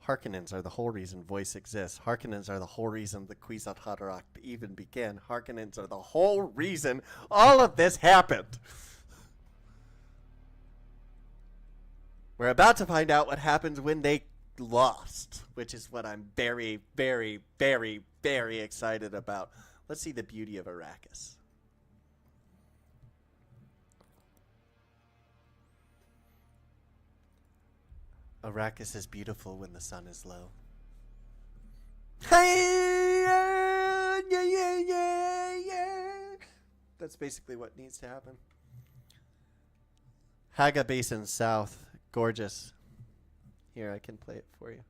[SPEAKER 1] Harkonnens are the whole reason voice exists. Harkonnens are the whole reason the Kwisatz Haderach even began. Harkonnens are the whole reason all of this happened. We're about to find out what happens when they lost, which is what I'm very, very, very, very excited about. Let's see the beauty of Arrakis. Arrakis is beautiful when the sun is low. Hey, yeah, yeah, yeah, yeah. That's basically what needs to happen. Haga Basin South. Gorgeous. Here, I can play it for you.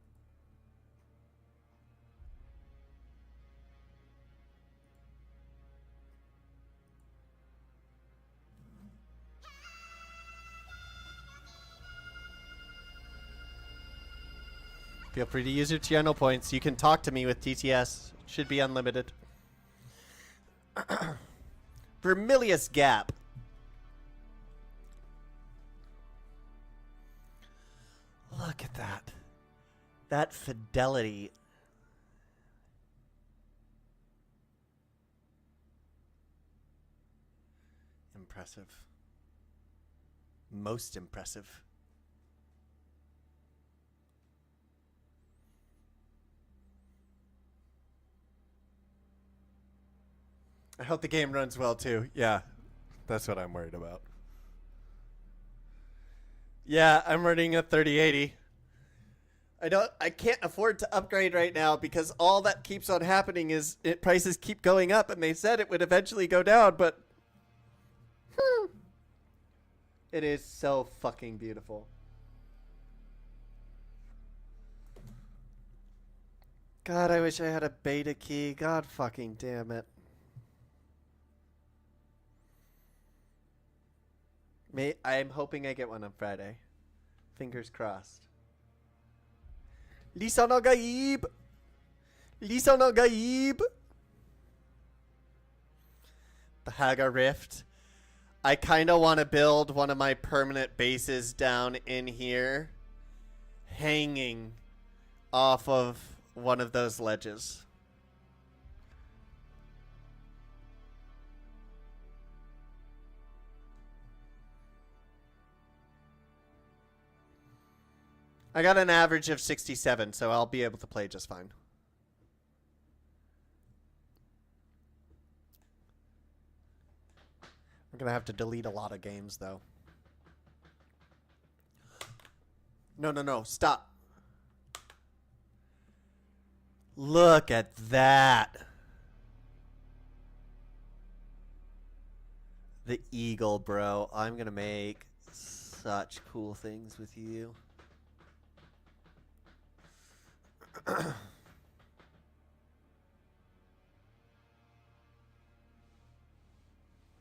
[SPEAKER 1] Feel free to use your channel points. You can talk to me with TTS. Should be unlimited. Vermilius Gap. Look at that. That fidelity. Impressive. Most impressive. I hope the game runs well too. Yeah, that's what I'm worried about. Yeah, I'm running a 3080. I can't afford to upgrade right now because all that keeps on happening is prices keep going up, and they said it would eventually go down, but it is so fucking beautiful. God, I wish I had a beta key. God fucking damn it. I'm hoping I get one on Friday. Fingers crossed. Lisan al-Gaib! Lisan al-Gaib! The Haga Rift. I kind of want to build one of my permanent bases down in here, hanging off of one of those ledges. I got an average of 67, so I'll be able to play just fine. I'm going to have to delete a lot of games, though. No, stop. Look at that. The eagle, bro. I'm going to make such cool things with you.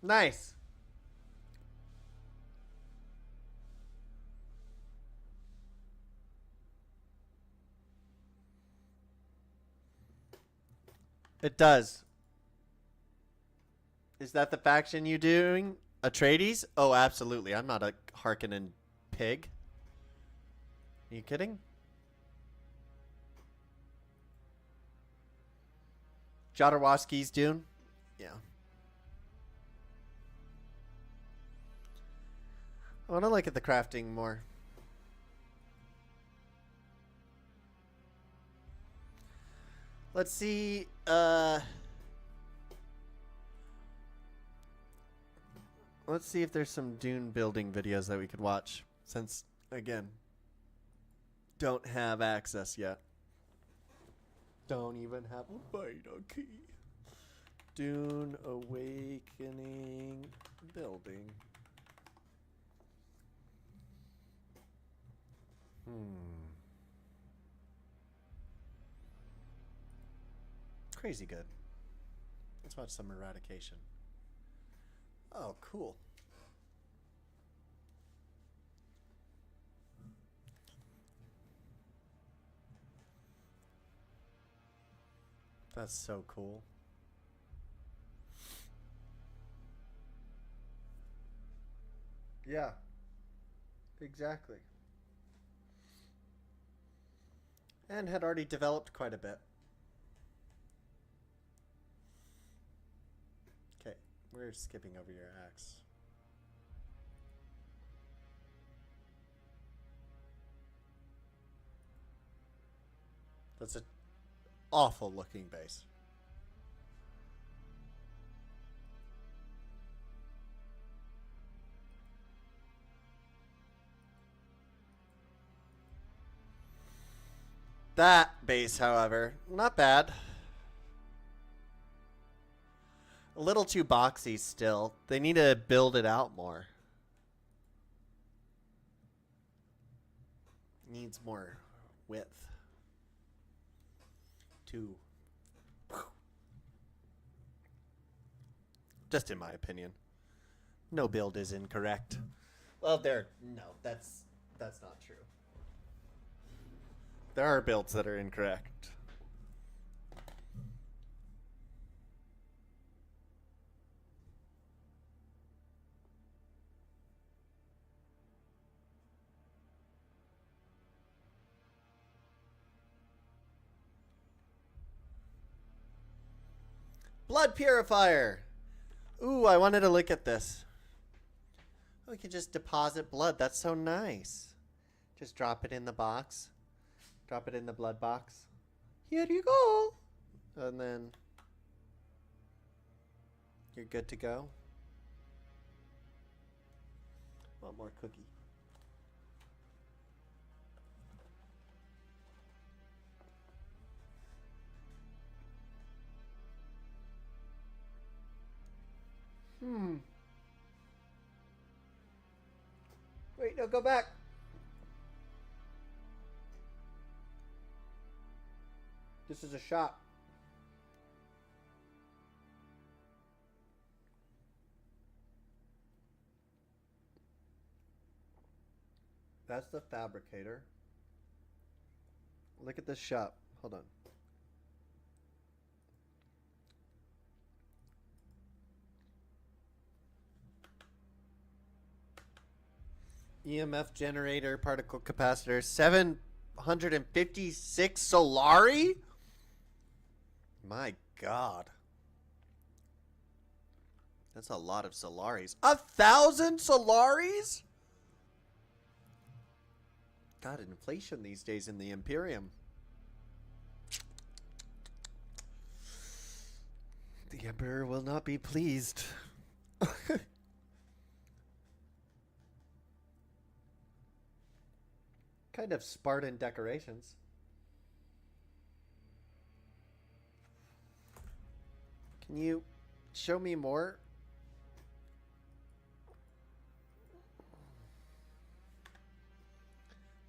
[SPEAKER 1] Nice. It does. Is that the faction you doing? Atreides? Oh, absolutely. I'm not a Harkonnen pig. Are you kidding? Jodorowsky's Dune? Yeah. I want to look at the crafting more. Let's see. Let's see if there's some Dune building videos that we could watch. Since, again, don't have access yet. Don't even have a beta key. Dune Awakening building. Crazy good. Let's watch some eradication. Oh, cool. That's so cool. Yeah. Exactly. And had already developed quite a bit. Okay, we're skipping over your axe. That's an awful looking base. That base, however, not bad. A little too boxy still. They need to build it out more. Needs more width. Just in my opinion. No build is incorrect. Well, that's not true. There are builds that are incorrect. Blood purifier. Ooh, I wanted to look at this. We can just deposit blood. That's so nice. Just drop it in the box. Drop it in the blood box. Here you go. And then you're good to go. One more cookie. Wait, no, go back. This is a shot. That's the fabricator. Look at this shop. Hold on. EMF generator, particle capacitor, 756 Solari? My God. That's a lot of Solaris. 1,000 Solaris? God, inflation these days in the Imperium. The Emperor will not be pleased. Kind of Spartan decorations. Can you show me more?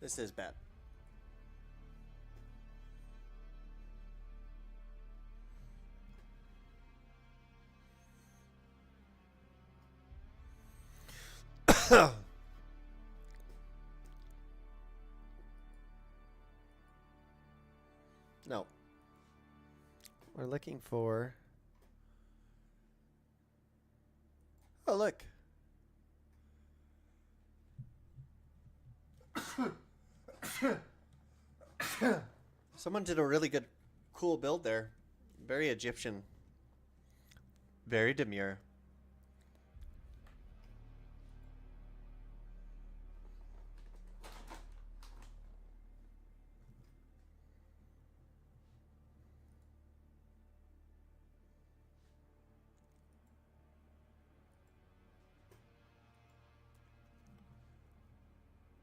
[SPEAKER 1] This is bad. No. We're looking for... Oh, look. Someone did a really good, cool build there. Very Egyptian. Very demure.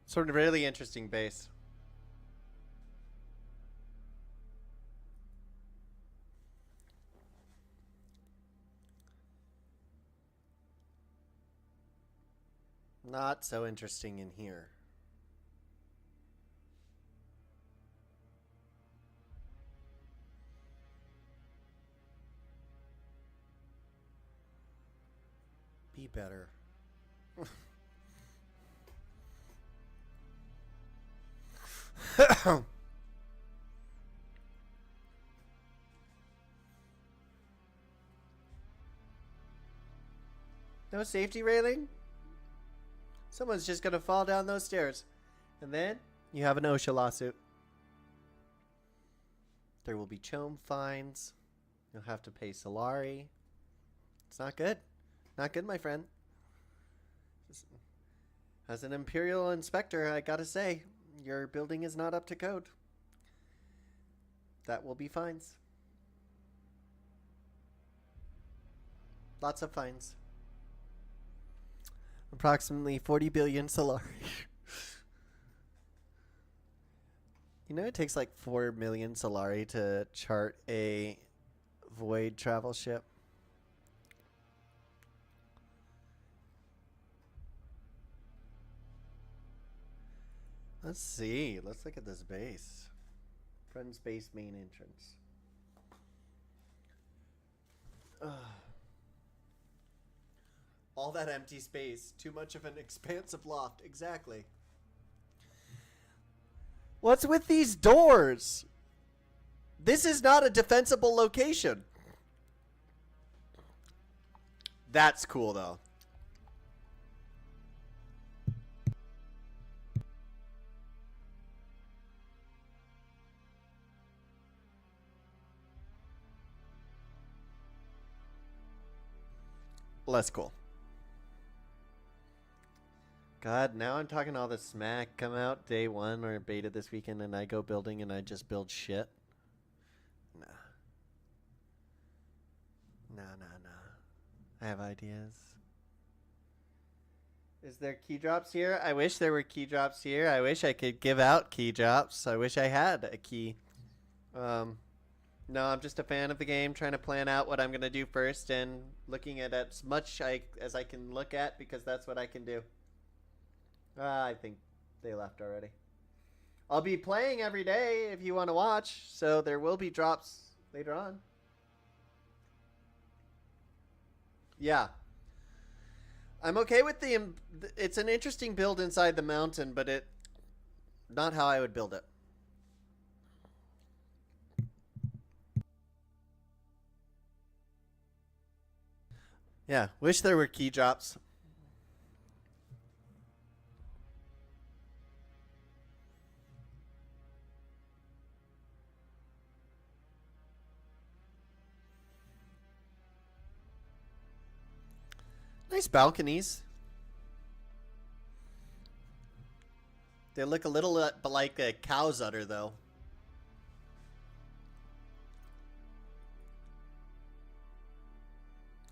[SPEAKER 1] Sort of really interesting base. Not so interesting in here. Be better. No safety railing? Someone's just gonna fall down those stairs. And then you have an OSHA lawsuit. There will be chome fines. You'll have to pay Solari. It's not good. Not good, my friend. As an Imperial Inspector, I gotta say, your building is not up to code. That will be fines. Lots of fines. Approximately 40 billion Solari. You know, it takes like 4 million Solari to chart a void travel ship. Let's see. Let's look at this base. Friend's base main entrance. Ugh. All that empty space. Too much of an expansive loft. Exactly. What's with these doors? This is not a defensible location. That's cool, though. Less cool. God, now I'm talking all this smack. Come out day one or beta this weekend and I go building and I just build shit. Nah. Nah. I have ideas. Is there key drops here? I wish there were key drops here. I wish I could give out key drops. I wish I had a key. No, I'm just a fan of the game, trying to plan out what I'm going to do first and looking at as much as I can look at because that's what I can do. I think they left already. I'll be playing every day if you want to watch, so there will be drops later on. Yeah. I'm okay with it's an interesting build inside the mountain, but not how I would build it. Yeah, wish there were key drops. Nice balconies. They look a little like a cow's udder, though.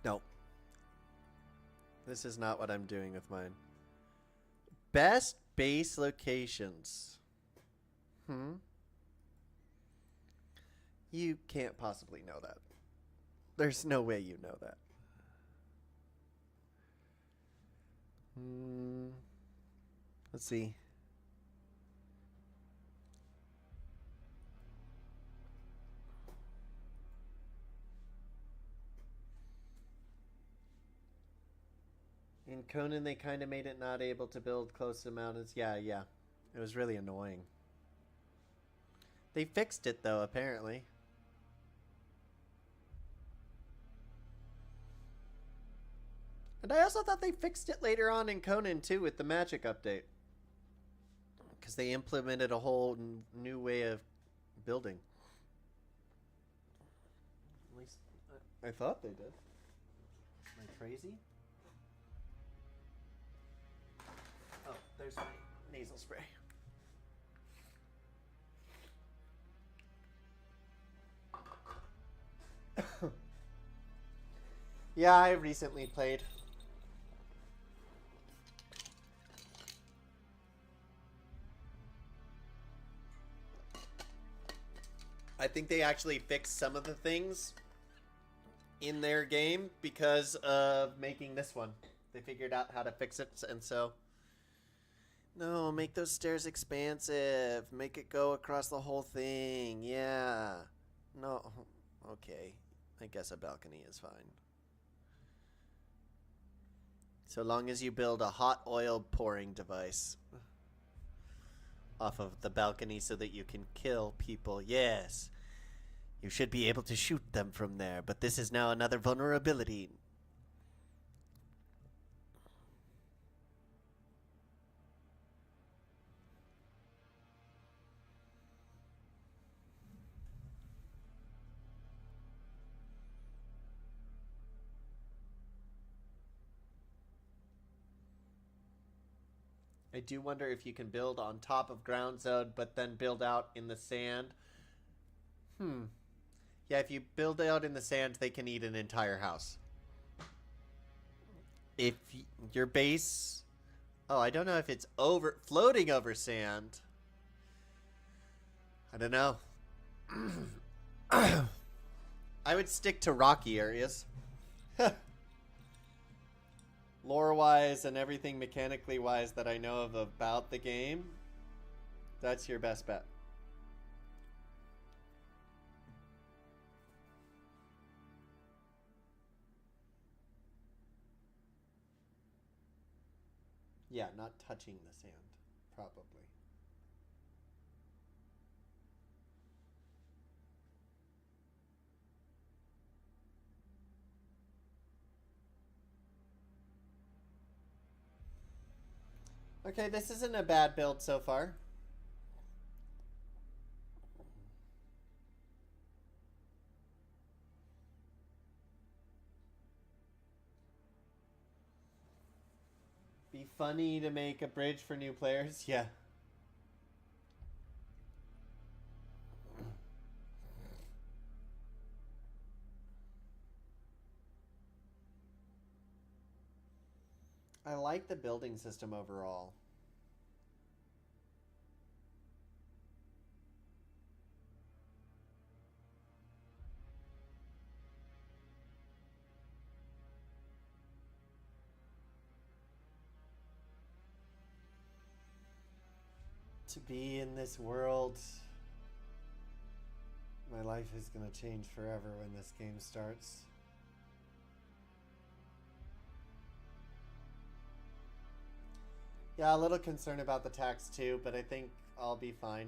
[SPEAKER 1] No. This is not what I'm doing with mine. Best base locations. You can't possibly know that. There's no way you know that. Let's see. In Conan, they kind of made it not able to build close to mountains. Yeah. It was really annoying. They fixed it, though, apparently. And I also thought they fixed it later on in Conan, too, with the magic update. Because they implemented a whole new way of building. At least I thought they did. Am I crazy? Oh, there's my nasal spray. Yeah, I recently played. I think they actually fixed some of the things in their game because of making this one. They figured out how to fix it, and so... No, make those stairs expansive. Make it go across the whole thing. Yeah. No. Okay. I guess a balcony is fine. So long as you build a hot oil pouring device off of the balcony so that you can kill people. Yes. You should be able to shoot them from there, but this is now another vulnerability. I do wonder if you can build on top of ground zone, but then build out in the sand. Yeah, if you build out in the sand, they can eat an entire house. If your base... Oh, I don't know if it's floating over sand. I don't know. I would stick to rocky areas. Lore-wise and everything mechanically-wise that I know of about the game, that's your best bet. Yeah, not touching the sand, probably. Okay, this isn't a bad build so far. Be funny to make a bridge for new players. Yeah. I like the building system overall. To be in this world, my life is going to change forever when this game starts. Yeah, a little concerned about the tax too, but I think I'll be fine.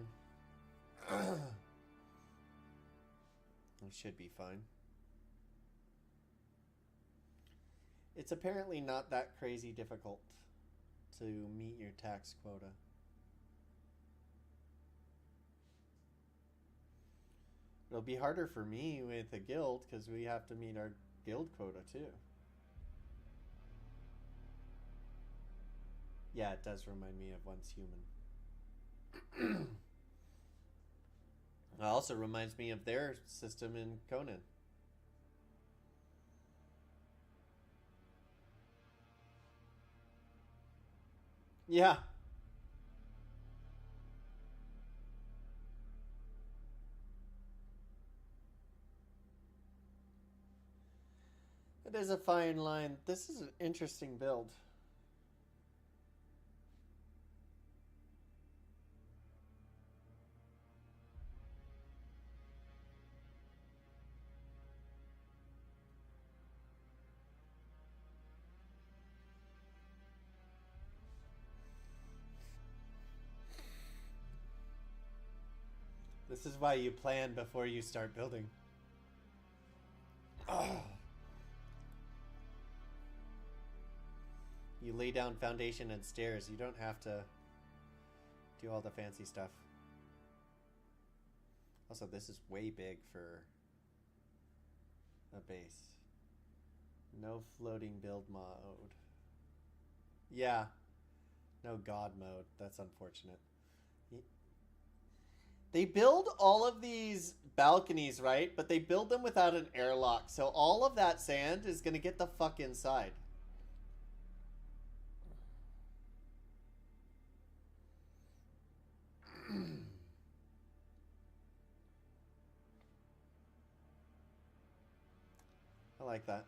[SPEAKER 1] I should be fine. It's apparently not that crazy difficult to meet your tax quota. It'll be harder for me with a guild because we have to meet our guild quota too. Yeah, it does remind me of Once Human. It also reminds me of their system in Conan. Yeah. It is a fine line. This is an interesting build. This is why you plan before you start building. Oh. You lay down foundation and stairs. You don't have to do all the fancy stuff. Also, this is way big for a base. No floating build mode. Yeah. No god mode. That's unfortunate. They build all of these balconies, right? But they build them without an airlock. So all of that sand is going to get the fuck inside. I like that.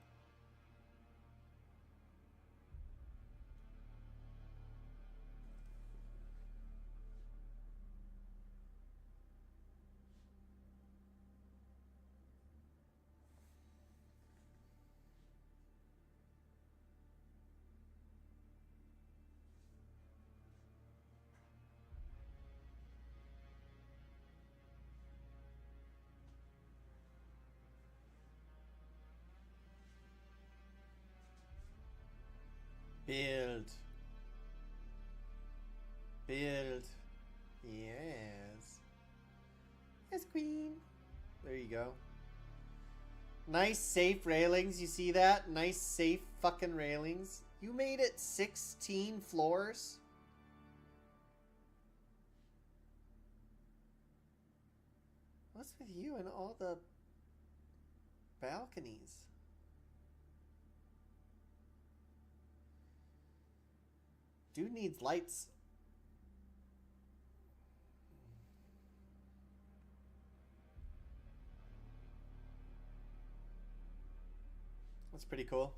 [SPEAKER 1] Build. Build. Yes. Yes, queen. There you go. Nice safe railings. You see that? Nice safe fucking railings. You made it 16 floors? What's with you and all the balconies? Dude needs lights. That's pretty cool.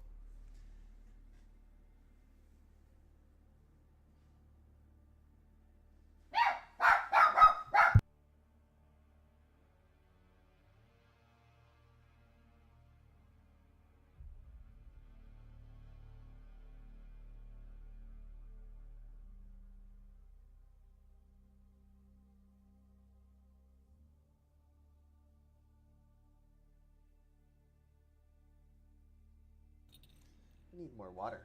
[SPEAKER 1] I need more water.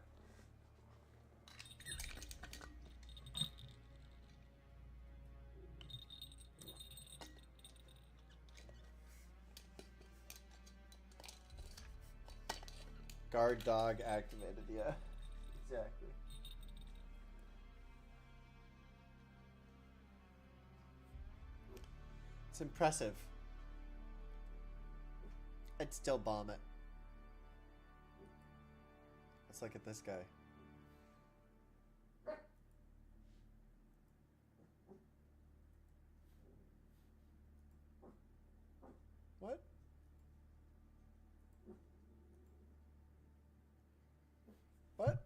[SPEAKER 1] Guard dog activated, yeah. Exactly. It's impressive. I'd still bomb it. Let's look at this guy. What? What?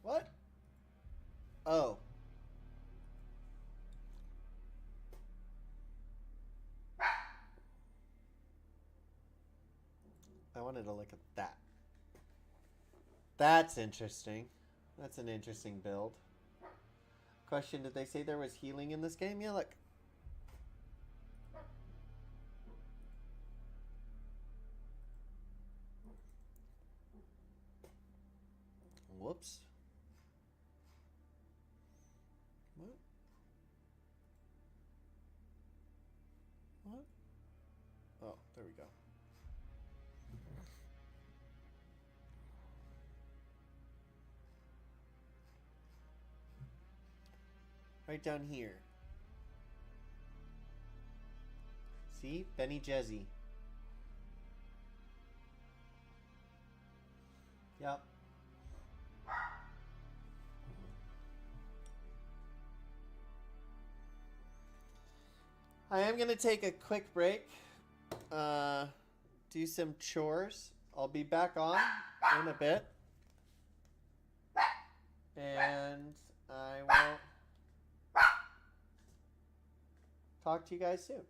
[SPEAKER 1] What? Oh. I wanted to look at that. That's interesting. That's an interesting build. Question, did they say there was healing in this game? Yeah, look. Whoops. What? What? Oh, there we go. Right down here. See? Benny Jezzy. Yep. I am going to take a quick break. Do some chores. I'll be back on in a bit. And I will talk to you guys soon.